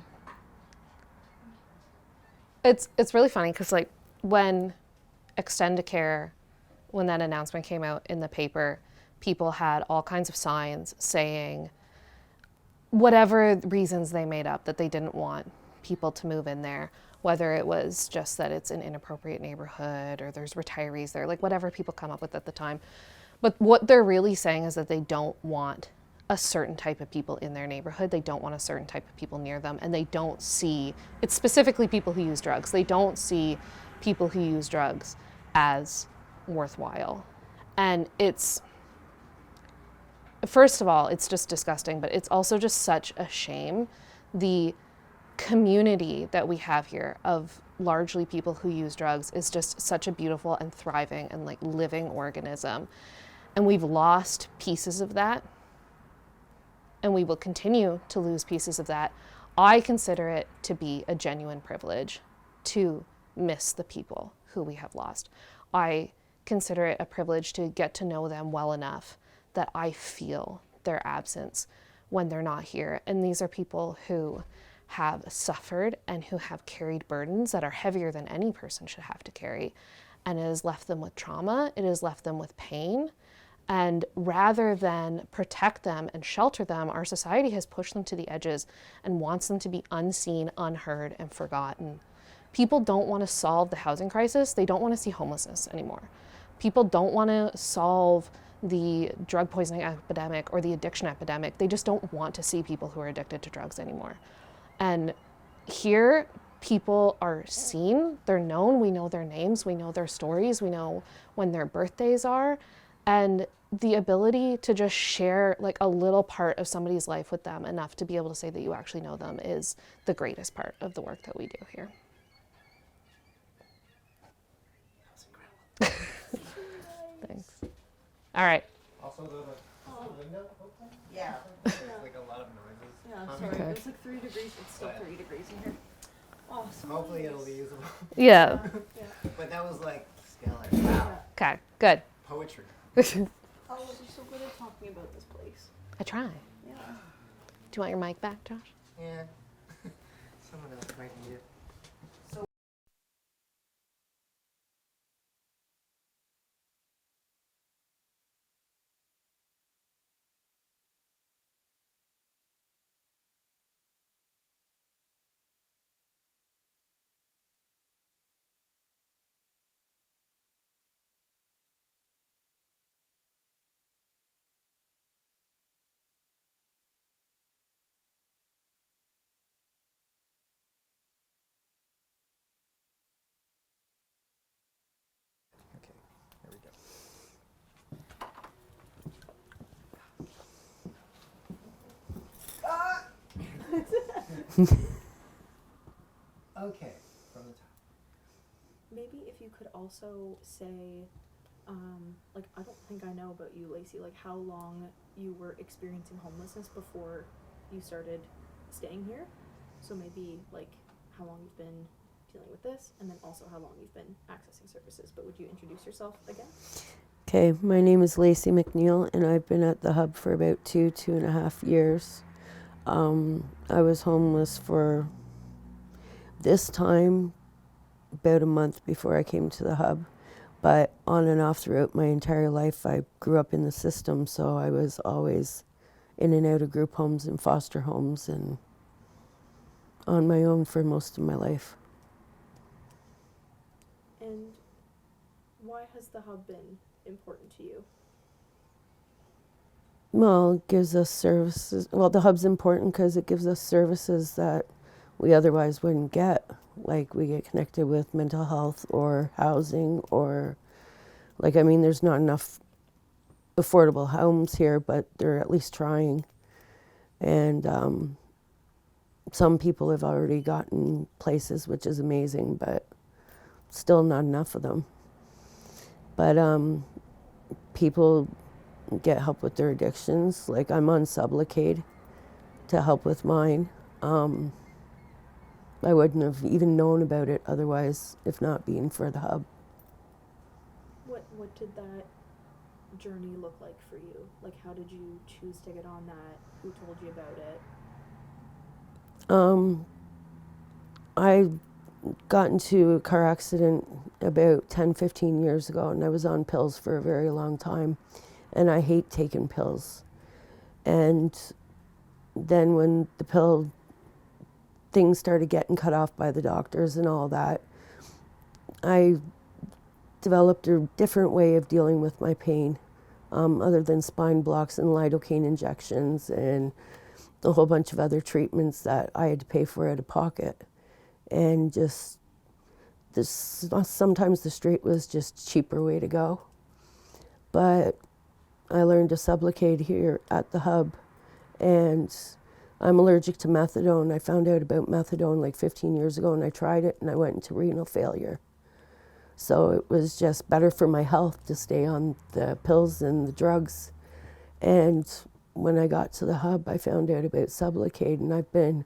It's really funny because like when Extendicare, when that announcement came out in the paper, people had all kinds of signs saying whatever reasons they made up that they didn't want people to move in there, whether it was just that it's an inappropriate neighborhood or there's retirees there, like whatever people come up with at the time. But what they're really saying is that they don't want a certain type of people in their neighborhood. They don't want a certain type of people near them. And they don't see, it's specifically people who use drugs. They don't see people who use drugs as worthwhile. And it's, first of all, it's just disgusting, but it's also just such a shame. The community that we have here of largely people who use drugs is just such a beautiful and thriving and like living organism. And we've lost pieces of that. And we will continue to lose pieces of that. I consider it to be a genuine privilege to miss the people who we have lost. I consider it a privilege to get to know them well enough that I feel their absence when they're not here. And these are people who have suffered and who have carried burdens that are heavier than any person should have to carry. And it has left them with trauma, it has left them with pain. And rather than protect them and shelter them, our society has pushed them to the edges and wants them to be unseen, unheard, and forgotten. People don't want to solve the housing crisis. They don't want to see homelessness anymore. People don't want to solve the drug poisoning epidemic or the addiction epidemic. They just don't want to see people who are addicted to drugs anymore. And here, people are seen, they're known, we know their names, we know their stories, we know when their birthdays are. And the ability to just share like a little part of somebody's life with them enough to be able to say that you actually know them is the greatest part of the work that we do here. Thanks. All right. Also, the window open? Yeah. Like a lot of noises. Yeah, I'm sorry. Okay. It's like 3 degrees. It's still 3 degrees in here. Oh, so Hopefully nice. it'll be usable. Yeah. Yeah. But that was like stellar. Wow. Okay, good. Poetry. Oh, you're so good at talking about this place. I try. Yeah. Do you want your mic back, Josh? Yeah. Someone else might need it. Okay, here we go. Okay, from the top. Maybe if you could also say, like, I don't think I know about you, Lacey, like how long you were experiencing homelessness before you started staying here. So maybe like how long you've been dealing with this, and then also how long you've been accessing services. But would you introduce yourself again? Okay, my name is Lacey McNeil, and I've been at the hub for about 2.5 years. I was homeless for this time about a month before I came to the hub, but on and off throughout my entire life. I grew up in the system, so I was always in and out of group homes and foster homes and on my own for most of my life. Why has the hub been important to you? Well, it gives us services. Well, the hub's important because it gives us services that we otherwise wouldn't get. Like we get connected with mental health or housing or, like, I mean, there's not enough affordable homes here, but they're at least trying. And some people have already gotten places, which is amazing, but still not enough of them. But people get help with their addictions. Like I'm on Sublocade to help with mine. I wouldn't have even known about it otherwise if not being for the hub. What did that journey look like for you? Like, how did you choose to get on that? Who told you about it? I got into a car accident about 10, 15 years ago, and I was on pills for a very long time, and I hate taking pills. And then when the pill things started getting cut off by the doctors and all that, I developed a different way of dealing with my pain, other than spine blocks and lidocaine injections and a whole bunch of other treatments that I had to pay for out of pocket. And just this, sometimes the straight was just a cheaper way to go. But I learned to Sublocade here at the hub, and I'm allergic to methadone. I found out about methadone like 15 years ago, and I tried it, and I went into renal failure. So it was just better for my health to stay on the pills and the drugs. And when I got to the hub, I found out about Sublocade, and I've been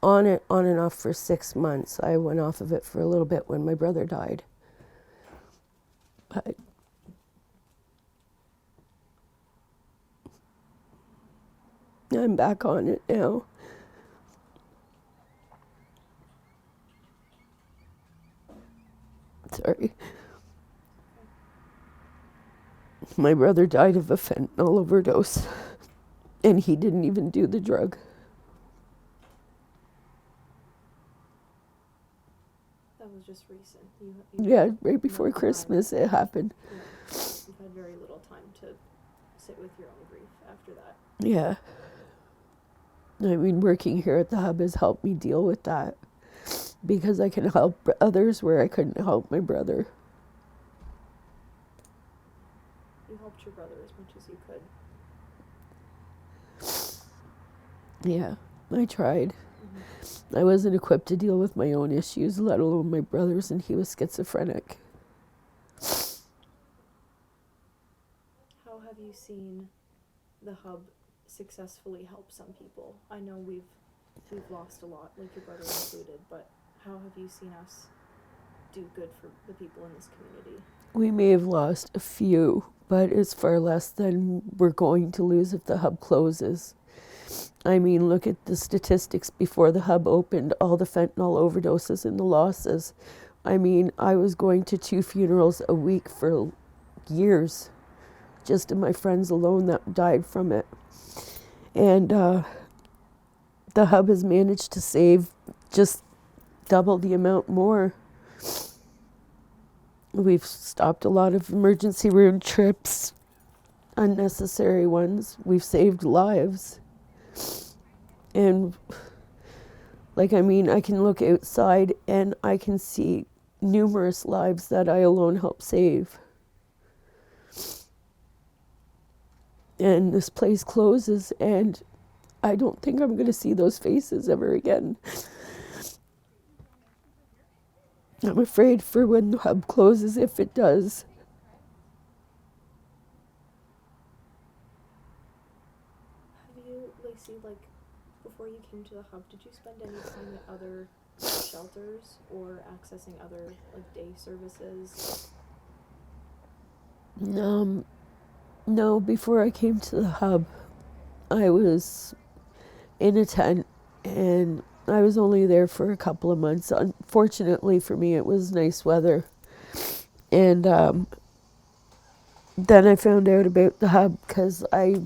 on it on and off for 6 months. I went off of it for a little bit when my brother died. But I'm back on it now. Sorry. My brother died of a fentanyl overdose, and he didn't even do the drug. That was just recent. Yeah, right before Christmas it happened. Yeah. You've had very little time to sit with your own grief after that. Yeah. I mean, working here at the hub has helped me deal with that because I can help others where I couldn't help my brother. You helped your brother as much as you could. Yeah, I tried. I wasn't equipped to deal with my own issues, let alone my brother's, and he was schizophrenic. How have you seen the hub successfully help some people? I know we've lost a lot, like your brother included, but how have you seen us do good for the people in this community? We may have lost a few, but it's far less than we're going to lose if the hub closes. I mean, look at the statistics before the hub opened, all the fentanyl overdoses and the losses. I mean, I was going to 2 funerals a week for years, just in my friends alone that died from it. And the hub has managed to save just double the amount more. We've stopped a lot of emergency room trips, unnecessary ones. We've saved lives. And, like, I mean, I can look outside and I can see numerous lives that I alone helped save. And this place closes, and I don't think I'm going to see those faces ever again. I'm afraid for when the hub closes, if it does. Have you, Lacey, like, before you came to the hub, did you spend any time at other shelters or accessing other, like, day services? No, before I came to the hub, I was in a tent, and I was only there for a couple of months. Unfortunately for me, it was nice weather. And then I found out about the hub because I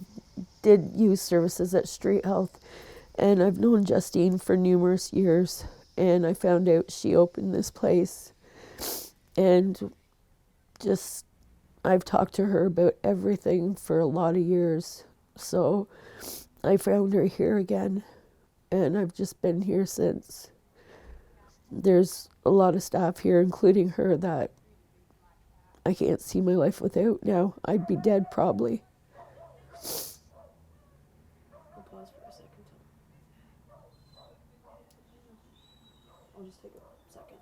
did use services at Street Health, and I've known Justine for numerous years, and I found out she opened this place, and just, I've talked to her about everything for a lot of years. So I found her here again, and I've just been here since. There's a lot of staff here, including her, that I can't see my life without now. I'd be dead probably. I'll pause for a second. I'll just take a second.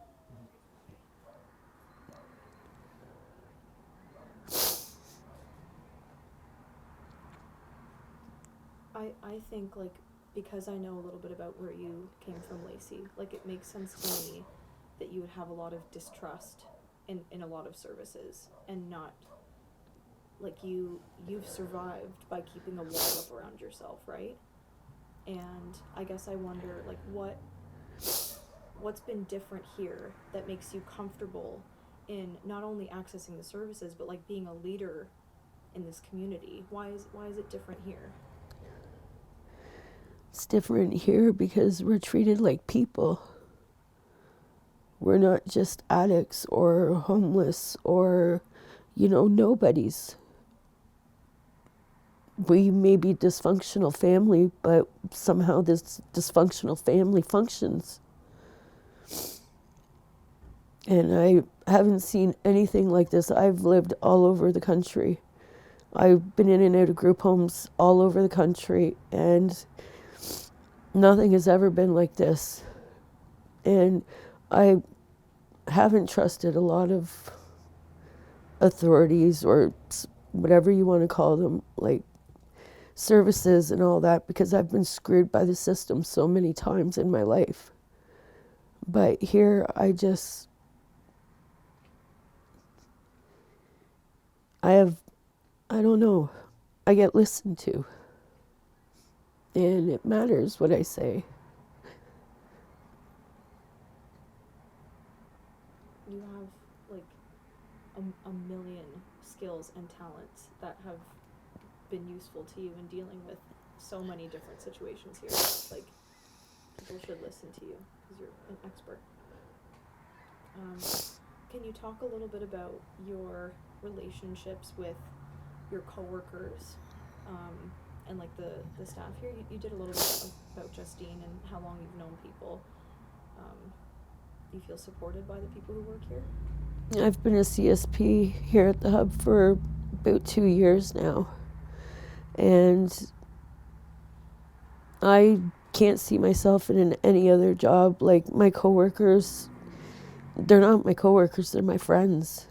I think, like, because I know a little bit about where you came from, Lacey, like, it makes sense to me that you would have a lot of distrust in a lot of services, and not, like, you've survived by keeping a wall up around yourself, right? And I guess I wonder, like, what's been different here that makes you comfortable in not only accessing the services, but, like, being a leader in this community? Why is it different here? It's different here because we're treated like people. We're not just addicts or homeless or, nobodies. We may be dysfunctional family, but somehow this dysfunctional family functions. And I haven't seen anything like this. I've lived all over the country. I've been in and out of group homes all over the country, and nothing has ever been like this. And I haven't trusted a lot of authorities, or whatever you want to call them, like services and all that, because I've been screwed by the system so many times in my life. But here I don't know, I get listened to. And it matters what I say. You have, like, a million skills and talents that have been useful to you in dealing with so many different situations here. Like, people should listen to you because you're an expert. Can you talk a little bit about your relationships with your coworkers, and, like, the staff here? You did a little bit about Justine and how long you've known people. Do you feel supported by the people who work here? I've been a CSP here at the Hub for about 2 years now. And I can't see myself in any other job. Like, my coworkers, they're not my coworkers, they're my friends.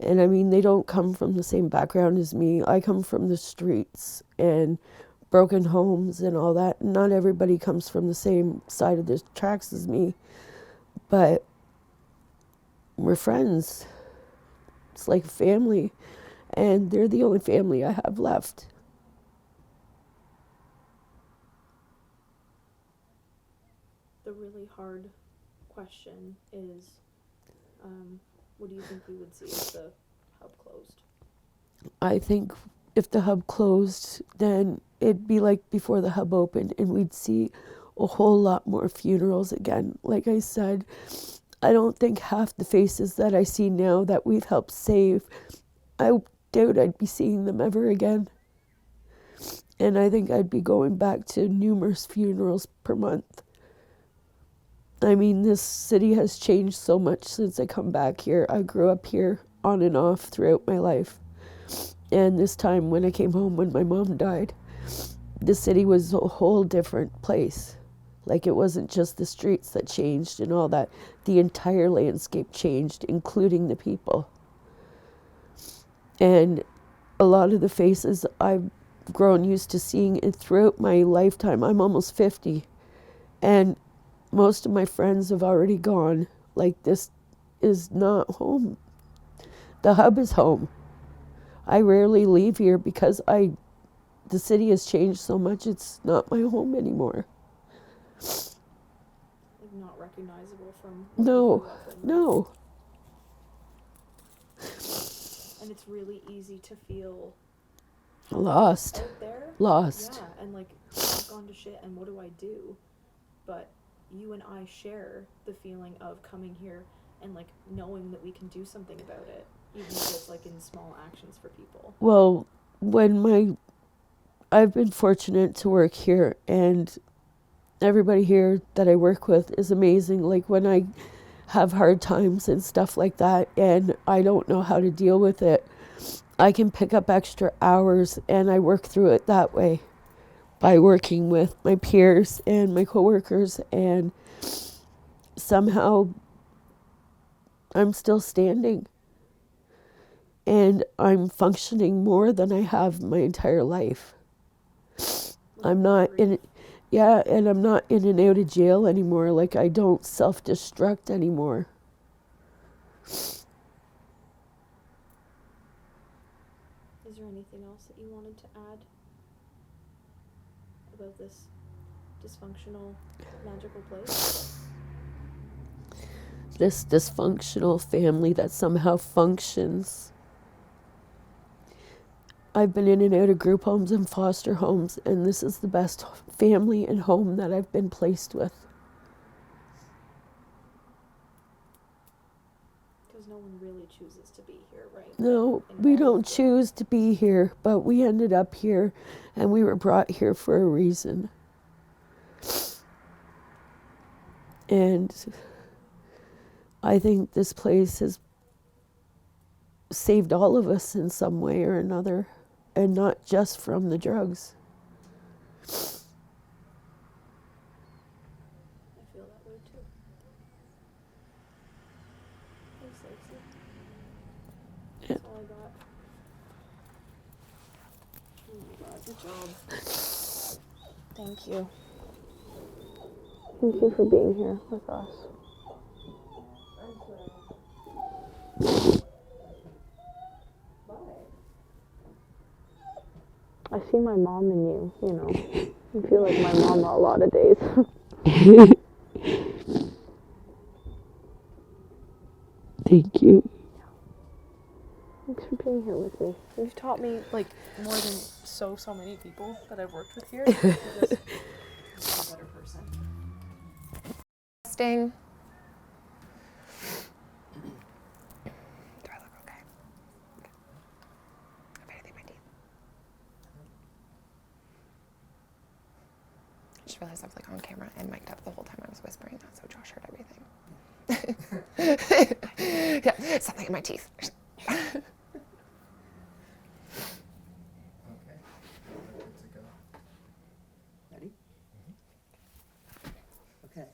And I mean, they don't come from the same background as me. I come from the streets and broken homes and all that. Not everybody comes from the same side of the tracks as me, but we're friends. It's like family, and they're the only family I have left. The really hard question is, what do you think we would see if the Hub closed? I think if the Hub closed, then it'd be like before the Hub opened, and we'd see a whole lot more funerals again. Like I said, I don't think half the faces that I see now that we've helped save, I doubt I'd be seeing them ever again. And I think I'd be going back to numerous funerals per month. I mean, this city has changed so much since I come back here. I grew up here on and off throughout my life. And this time when I came home when my mom died, the city was a whole different place. Like, it wasn't just the streets that changed and all that. The entire landscape changed, including the people. And a lot of the faces I've grown used to seeing it throughout my lifetime. I'm almost 50. And most of my friends have already gone. Like, this is not home. The Hub is home. I rarely leave here because the city has changed so much, it's not my home anymore. Like, not recognizable from what you No, grew up in. no. And it's really easy to feel Lost. out there. Lost. Yeah, and, like, I've gone to shit and what do I do? But you and I share the feeling of coming here and like knowing that we can do something about it, even if it's like in small actions for people? Well, I've been fortunate to work here, and everybody here that I work with is amazing. Like when I have hard times and stuff like that, and I don't know how to deal with it, I can pick up extra hours and I work through it that way by working with my peers and my coworkers, and somehow I'm still standing and I'm functioning more than I have my entire life. I'm not in, yeah, and I'm not in and out of jail anymore. Like I don't self-destruct anymore. Is there anything else that you wanted to add about this dysfunctional, magical place? This dysfunctional family that somehow functions. I've been in and out of group homes and foster homes, and this is the best family and home that I've been placed with. Because no one really chooses to be here, right? No, In we all don't of the- choose to be here, but we ended up here, and we were brought here for a reason. And I think this place has saved all of us in some way or another, and not just from the drugs. I feel that way too. Thanks, Lacey. Yeah. That's all I got. Oh my god, good job. Thank you. Thank you for being here with us. I see my mom in you, you know. I feel like my mom a lot of days. Thank you. Thanks for being here with me. You've taught me like more than so many people that I've worked with here. Just a better person. Testing. Do I look okay? Have anything in my teeth? I just realized I was like on camera and mic'd up the whole time I was whispering that, so Josh heard everything. Yeah, something in my teeth. Okay. Good to go. Ready? Okay.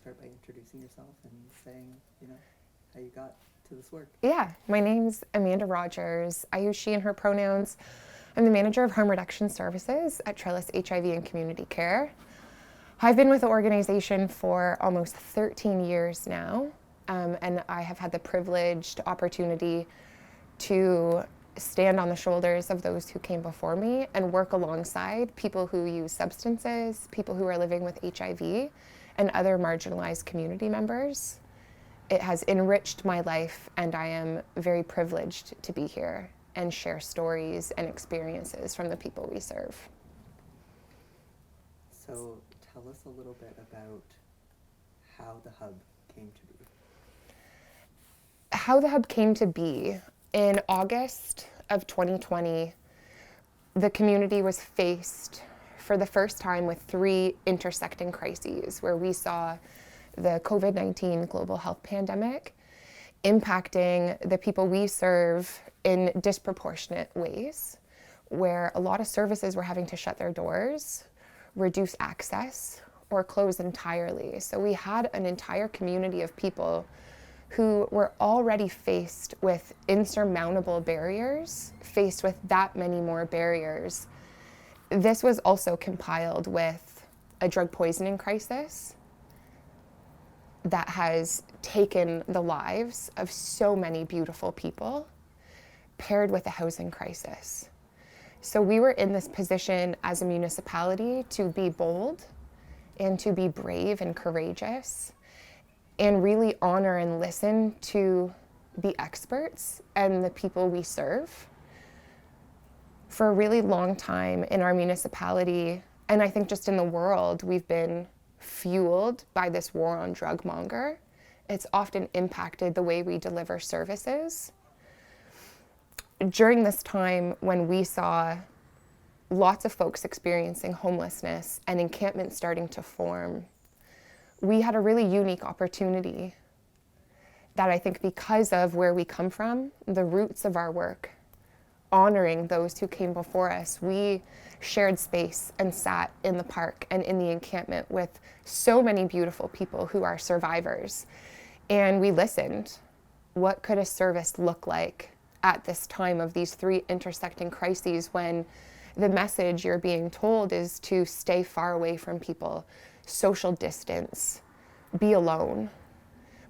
Start by introducing yourself and saying, how you got to this work. Yeah, my name's Amanda Rogers. I use she and her pronouns. I'm the manager of harm reduction services at Trellis HIV and Community Care. I've been with the organization for almost 13 years now, and I have had the privileged opportunity to stand on the shoulders of those who came before me and work alongside people who use substances, people who are living with HIV, and other marginalized community members. It has enriched my life, and I am very privileged to be here and share stories and experiences from the people we serve. So tell us a little bit about how the hub came to be. How the hub came to be, in August of 2020, the community was faced for the first time with 3 intersecting crises where we saw the COVID-19 global health pandemic impacting the people we serve in disproportionate ways, where a lot of services were having to shut their doors, reduce access, or close entirely. So we had an entire community of people who were already faced with insurmountable barriers, faced with that many more barriers. This was also compiled with a drug poisoning crisis that has taken the lives of so many beautiful people, paired with a housing crisis. So we were in this position as a municipality to be bold and to be brave and courageous and really honor and listen to the experts and the people we serve. For a really long time in our municipality, and I think just in the world, we've been fueled by this war on drug monger it's often impacted the way we deliver services. During this time when we saw lots of folks experiencing homelessness and encampments starting to form, we had a really unique opportunity that I think, because of where we come from, the roots of our work, honoring those who came before us, we shared space and sat in the park and in the encampment with so many beautiful people who are survivors. And we listened. What could a service look like at this time of these three intersecting crises, when the message you're being told is to stay far away from people, social distance, be alone?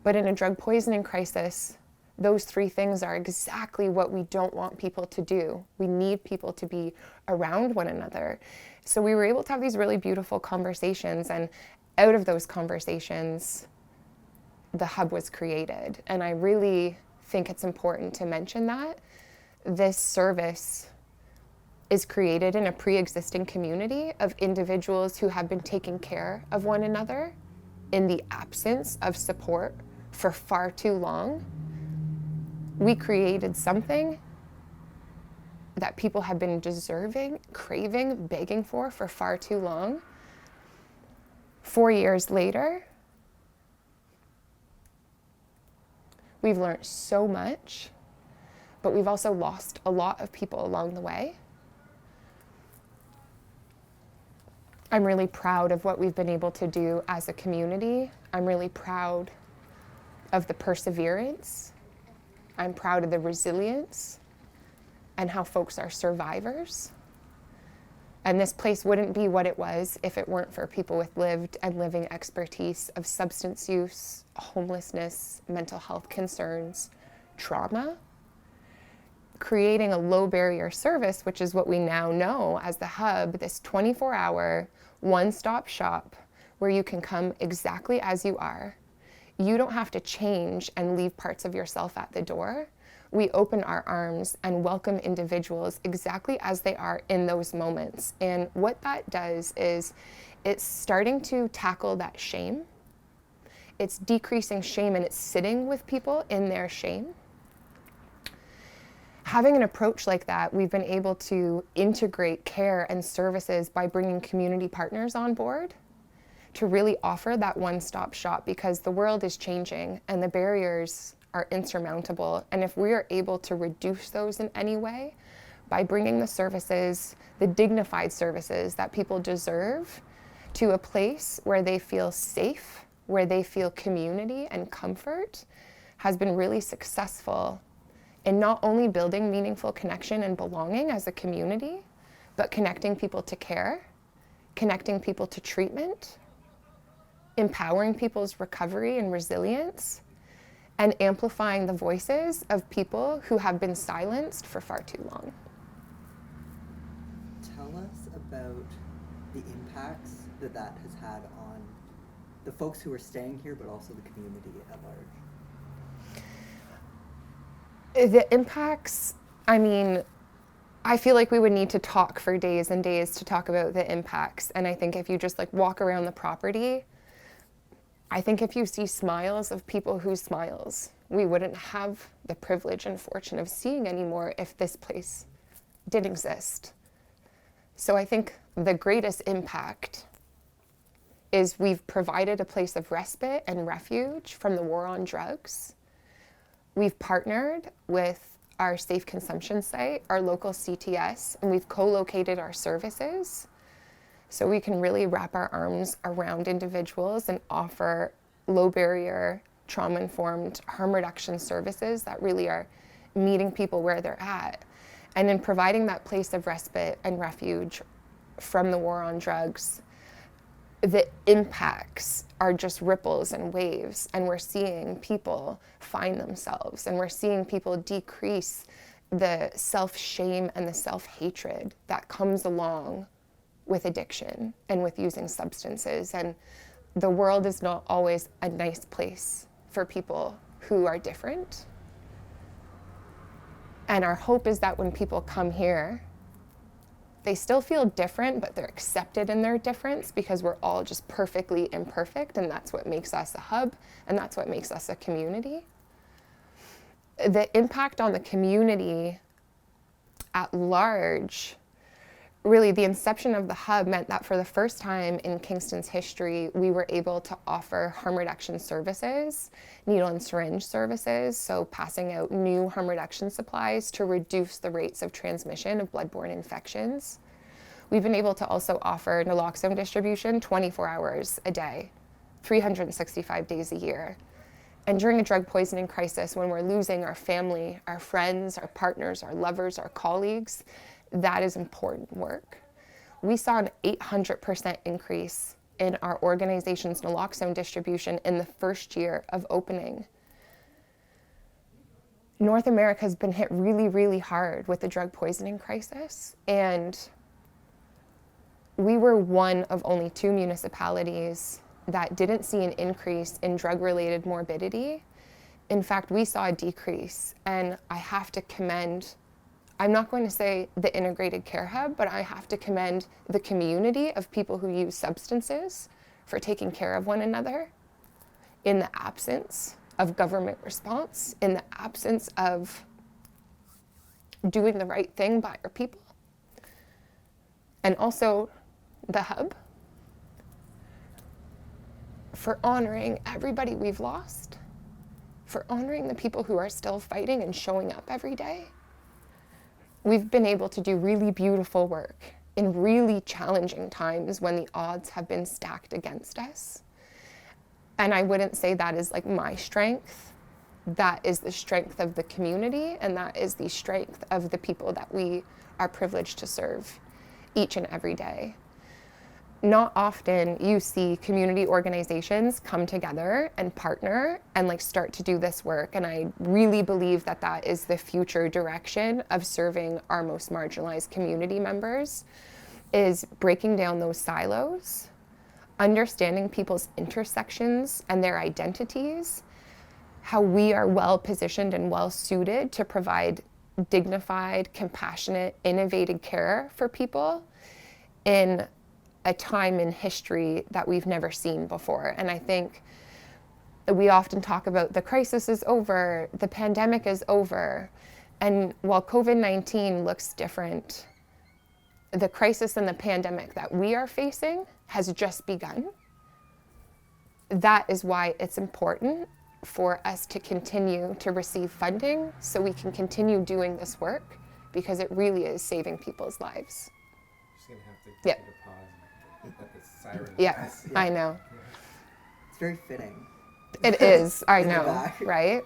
But in a drug poisoning crisis, those three things are exactly what we don't want people to do. We need people to be around one another. So we were able to have these really beautiful conversations, and out of those conversations, the hub was created. And I really think it's important to mention that this service is created in a pre-existing community of individuals who have been taking care of one another in the absence of support for far too long. We created something that people have been deserving, craving, begging for far too long. 4 years later, we've learned so much, but we've also lost a lot of people along the way. I'm really proud of what we've been able to do as a community. I'm really proud of the perseverance. I'm proud of the resilience and how folks are survivors. And this place wouldn't be what it was if it weren't for people with lived and living expertise of substance use, homelessness, mental health concerns, trauma. Creating a low barrier service, which is what we now know as the hub, this 24-hour, one-stop shop where you can come exactly as you are. You don't have to change and leave parts of yourself at the door. We open our arms and welcome individuals exactly as they are in those moments. And what that does is it's starting to tackle that shame. It's decreasing shame, and it's sitting with people in their shame. Having an approach like that, we've been able to integrate care and services by bringing community partners on board to really offer that one-stop shop, because the world is changing and the barriers are insurmountable. And if we are able to reduce those in any way by bringing the services, the dignified services that people deserve, to a place where they feel safe, where they feel community and comfort, has been really successful in not only building meaningful connection and belonging as a community, but connecting people to care, connecting people to treatment, empowering people's recovery and resilience, and amplifying the voices of people who have been silenced for far too long. Tell us about the impacts that has had on the folks who are staying here, but also the community at large. The impacts, I mean, I feel like we would need to talk for days and days to talk about the impacts. And I think if you just walk around the property, I think if you see smiles of people whose smiles we wouldn't have the privilege and fortune of seeing anymore if this place didn't exist. So I think the greatest impact is we've provided a place of respite and refuge from the war on drugs. We've partnered with our safe consumption site, our local CTS, and we've co-located our services so we can really wrap our arms around individuals and offer low barrier, trauma-informed harm reduction services that really are meeting people where they're at. And in providing that place of respite and refuge from the war on drugs, the impacts are just ripples and waves, and we're seeing people find themselves, and we're seeing people decrease the self-shame and the self-hatred that comes along with addiction and with using substances. And the world is not always a nice place for people who are different. And our hope is that when people come here, They still feel different, but they're accepted in their difference because we're all just perfectly imperfect, and that's what makes us a hub, and that's what makes us a community. The impact on the community at large, really the inception of the hub meant that for the first time in Kingston's history, we were able to offer harm reduction services, needle and syringe services, so passing out new harm reduction supplies to reduce the rates of transmission of bloodborne infections. We've been able to also offer naloxone distribution 24 hours a day, 365 days a year. And during a drug poisoning crisis, when we're losing our family, our friends, our partners, our lovers, our colleagues, that is important work. We saw an 800% increase in our organization's naloxone distribution in the first year of opening. North America has been hit really, really hard with the drug poisoning crisis, and we were one of only 2 municipalities that didn't see an increase in drug-related morbidity. In fact, we saw a decrease, and I have to commend, I'm not going to say the integrated care hub, but I have to commend the community of people who use substances for taking care of one another in the absence of government response, in the absence of doing the right thing by our people. And also the hub for honoring everybody we've lost, for honoring the people who are still fighting and showing up every day. We've been able to do really beautiful work in really challenging times when the odds have been stacked against us. And I wouldn't say that is like my strength. That is the strength of the community, and that is the strength of the people that we are privileged to serve each and every day. Not often you see community organizations come together and partner and like start to do this work. And I really believe that that is the future direction of serving our most marginalized community members, is breaking down those silos, understanding people's intersections and their identities, how we are well positioned and well suited to provide dignified, compassionate, innovative care for people in a time in history that we've never seen before. And I think we often talk about the crisis is over, the pandemic is over. And while COVID-19 looks different, the crisis and the pandemic that we are facing has just begun. That is why it's important for us to continue to receive funding so we can continue doing this work, because it really is saving people's lives. Just gonna have to Yeah. take a pause and let the siren Yeah, pass. I know. It's very fitting. It is, I In the know, back. right?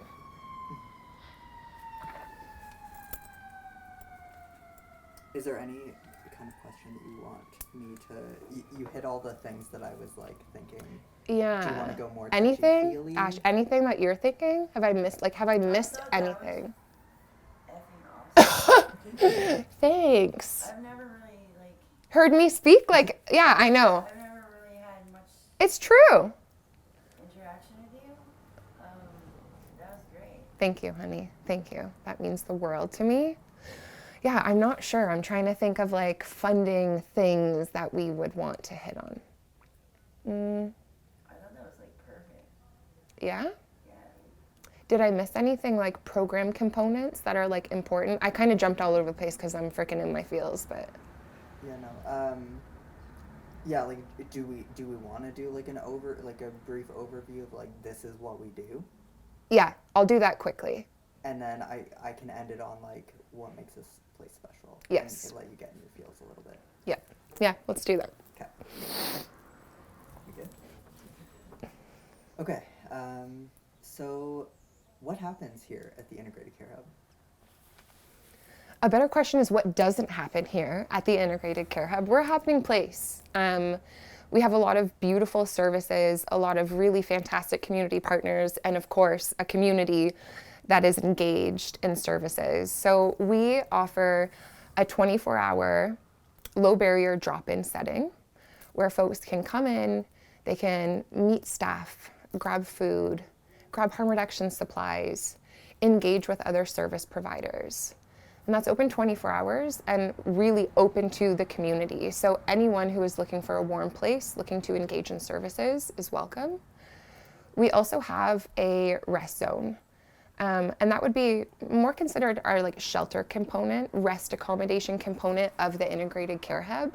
Is there any kind of question that you want me to? You hit all the things that I was like thinking. Yeah. Do you want to go more Anything, touchy-feely? Ash, anything that you're thinking? Have I missed anything? Thanks. I've never really like Heard me speak? Like, yeah, I know. I've never really had much It's true. interaction with you. That was great. Thank you, honey. Thank you. That means the world to me. Yeah, I'm not sure. I'm trying to think of like funding things that we would want to hit on. I thought that was like perfect. Yeah? Yeah. Did I miss anything like program components that are like important? I kind of jumped all over the place because I'm freaking in my feels, but. Yeah, no. Yeah, like, do we want to do like a brief overview of like this is what we do, Yeah, I'll do that quickly. and then I can end it on like what makes this place special. Yes. And let you get in your feels a little bit. Yeah. Yeah, let's do that. Okay. You good? Okay. So, what happens here at the Integrated Care Hub? A better question is what doesn't happen here at the Integrated Care Hub. We're a happening place. We have a lot of beautiful services, a lot of really fantastic community partners, and of course, a community that is engaged in services. So we offer a 24-hour low barrier drop-in setting where folks can come in, they can meet staff, grab food, grab harm reduction supplies, engage with other service providers. And that's open 24 hours and really open to the community. So anyone who is looking for a warm place, looking to engage in services is welcome. We also have a rest zone. And that would be more considered our like shelter component, rest accommodation component of the integrated care hub.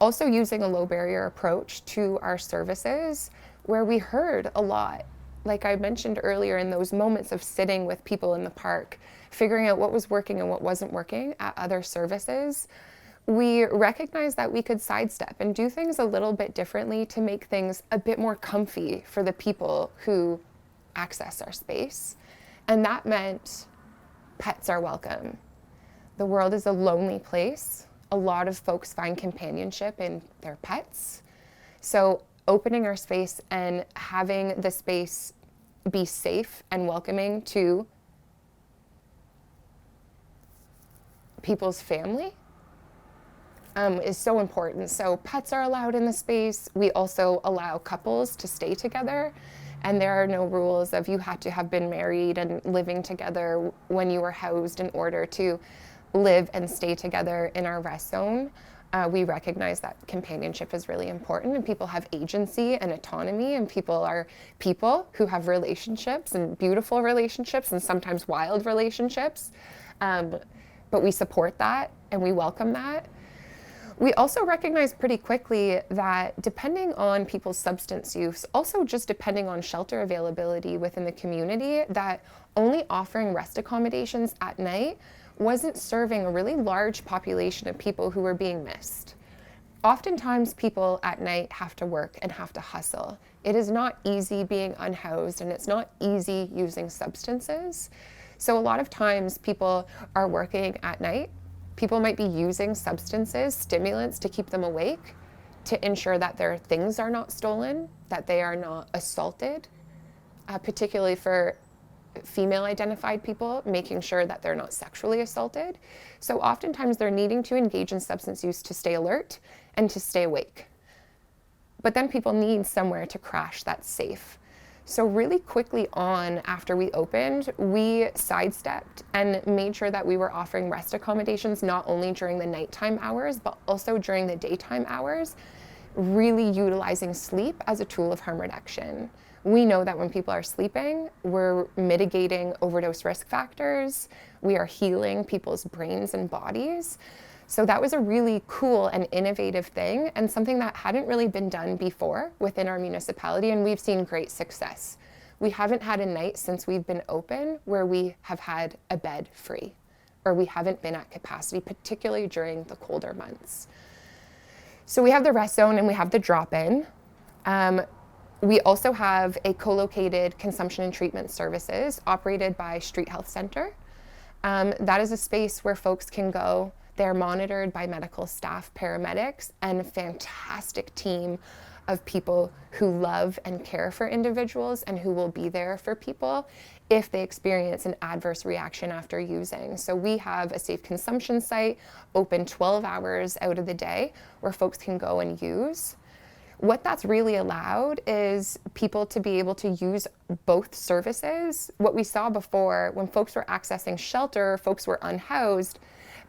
Also using a low barrier approach to our services, where we heard a lot, like I mentioned earlier, in those moments of sitting with people in the park, figuring out what was working and what wasn't working at other services. We recognized that we could sidestep and do things a little bit differently to make things a bit more comfy for the people who access our space. And that meant pets are welcome. The world is a lonely place. A lot of folks find companionship in their pets. So opening our space and having the space be safe and welcoming to people's family is so important. So pets are allowed in the space. We also allow couples to stay together, and there are no rules of you have to have been married and living together when you were housed in order to live and stay together in our rest zone. We recognize that companionship is really important, and people have agency and autonomy, and people are people who have relationships, and beautiful relationships, and sometimes wild relationships. But we support that and we welcome that. We also recognize pretty quickly that depending on people's substance use, also just depending on shelter availability within the community, that only offering rest accommodations at night wasn't serving a really large population of people who were being missed. Oftentimes people at night have to work and have to hustle. It is not easy being unhoused, and it's not easy using substances. So a lot of times people are working at night. People might be using substances, stimulants, to keep them awake, to ensure that their things are not stolen, that they are not assaulted, particularly for female identified people, making sure that they're not sexually assaulted. So oftentimes they're needing to engage in substance use to stay alert and to stay awake. But then people need somewhere to crash that's safe. So really quickly on after we opened, we sidestepped and made sure that we were offering rest accommodations not only during the nighttime hours, but also during the daytime hours, really utilizing sleep as a tool of harm reduction. We know that when people are sleeping, we're mitigating overdose risk factors, we are healing people's brains and bodies. So that was a really cool and innovative thing, and something that hadn't really been done before within our municipality, and we've seen great success. We haven't had a night since we've been open where we have had a bed free, or we haven't been at capacity, particularly during the colder months. So we have the rest zone and we have the drop-in. We also have a co-located consumption and treatment services operated by Street Health Center. That is a space where folks can go. They're monitored by medical staff, paramedics, and a fantastic team of people who love and care for individuals and who will be there for people if they experience an adverse reaction after using. So we have a safe consumption site open 12 hours out of the day where folks can go and use. What that's really allowed is people to be able to use both services. What we saw before, when folks were accessing shelter, folks were unhoused,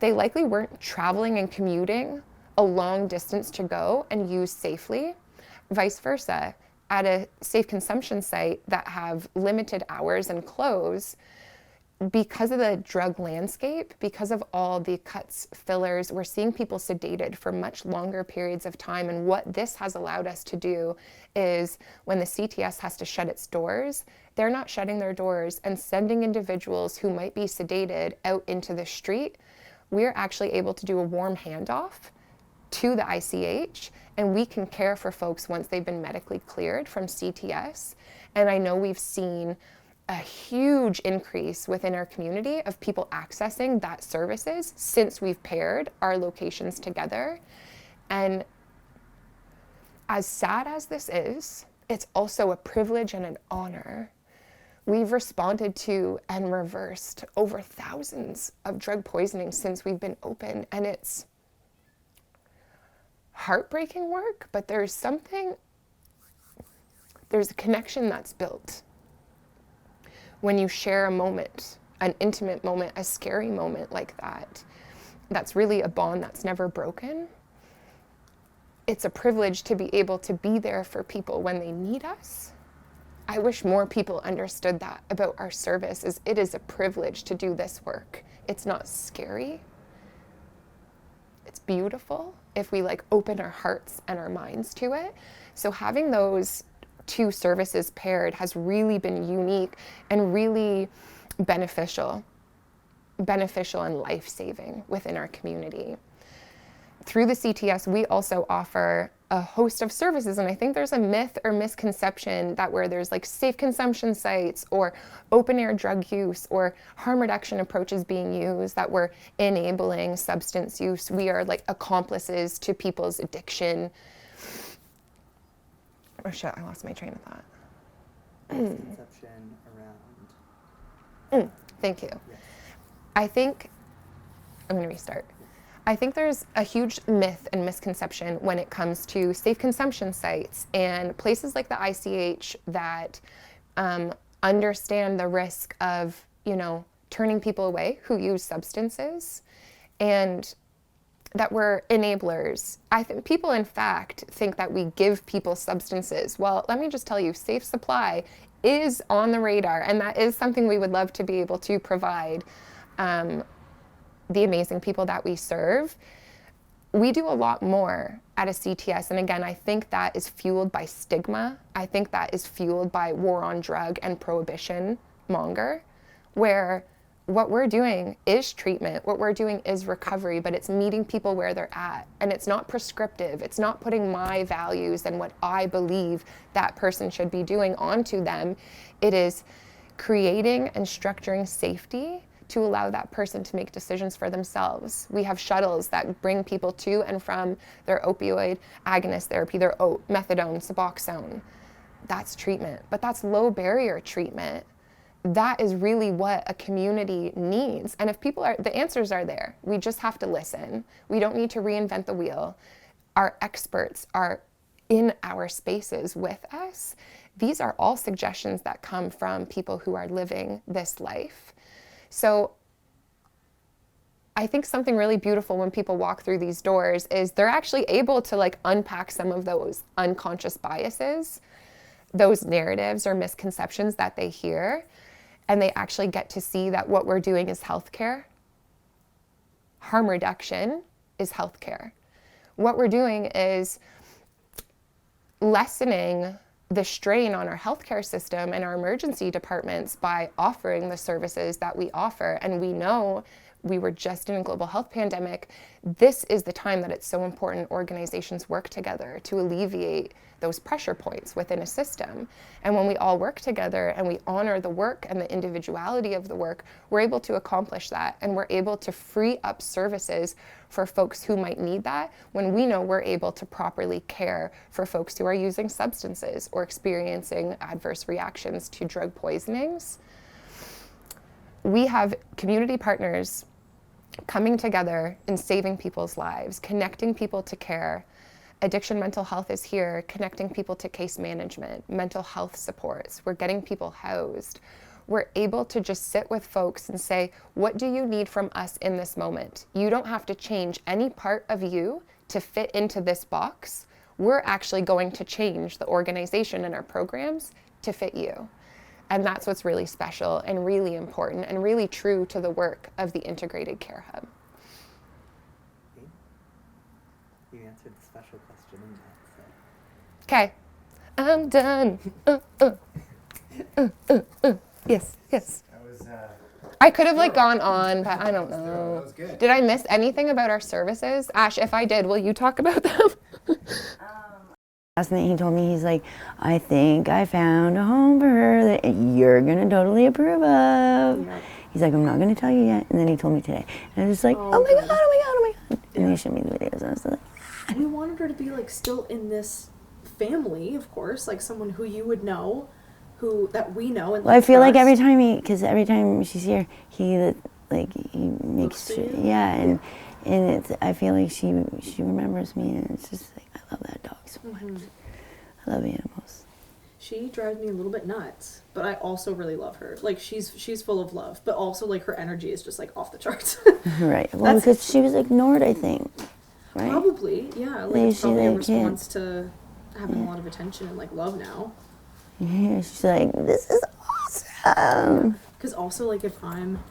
they likely weren't traveling and commuting a long distance to go and use safely. Vice versa, at a safe consumption site that have limited hours and close, because of the drug landscape, because of all the cuts, fillers, we're seeing people sedated for much longer periods of time. And what this has allowed us to do is when the CTS has to shut its doors, they're not shutting their doors and sending individuals who might be sedated out into the street. We're actually able to do a warm handoff to the ICH, and we can care for folks once they've been medically cleared from CTS. And I know we've seen a huge increase within our community of people accessing that services since we've paired our locations together. And as sad as this is, it's also a privilege and an honor. We've responded to and reversed over thousands of drug poisonings since we've been open, and it's heartbreaking work, but there's a connection that's built when you share a moment an intimate moment, a scary moment like that, that's really a bond that's never broken. It's a privilege to be able to be there for people when they need us. I wish more people understood that about our service, is it is a privilege to do this work. It's not scary. It's beautiful if we like open our hearts and our minds to it. So having those two services paired has really been unique and really beneficial and life-saving within our community. Through the CTS, we also offer a host of services, and I think there's a myth or misconception that where there's like safe consumption sites or open air drug use or harm reduction approaches being used, that we're enabling substance use. We are like accomplices to people's addiction. Oh shit, I lost my train of thought. Misconception around. Thank you. Yes. I think, I'm going to restart. I think there's a huge myth and misconception when it comes to safe consumption sites and places like the ICH that understand the risk of, you know, turning people away who use substances, and that we're enablers. I think people, in fact, think that we give people substances. Well, let me just tell you, safe supply is on the radar, and that is something we would love to be able to provide the amazing people that we serve. We do a lot more at a CTS, and again, I think that is fueled by stigma. I think that is fueled by war on drug and prohibition monger, where what we're doing is treatment, what we're doing is recovery, but it's meeting people where they're at, and it's not prescriptive. It's not putting my values and what I believe that person should be doing onto them. It is creating and structuring safety to allow that person to make decisions for themselves. We have shuttles that bring people to and from their opioid agonist therapy, their methadone, Suboxone. That's treatment, but that's low barrier treatment. That is really what a community needs. And if people are, the answers are there. We just have to listen. We don't need to reinvent the wheel. Our experts are in our spaces with us. These are all suggestions that come from people who are living this life. So I think something really beautiful when people walk through these doors is they're actually able to like unpack some of those unconscious biases, those narratives or misconceptions that they hear, and they actually get to see that what we're doing is healthcare. Harm reduction is healthcare. What we're doing is lessening the strain on our healthcare system and our emergency departments by offering the services that we offer. And we know we were just in a global health pandemic. This is the time that it's so important organizations work together to alleviate those pressure points within a system. And when we all work together and we honor the work and the individuality of the work, we're able to accomplish that, and we're able to free up services for folks who might need that when we know we're able to properly care for folks who are using substances or experiencing adverse reactions to drug poisonings. We have community partners coming together and saving people's lives, connecting people to care. Addiction Mental Health is here, connecting people to case management, mental health supports. We're getting people housed. We're able to just sit with folks and say, what do you need from us in this moment? You don't have to change any part of you to fit into this box. We're actually going to change the organization and our programs to fit you. And that's what's really special and really important and really true to the work of the Integrated Care Hub. You answered the special question in that, so. Okay, I'm done. Yes, yes. That was, I could have like gone on, but I don't know. That was good. Did I miss anything about our services? Ash, if I did, will you talk about them? Last night he told me, he's like, I think I found a home for her that you're gonna totally approve of. Yeah. He's like, I'm not gonna tell you yet. And then he told me today. And I was just like, oh my God, oh my God, oh my God. And he showed me the videos and I was like, We wanted her to be like still in this family, of course, like someone who you would know, that we know and well, I feel like trust. every time she's here, he makes sure, yeah, and it's, I feel like she remembers me, and it's just like, I love that dog so much. I love animals. she drives me a little bit nuts, but I also really love her. Like she's full of love, but also like her energy is just like off the charts. Right. Well, because she was ignored, I think. Right. Probably, yeah. Like it's probably a response to having a lot of attention and like love now. Yeah, she's like, this is awesome. Because also, like, if I'm,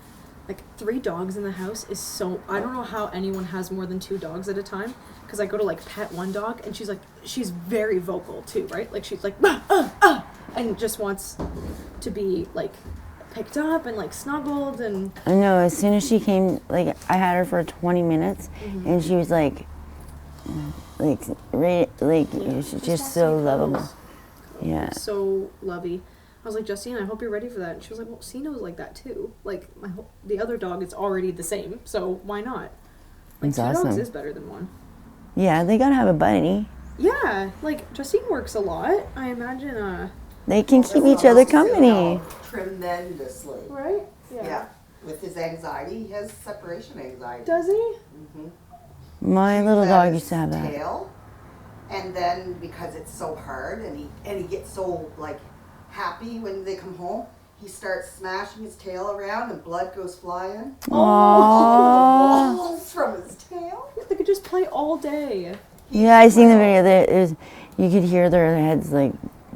like, 3 dogs in the house is so, I don't know how anyone has more than 2 dogs at a time. Because I go to, like, pet one dog, and she's very vocal, too, right? Like, she's like, and just wants to be, like, picked up and, like, snuggled, and... I know, as soon as she came, like, I had her for 20 minutes, and she was like, she's just so lovable. Yeah. So lovey. I was like, Justine, I hope you're ready for that. And she was like, well, Sino's like that too. Like, the other dog is already the same, so why not? Like, It's 2 awesome. dogs is better than 1. Yeah, they gotta have a buddy. Yeah, like, Justine works a lot. I imagine, They can keep each other company. Tremendously. Right? Yeah. With his anxiety, he has separation anxiety. Does he? Mm-hmm. My little dog used to have that. Tail, and then because it's so hard, and he gets so like happy when they come home, he starts smashing his tail around, and blood goes flying. Aww. Balls from his tail. They could just play all day. Yeah, I seen the video. You could hear their heads like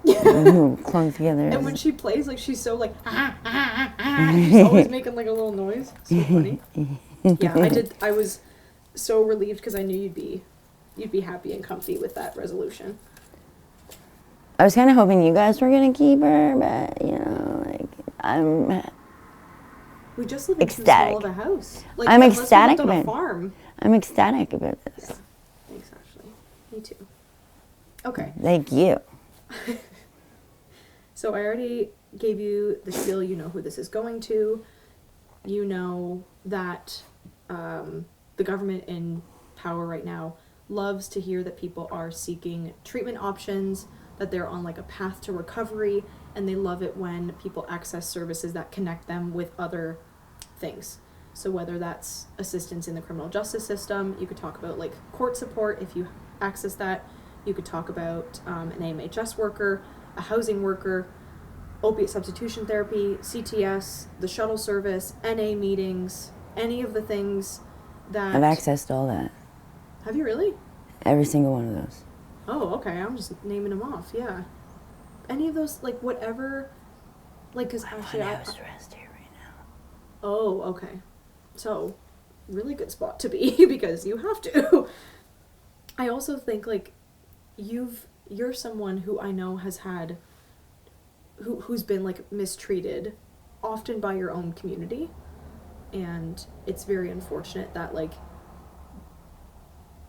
clunked together. And when she plays, like, she's so like, she's always making like a little noise. So funny. Yeah, I was so relieved because I knew you'd be happy and comfy with that resolution. I was kind of hoping you guys were gonna keep her, but you know, like We just live in ecstatic. too small of a house. Like, I'm unless we ecstatic lived on a about farm. I'm ecstatic about this. Yeah. Thanks, Ashley. Me too. Okay. Thank you. So I already gave you the spiel. You know who this is going to. You know that the government in power right now loves to hear that people are seeking treatment options, that they're on like a path to recovery, and they love it when people access services that connect them with other things. So whether that's assistance in the criminal justice system, you could talk about like court support if you access that. You could talk about an AMHS worker, a housing worker, opiate substitution therapy, CTS, the shuttle service, NA meetings, any of the things that... I've accessed all that. Have you really? Every single one of those. Oh, okay. I'm just naming them off. Yeah. Any of those, like, whatever, like, because actually I'm on house arrest here right now. Oh, okay. So, really good spot to be because you have to. I also think, like, you're someone who I know has had, who's been, like, mistreated, often by your own community, and it's very unfortunate that, like,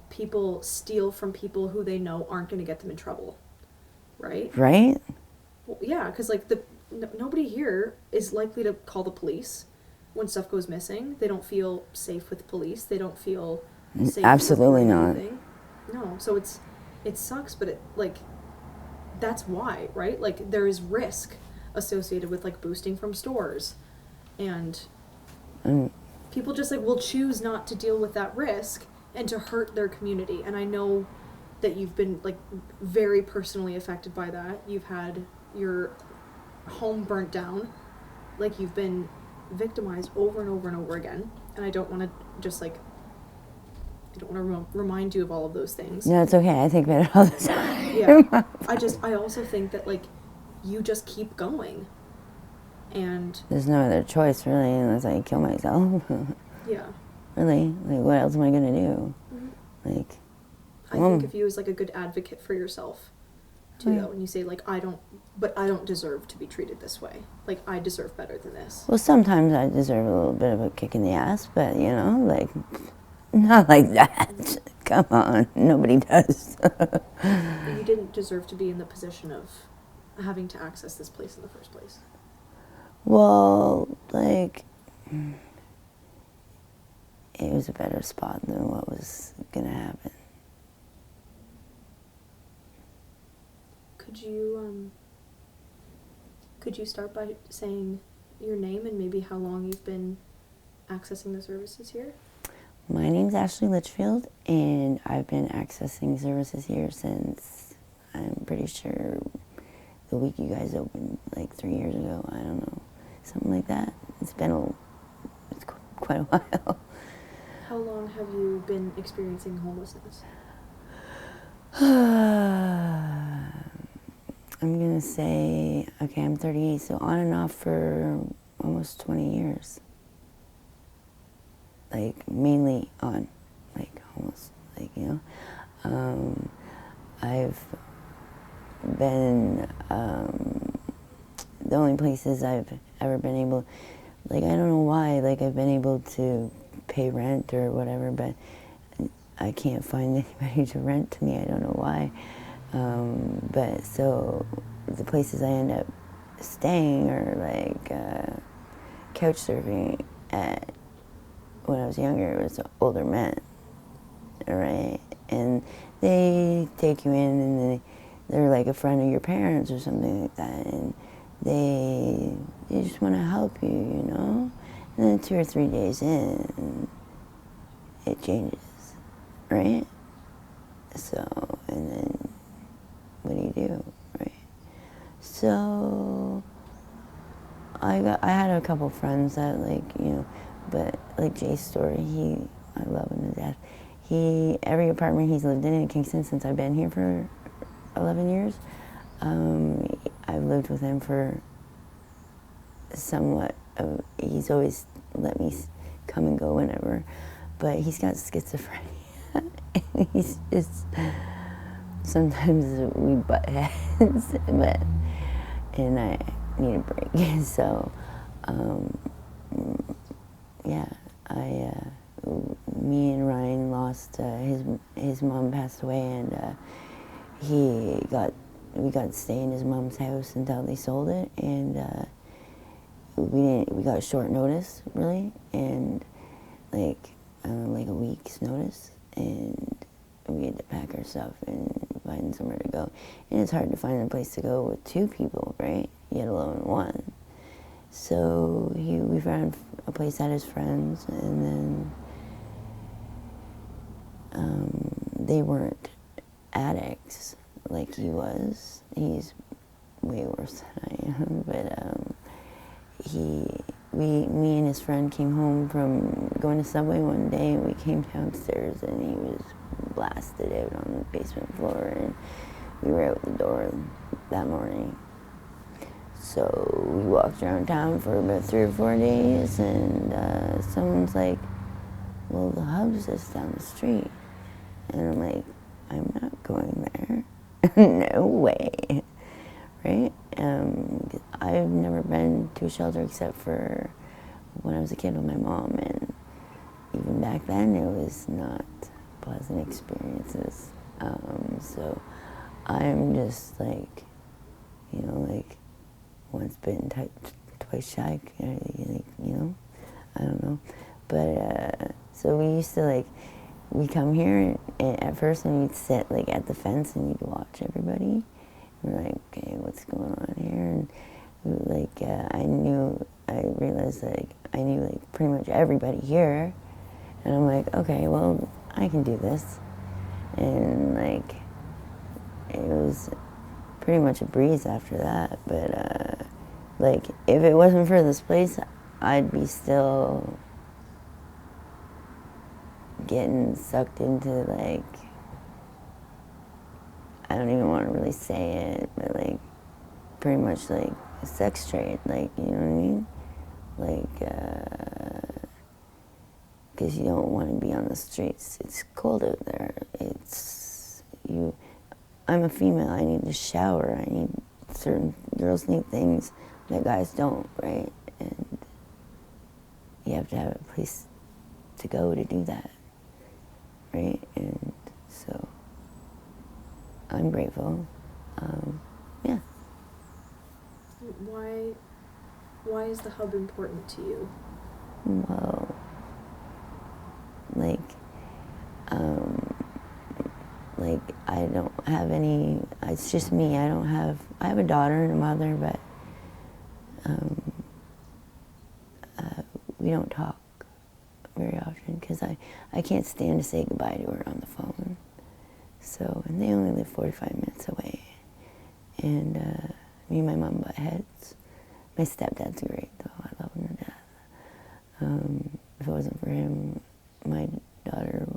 people steal from people who they know aren't going to get them in trouble, right? Right? Well, yeah, because, like, nobody here is likely to call the police when stuff goes missing. They don't feel safe with police. They don't feel safe. Absolutely with not. anything. No, so it sucks, but it, like, that's why, right? Like, there is risk associated with, like, boosting from stores, and people just, like, will choose not to deal with that risk and to hurt their community. And I know that you've been, like, very personally affected by that. You've had your home burnt down. Like, you've been victimized over and over and over again. And I don't want to just, like, I don't want to remind you of all of those things. No, it's okay. I think about it all the time. Yeah. I also think that, like, you just keep going. And there's no other choice, really, unless I kill myself. yeah. Really? Like, what else am I going to do? Mm-hmm. Like, I think of you as, like, a good advocate for yourself, too, Right. though. And you say, like, I don't deserve to be treated this way. Like, I deserve better than this. well, sometimes I deserve a little bit of a kick in the ass, but, you know, like, not like that. Come on. Nobody does. But you didn't deserve to be in the position of having to access this place in the first place. Well, like, it was a better spot than what was going to happen. Could you start by saying your name and maybe how long you've been accessing the services here? My name's Ashley Litchfield, and I've been accessing services here since, I'm pretty sure, the week you guys opened, like 3 years ago. I don't know, something like that. It's been quite a while. How long have you been experiencing homelessness? I'm gonna say, okay, I'm 38, so on and off for almost 20 years. Like, mainly on, like, almost, like, you know. I've been, the only places I've ever been able, like, I don't know why, like, I've been able to pay rent or whatever, but I can't find anybody to rent to me. I don't know why. But so the places I end up staying are like couch surfing at, when I was younger, it was older men, right? And they take you in and they're like a friend of your parents or something like that, and they just want to help you, you know? And then 2 or 3 days in, it changes, right? So, and then what do, right? So I had a couple friends that, like, you know, but like Jay's story, I love him to death. Every apartment he's lived in Kingston since I've been here for 11 years, I've lived with him for somewhat he's always let me come and go whenever, but he's got schizophrenia. And he's just, sometimes we butt heads, and I need a break. So, yeah, me and Ryan lost, his mom passed away, and we got to stay in his mom's house until they sold it, and we got short notice, really, and like a week's notice, and we had to pack our stuff and find somewhere to go. And it's hard to find a place to go with 2 people, right? Yet alone 1. So we found a place at his friend's, and then they weren't addicts like he was. He's way worse than I am, but me and his friend came home from going to Subway one day, and we came downstairs, and he was blasted out on the basement floor, and we were out the door that morning. So we walked around town for about 3 or 4 days, and someone's like, well, the hub's just down the street. And I'm like, I'm not going there. No way. Right? I've never been to a shelter except for when I was a kid with my mom, and even back then it was not pleasant experiences. So I'm just like, you know, like once bitten, twice shy, like, you know, I don't know. But so we used to, like, we'd come here, and at first, and we'd sit like at the fence and we'd watch everybody. We're like, okay, what's going on here? And like, I realized like I knew like pretty much everybody here, and I'm like, okay, well, I can do this. And like, it was pretty much a breeze after that. But like, if it wasn't for this place, I'd be still getting sucked into, like, I don't even want to really say it, but like pretty much like a sex trade, like, you know what I mean? Like, because you don't want to be on the streets. It's cold out there. I'm a female, I need to shower, certain girls need things that guys don't, right? And you have to have a place to go to do that, right? And so I'm grateful. Yeah. Why is the hub important to you? Well, like I don't have any, it's just me. I have a daughter and a mother, but we don't talk very often because I can't stand to say goodbye to her on the phone. So, and they only live 45 minutes away. And Me and my mom butt heads. My stepdad's great, though. I love him to death. If it wasn't for him, my daughter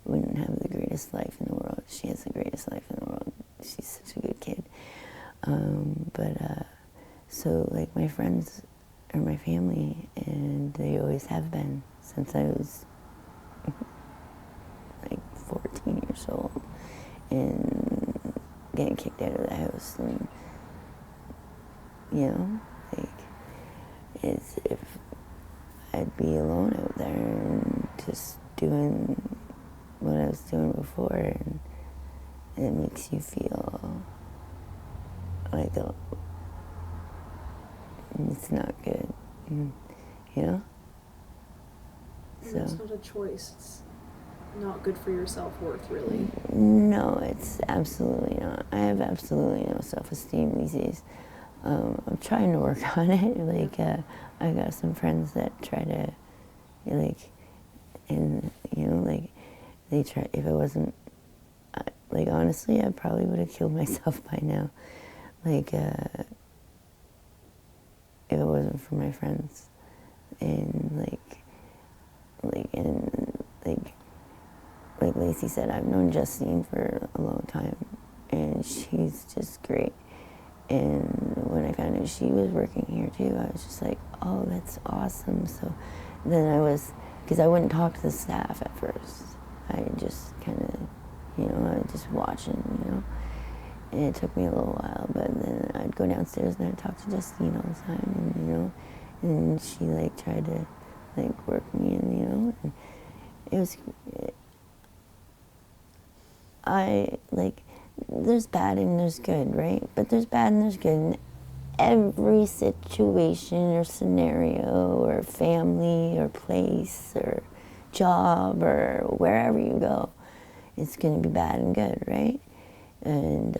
wouldn't have the greatest life in the world. She has the greatest life in the world. She's such a good kid. So like my friends are my family, and they always have been since I was like 14 years old, and getting kicked out of the house, and you know, like it's if I'd be alone out there and just doing what I was doing before, and it makes you feel like it's not good, you know? And it's not a choice. It's not good for your self-worth, really. No, it's absolutely not. I have absolutely no self-esteem these days. I'm trying to work on it. Like, I got some friends that try to, like, and, you know, like, they try, if it wasn't, like, honestly, I probably would have killed myself by now. Like, if it wasn't for my friends. And, like Lacey said, I've known Justine for a long time, and she's just great. And when I found out she was working here too, I was just like, oh, that's awesome. So then because I wouldn't talk to the staff at first. I just kind of, you know, I was just watching, you know. And it took me a little while, but then I'd go downstairs and I'd talk to Justine all the time, and, you know, and she, like, tried to, like, work me in, you know. And it was, there's bad and there's good, right? But there's bad and there's good in every situation or scenario or family or place or job or wherever you go. It's going to be bad and good, right? And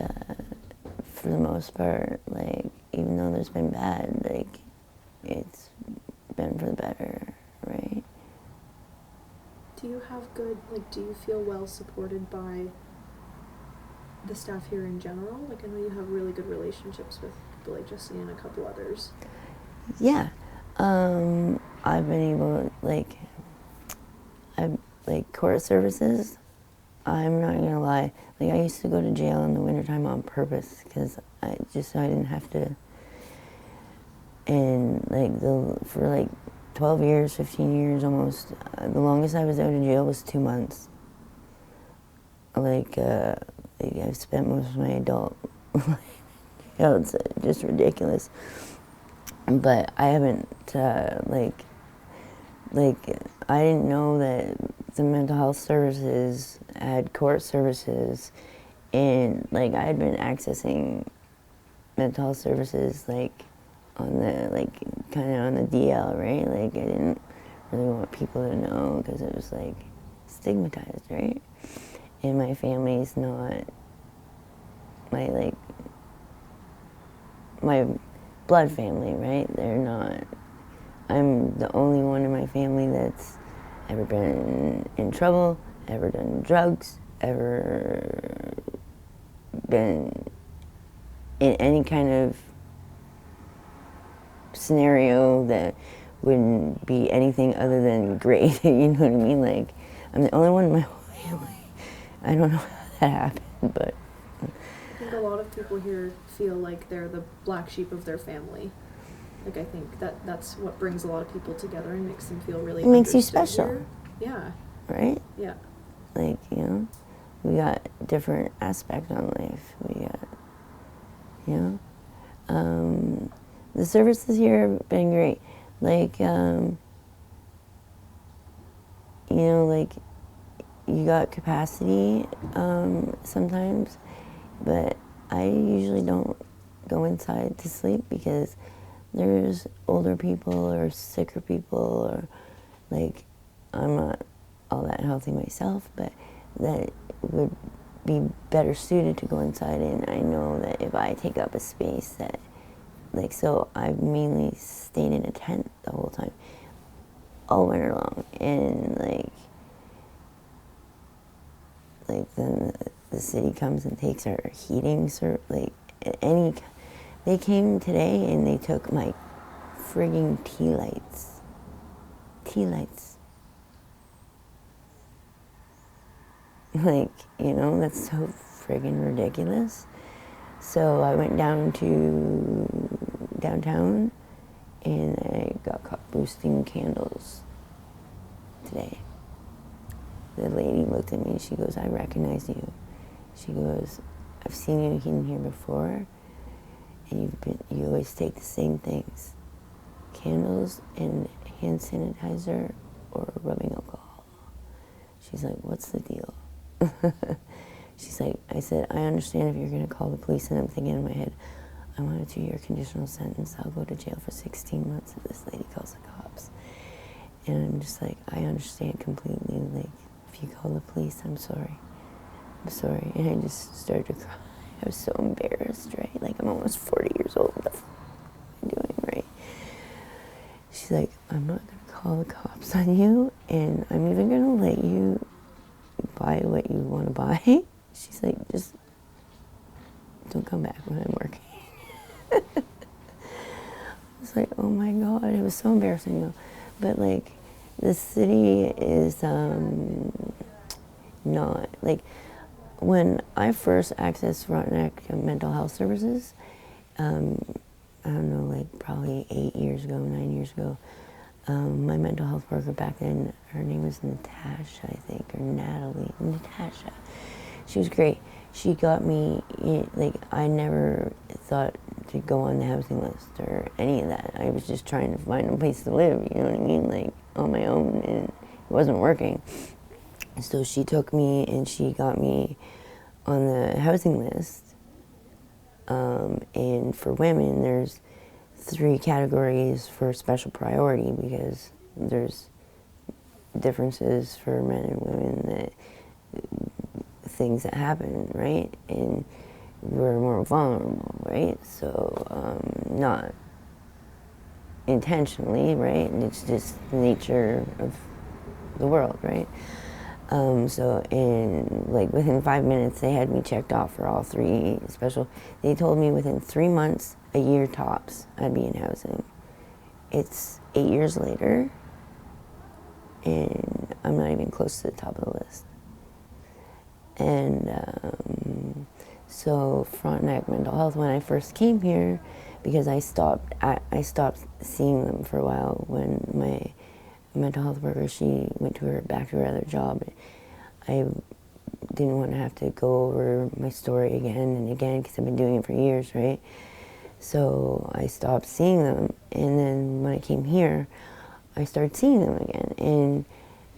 for the most part, like, even though there's been bad, like, it's been for the better, right? Do you have do you feel well supported by the staff here in general? Like, I know you have really good relationships with people like Justine and a couple others. Yeah. I've been able, court services, I'm not gonna lie, like, I used to go to jail in the wintertime on purpose, because so I didn't have to, and, for 12 years, 15 years almost, the longest I was out of jail was 2 months. I've spent most of my adult life, you know, it's just ridiculous. But I haven't, I didn't know that the mental health services had court services, and, I had been accessing mental health services, on the, kind of on the DL, right? I didn't really want people to know, because it was, stigmatized, right? And my family's not, my blood family, right? They're not, I'm the only one in my family that's ever been in trouble, ever done drugs, ever been in any kind of scenario that wouldn't be anything other than great, you know what I mean? I'm the only one in my whole family. I don't know how that happened, but. I think a lot of people here feel like they're the black sheep of their family. I think that's what brings a lot of people together and makes them feel really It makes you understood special. here. Yeah. Right? Yeah. You know, we got different aspects on life. We got, you know, the services here have been great. You know, you got capacity sometimes, but I usually don't go inside to sleep, because there's older people or sicker people, or I'm not all that healthy myself, but that would be better suited to go inside. And I know that if I take up a space that, so I've mainly stayed in a tent the whole time, all winter long, and then the city comes and takes our heating, any They came today and they took my frigging tea lights. Tea lights. Like, you know, that's so friggin' ridiculous. So I went down to downtown and I got caught boosting candles today. The lady looked at me and she goes, I recognize you. She goes, I've seen you in here before and you always take the same things. Candles and hand sanitizer or rubbing alcohol. She's like, what's the deal? She's like, I said, I understand if you're gonna call the police, and I'm thinking in my head, I want a 2-year conditional sentence. I'll go to jail for 16 months if this lady calls the cops. And I'm just like, I understand completely. Like, if you call the police, I'm sorry. I'm sorry. And I just started to cry. I was so embarrassed, right? Like, I'm almost 40 years old. What the f am I doing, right? She's like, I'm not gonna call the cops on you, and I'm even gonna let you buy what you want to buy. She's like, just don't come back when I'm working. I was like, oh my God, it was so embarrassing, you know. But like, the city is not, like, when I first accessed Frontenac mental health services, I don't know, like probably 8 years ago, 9 years ago, my mental health worker back then, her name was Natasha, I think, or Natalie, Natasha. She was great. She got me, like, I never thought to go on the housing list or any of that. I was just trying to find a place to live, you know what I mean, like, on my own, and it wasn't working. So she took me and she got me on the housing list. And for women, there's 3 categories for special priority because there's differences for men and women, that things that happen, right? And we're more vulnerable, right? So not intentionally, right? And it's just the nature of the world, right? So in, like, within 5 minutes, they had me checked off for all 3 special. They told me within 3 months, a year tops, I'd be in housing. It's 8 years later, and I'm not even close to the top of the list. And so Frontenac Mental Health, when I first came here, because I stopped seeing them for a while when my mental health worker, she went back to her other job. I didn't want to have to go over my story again and again because I've been doing it for years, right? So I stopped seeing them, and then when I came here, I started seeing them again. And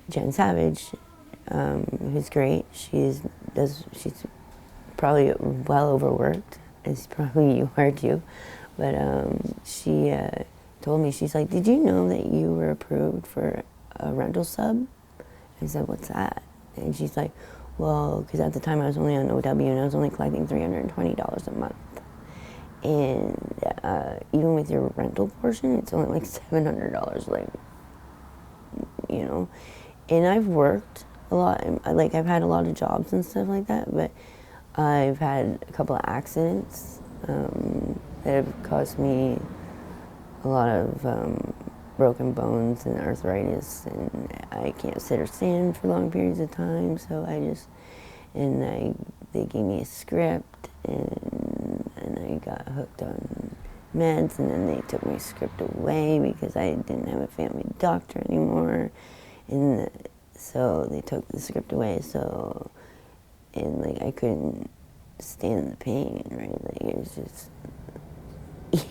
Jen Savage, who's great, she's probably well overworked, as probably you are too, but she told me, she's like, did you know that you were approved for a rental sub? I said, what's that? And she's like, well, because at the time I was only on OW and I was only collecting $320 a month. And even with your rental portion, it's only like $700, like, you know. And I've worked a lot, like I've had a lot of jobs and stuff like that, but I've had a couple of accidents that have caused me a lot of broken bones and arthritis, and I can't sit or stand for long periods of time, so they gave me a script, and I got hooked on meds, and then they took my script away because I didn't have a family doctor anymore, and so they took the script away, so, and like I couldn't stand the pain, right, like it was just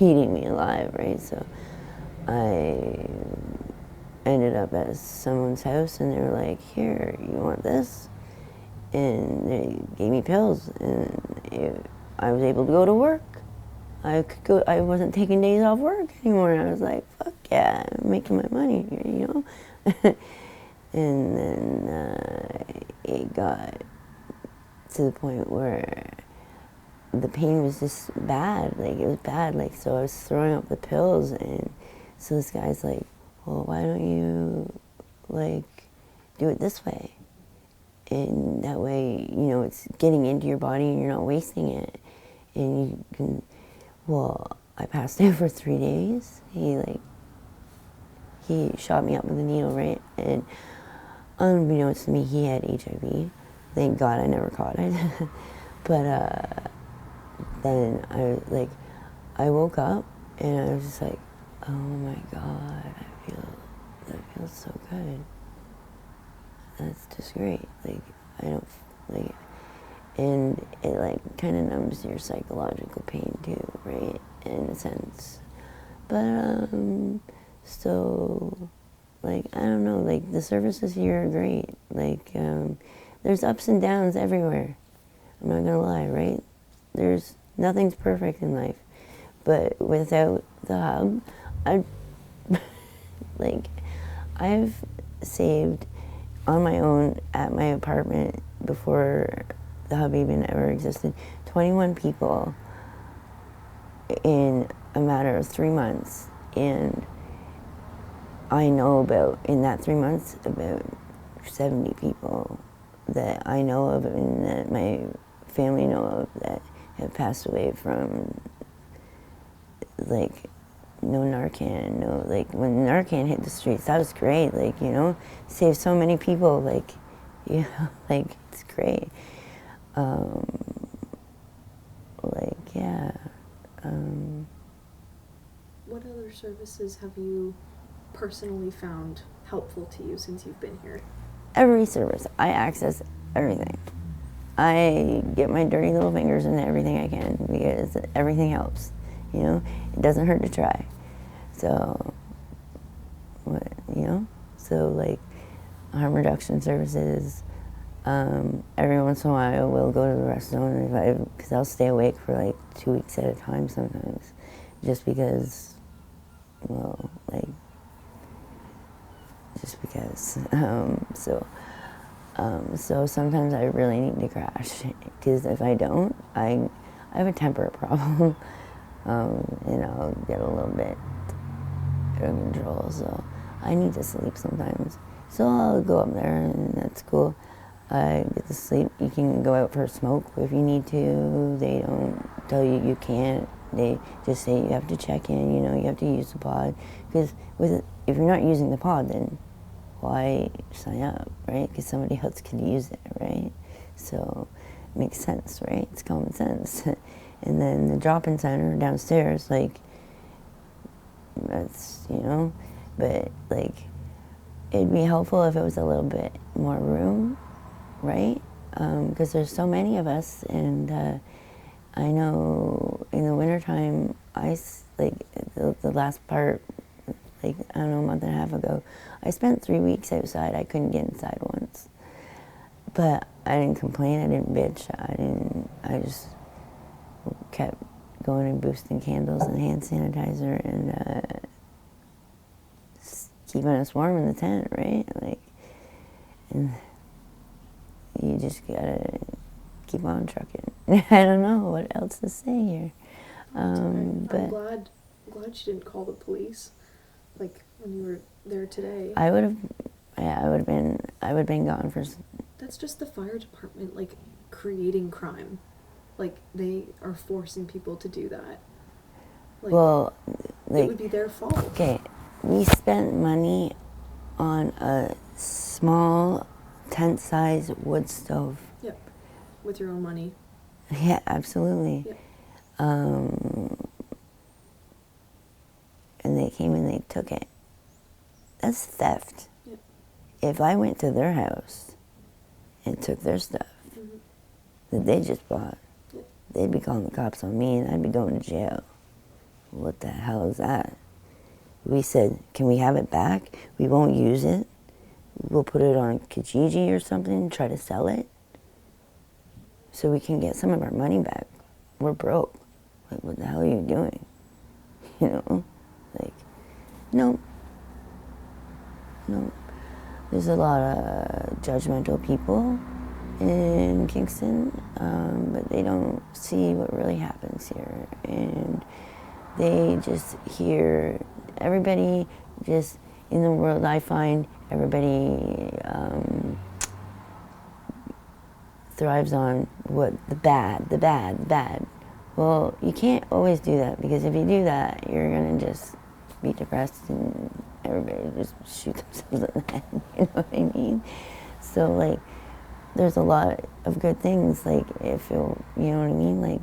eating me alive, right, so I ended up at someone's house and they were like, here, you want this? And they gave me pills, and I was able to go to work. I wasn't taking days off work anymore. I was like, fuck yeah, I'm making my money, you know? And then it got to the point where the pain was just bad, like it was bad, like so I was throwing up the pills, and so this guy's like, well, why don't you like do it this way? And that way, you know, it's getting into your body and you're not wasting it. And you can, Well, I passed out for 3 days. He shot me up with a needle, right? And unbeknownst to me, he had HIV. Thank God I never caught it. But then I woke up and I was just like, oh my God, that feels so good. That's just great. And it kind of numbs your psychological pain too, right? In a sense. But so I don't know, the services here are great. There's ups and downs everywhere. I'm not gonna lie, right? Nothing's perfect in life. But without the hub, I've saved on my own at my apartment before the hub even ever existed, 21 people in a matter of 3 months. And I know in that 3 months, about 70 people that I know of and that my family know of that have passed away from, no Narcan, when Narcan hit the streets, that was great, saved so many people, it's great. Yeah. What other services have you personally found helpful to you since you've been here? Every service. I access everything. I get my dirty little fingers into everything I can because everything helps. It doesn't hurt to try. So, harm reduction services. Every once in a while, we'll go to the restaurant because I'll stay awake for 2 weeks at a time sometimes, just because. So sometimes I really need to crash because if I don't, I have a temper problem, and I'll get a little bit out of control. So I need to sleep sometimes. So I'll go up there, and that's cool. I get to sleep. You can go out for a smoke if you need to. They don't tell you you can't. They just say you have to check in. You have to use the pod because if you're not using the pod, then why sign up, right? Because somebody else could use it, right? So it makes sense, right? It's common sense. And then the drop-in center downstairs, that's, but it'd be helpful if it was a little bit more room, right? Because there's so many of us, and I know in the wintertime, the last part, I don't know, a month and a half ago, I spent 3 weeks outside. I couldn't get inside once. But I didn't complain, I didn't bitch, I just kept going and boosting candles and hand sanitizer and just keeping us warm in the tent, right? And you just gotta keep on trucking. I don't know what else to say here. But I'm glad you didn't call the police, when you were there today. I would have been gone for. That's just the fire department, creating crime. They are forcing people to do that. It would be their fault. Okay, we spent money on a small tent-sized wood stove. Yep, with your own money. Yeah, absolutely. Yep. And they came and they took it. That's theft. Yep. If I went to their house and took their stuff that they just bought, they'd be calling the cops on me and I'd be going to jail. What the hell is that? We said, can we have it back? We won't use it. We'll put it on Kijiji or something, try to sell it, so we can get some of our money back. We're broke. What the hell are you doing? No. There's a lot of judgmental people in Kingston, but they don't see what really happens here. And they just hear everybody just in the world. I find everybody thrives on what the bad, well, you can't always do that, because if you do that, you're gonna just be depressed and everybody just shoot themselves in the head. You know what I mean? So like, there's a lot of good things. Like if it, you know what I mean? Like,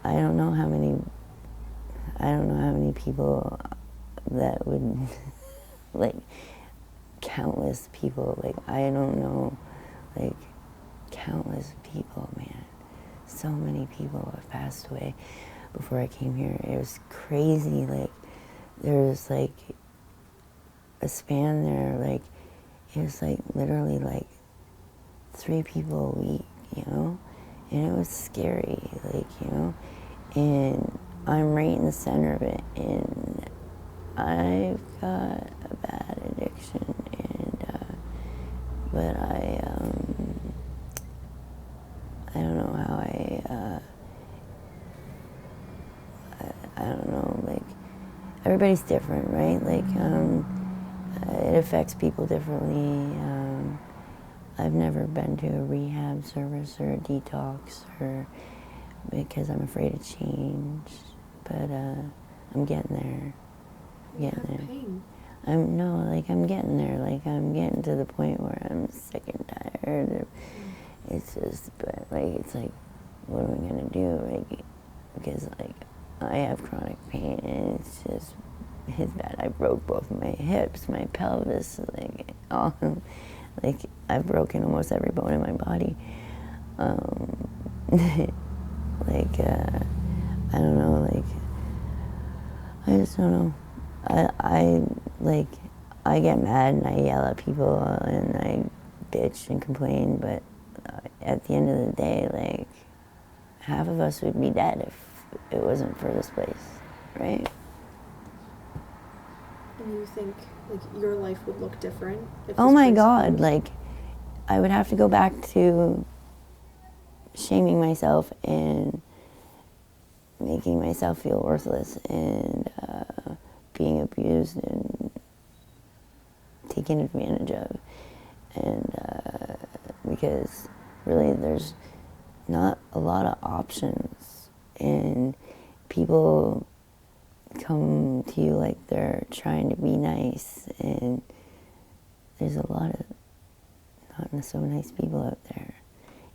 I don't know how many people that would like countless people. Like I don't know, like countless people, man. So many people have passed away before I came here. It was crazy. Like there was like a span there, like it was like literally like 3 people a week, you know, and it was scary, like, you know, and I'm right in the center of it, and I've got a bad addiction, and but I don't know how I don't know, like everybody's different, right? Like it affects people differently. I've never been to a rehab service or a detox, or because I'm afraid of change, but I'm getting there. Pain. I'm getting there. Like I'm getting to the point where I'm sick and tired. It's just, but like it's like, what am I gonna do? Like, because like I have chronic pain, and it's bad. I broke both my hips, my pelvis, like all, like I've broken almost every bone in my body. Like I don't know, like I just don't know. I get mad and I yell at people and I bitch and complain, but at the end of the day, like half of us would be dead if it wasn't for this place, right? And you think like your life would look different if Oh this my place God, closed? like I would have to go back to shaming myself and making myself feel worthless and being abused and taken advantage of, and because really there's not a lot of options, and people come to you like they're trying to be nice, and there's a lot of not so nice people out there,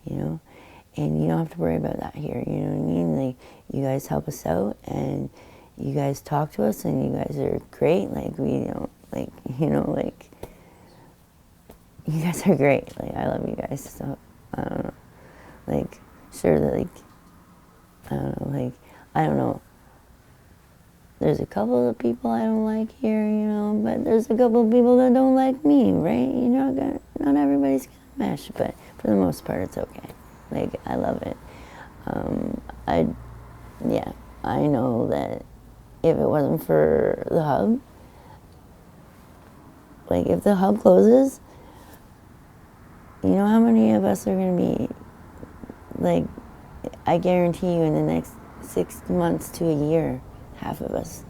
you know, and you don't have to worry about that here, you know what I mean? Like, you guys help us out, and you guys talk to us, and you guys are great. Like, we don't, like, you know, like, you guys are great. Like, I love you guys. So, I don't know. Like, sure, that, like, I don't know. Like, I don't know. There's a couple of people I don't like here, you know, but there's a couple of people that don't like me, right? You know, not everybody's gonna mesh, but for the most part, it's okay. Like, I love it. I know that if it wasn't for the hub, like, if the hub closes, you know how many of us are gonna be, like, I guarantee you in the next 6 months to a year, half of us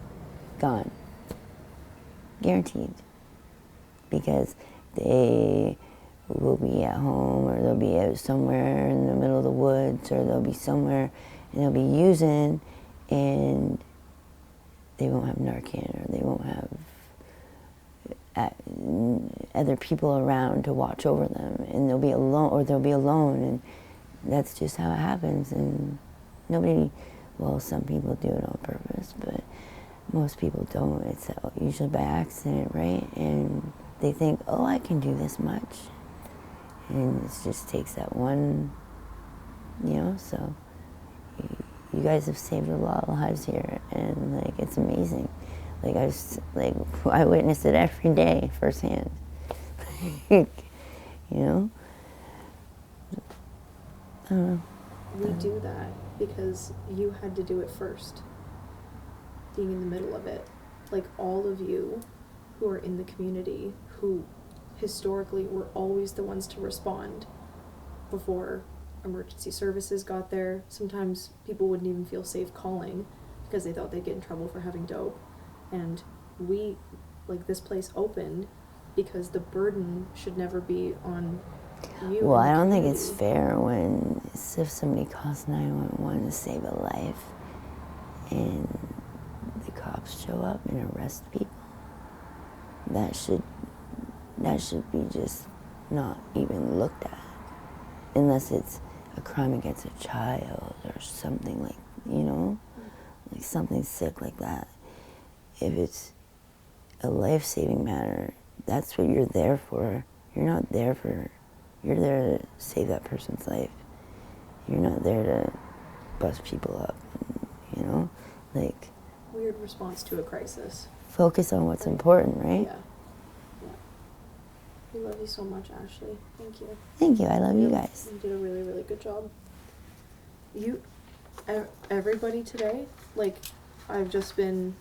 gone. Guaranteed. Because they will be at home, or they'll be out somewhere in the middle of the woods, or they'll be somewhere and they'll be using, and they won't have Narcan, or they won't have other people around to watch over them, and they'll be alone, and that's just how it happens. And nobody, well, some people do it on purpose, but most people don't. It's usually by accident, right? And they think, oh, I can do this much, and it just takes that one, you know. So you guys have saved a lot of lives here, and like, it's amazing. Like, I witness it every day firsthand. You know? I don't know. We do that because you had to do it first. Being in the middle of it. Like, all of you who are in the community, who historically were always the ones to respond before emergency services got there. Sometimes people wouldn't even feel safe calling because they thought they'd get in trouble for having dope. And we, like, this place opened because the burden should never be on you. Well, I don't think it's fair when it's if somebody calls 911 to save a life and the cops show up and arrest people, that should be just not even looked at, unless it's a crime against a child or something like, you know, like something sick like that. If it's a life-saving matter, that's what you're there for. You're not there for, you're there to save that person's life. You're not there to bust people up, you know? Like, Weird response to a crisis. focus on what's important, right? Yeah. Yeah. We love you so much, Ashley. Thank you. Thank you, I love you guys. You did a really, really good job. Everybody today, like, I've just been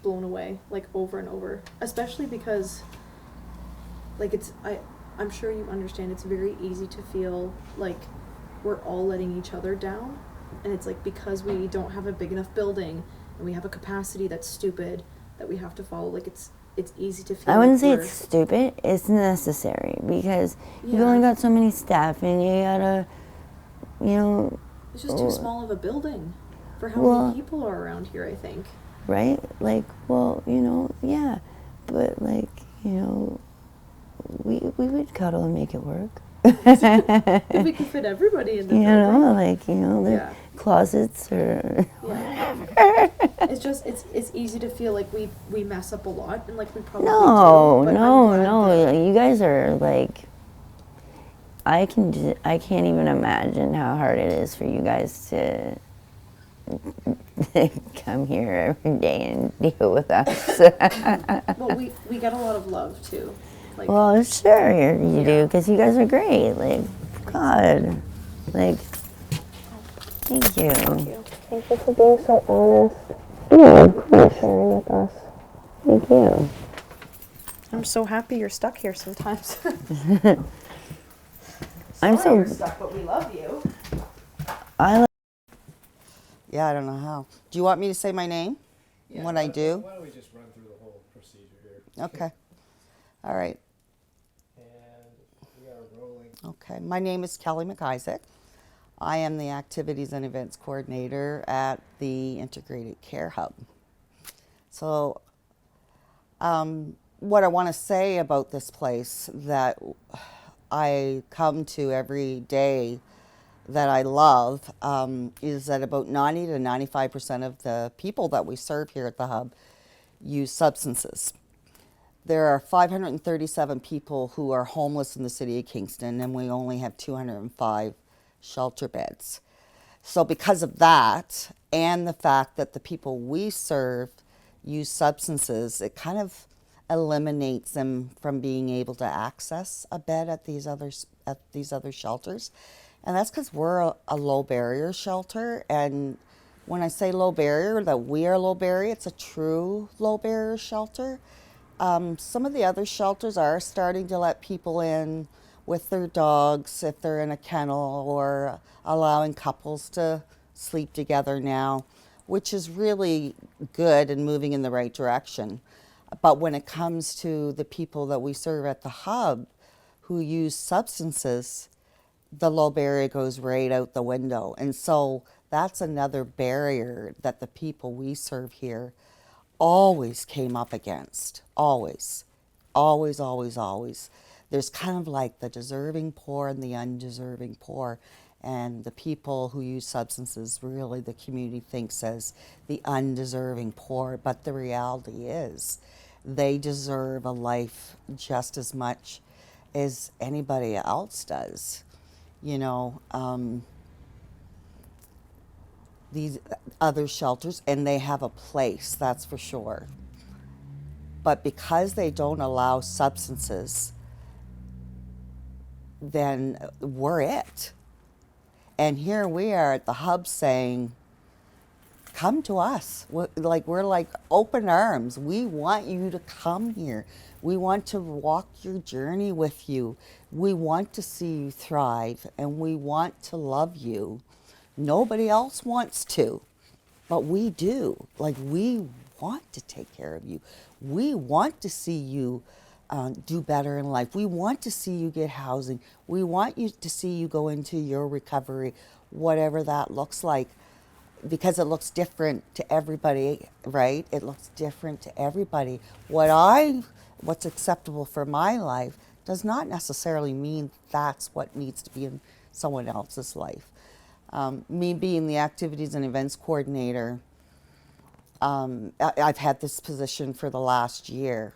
blown away, like, over and over. Especially because, like, I'm sure you understand, it's very easy to feel like we're all letting each other down. And it's like, because we don't have a big enough building and we have a capacity that's stupid that we have to follow, like, it's easy to feel I wouldn't like say we're- it's stupid, it's necessary, because you've Yeah. only got so many staff and you gotta, you know. It's just too small of a building for how Well- many people are around here, I think. Right? Like, well, you know, yeah. But, like, you know, we would cuddle and make it work. If we could fit everybody in the you building. know, like, you know, the Yeah. closets or. Yeah. It's just, it's easy to feel like we mess up a lot, and like we probably No, do. But no, I'm glad no. You guys are like. I can't even imagine how hard it is for you guys to come here every day and deal with us. Well, we get a lot of love too. Like, Well, sure you do, because you guys are great. Like, God, like, thank you. Thank you for being so honest. Yeah, for sharing with us. Thank you. I'm so happy you're stuck here sometimes. I'm Sorry you're so. stuck, but we love you. I like. Yeah, I don't know how. Do you want me to say my name? What I do? Why don't we just run through the whole procedure here? Okay. All right. And we are rolling. Okay. My name is Kelly McIsaac. I am the Activities and Events Coordinator at the Integrated Care Hub. So, what I want to say about this place that I come to every day that I love is that about 90 to 95% of the people that we serve here at the Hub use substances. There are 537 people who are homeless in the city of Kingston, and we only have 205 shelter beds. So because of that, and the fact that the people we serve use substances, it kind of eliminates them from being able to access a bed at these other shelters. And that's because we're a low barrier shelter. And when I say low barrier, that we are low barrier, it's a true low barrier shelter. Some of the other shelters are starting to let people in with their dogs if they're in a kennel, or allowing couples to sleep together now, which is really good and moving in the right direction. But when it comes to the people that we serve at the Hub who use substances, the low barrier goes right out the window. And so that's another barrier that the people we serve here always came up against. Always. Always, always, always. There's kind of like the deserving poor and the undeserving poor. And the people who use substances, really the community thinks as the undeserving poor. But the reality is they deserve a life just as much as anybody else does. You know, these other shelters, and they have a place, that's for sure. But because they don't allow substances, then we're it. And here we are at the Hub saying, come to us. We're like open arms. We want you to come here. We want to walk your journey with you. We want to see you thrive, and we want to love you. Nobody else wants to, but we do. Like, we want to take care of you. We want to see you do better in life. We want to see you get housing. We want you to see you go into your recovery, whatever that looks like, because it looks different to everybody, right? It looks different to everybody. What's acceptable for my life does not necessarily mean that's what needs to be in someone else's life. Me being the activities and events coordinator, I've had this position for the last year,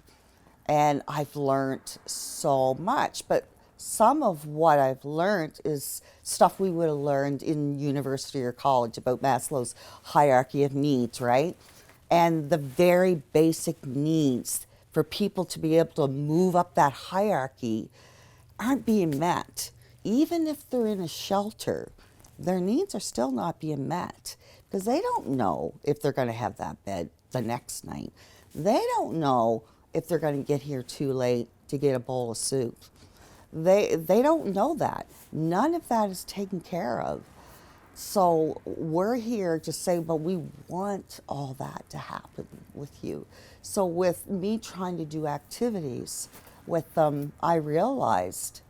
and I've learned so much. But some of what I've learned is stuff we would have learned in university or college about Maslow's hierarchy of needs, right? And the very basic needs for people to be able to move up that hierarchy aren't being met. Even if they're in a shelter, their needs are still not being met because they don't know if they're going to have that bed the next night. They don't know if they're going to get here too late to get a bowl of soup. They don't know that. None of that is taken care of. So we're here to say, but we want all that to happen with you. So with me trying to do activities with them, I realized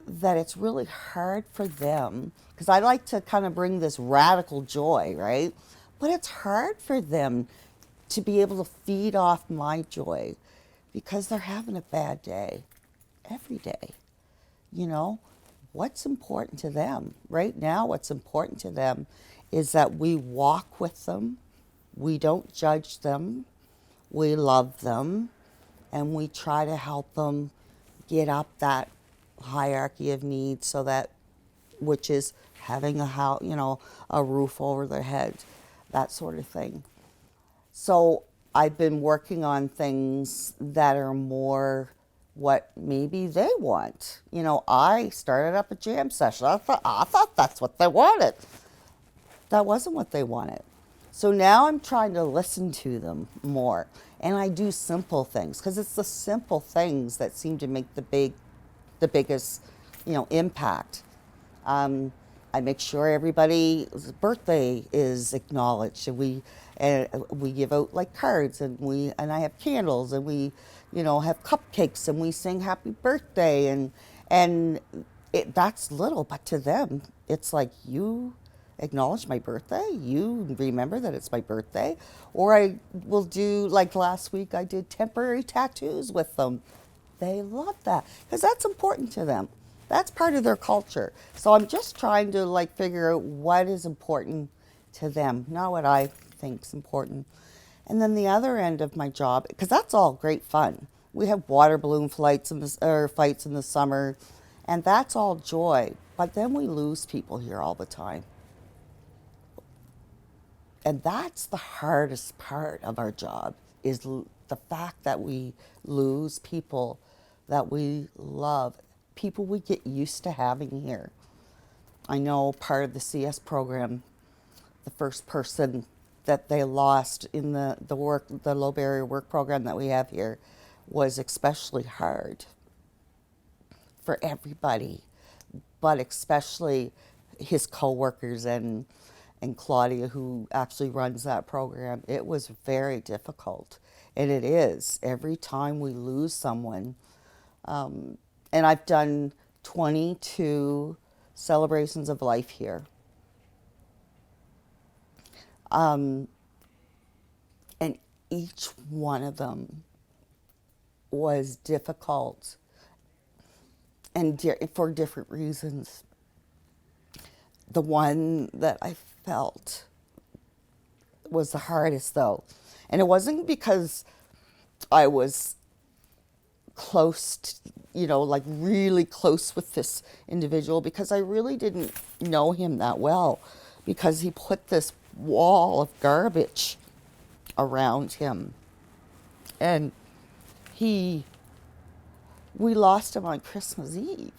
that it's really hard for them, because I like to kind of bring this radical joy, right? But it's hard for them to be able to feed off my joy because they're having a bad day every day. You know, what's important to them right now? What's important to them is that we walk with them, we don't judge them, we love them, and we try to help them get up that hierarchy of needs, so that, which is having a house, you know, a roof over their head, that sort of thing. So I've been working on things that are more what maybe they want. You know, I started up a jam session. I thought that's what they wanted. That wasn't what they wanted. So now I'm trying to listen to them more. And I do simple things, because it's the simple things that seem to make the biggest, you know, impact. I make sure everybody's birthday is acknowledged, and we give out like cards, and I have candles, and we, you know, have cupcakes, and we sing happy birthday, and that's little, but to them it's like, you acknowledge my birthday, you remember that it's my birthday. Or I will do, like last week I did temporary tattoos with them. They love that because that's important to them. That's part of their culture. So I'm just trying to like figure out what is important to them, not what I think's important. And then the other end of my job, because that's all great fun. We have water balloon fights in the summer, and that's all joy. But then we lose people here all the time. And that's the hardest part of our job, is the fact that we lose people that we love, people we get used to having here. I know part of the CS program, the first person that they lost in the low barrier work program that we have here, was especially hard for everybody, but especially his coworkers and Claudia, who actually runs that program. It was very difficult, and it is every time we lose someone. And I've done 22 celebrations of life here. And each one of them was difficult, and for different reasons. The one that I felt was the hardest, though, and it wasn't because I was close, like really close with this individual, because I really didn't know him that well, because he put this wall of garbage around him, and we lost him on Christmas Eve,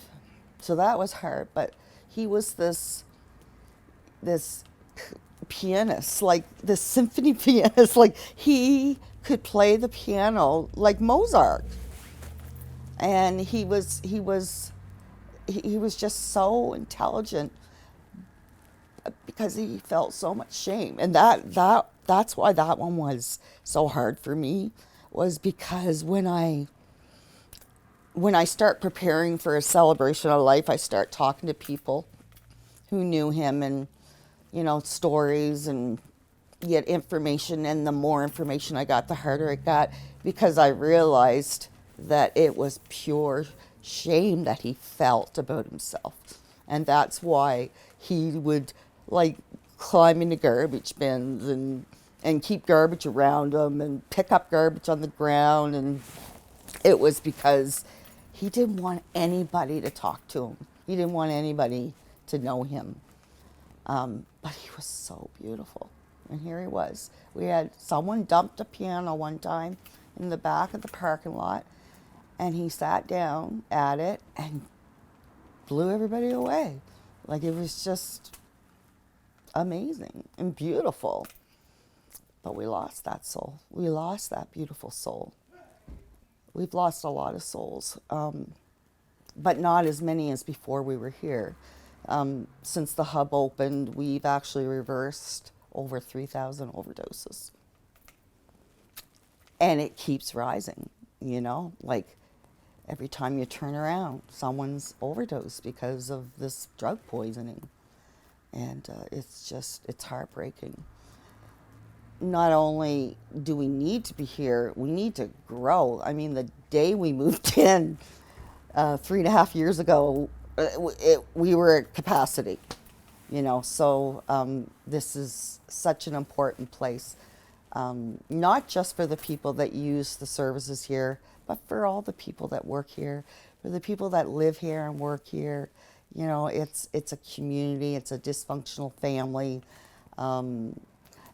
so that was hard. But he was this pianist, like this symphony pianist, like he could play the piano like Mozart, and he was just so intelligent, because he felt so much shame. And that's why that one was so hard for me, was because when I when I start preparing for a celebration of life, I start talking to people who knew him and, you know, stories and get information. And the more information I got, the harder it got, because I realized that it was pure shame that he felt about himself. And that's why he would like climb into garbage bins and keep garbage around him and pick up garbage on the ground. And it was because he didn't want anybody to talk to him. He didn't want anybody to know him. But he was so beautiful. And here he was. We had someone dumped a piano one time in the back of the parking lot, and he sat down at it and blew everybody away. Like, it was just amazing and beautiful. But we lost that soul. We lost that beautiful soul. We've lost a lot of souls, but not as many as before we were here. Since the hub opened, we've actually reversed over 3,000 overdoses. And it keeps rising, you know, like every time you turn around, someone's overdosed because of this drug poisoning. And it's heartbreaking. Not only do we need to be here, we need to grow. I mean, the day we moved in 3.5 years ago, we were at capacity, you know, so this is such an important place, not just for the people that use the services here, but for all the people that work here, for the people that live here and work here. You know, it's a community, it's a dysfunctional family.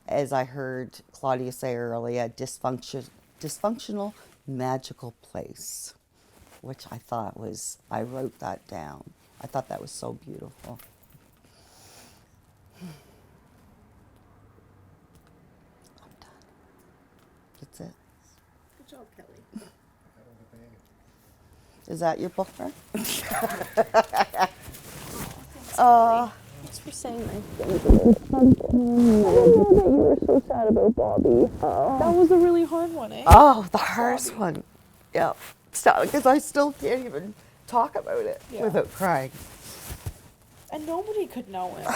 As I heard Claudia say earlier, dysfunctional magical place, which I thought was, I wrote that down. I thought that was so beautiful. I'm done. That's it. Good job, Kelly. Is that your bookmark? Thanks for saying that. I know that you were so sad about Bobby. That was a really hard one, eh? Oh, the hardest one. Yeah. Because I still can't even talk about it without crying. And nobody could know him.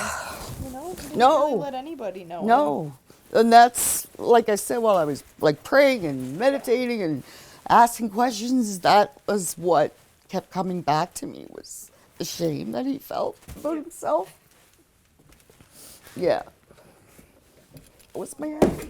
You know? He didn't No. really let anybody know him. No. And that's, like I said, while I was like praying and meditating and asking questions, that was what kept coming back to me, was the shame that he felt about himself. Yeah. It was my heart.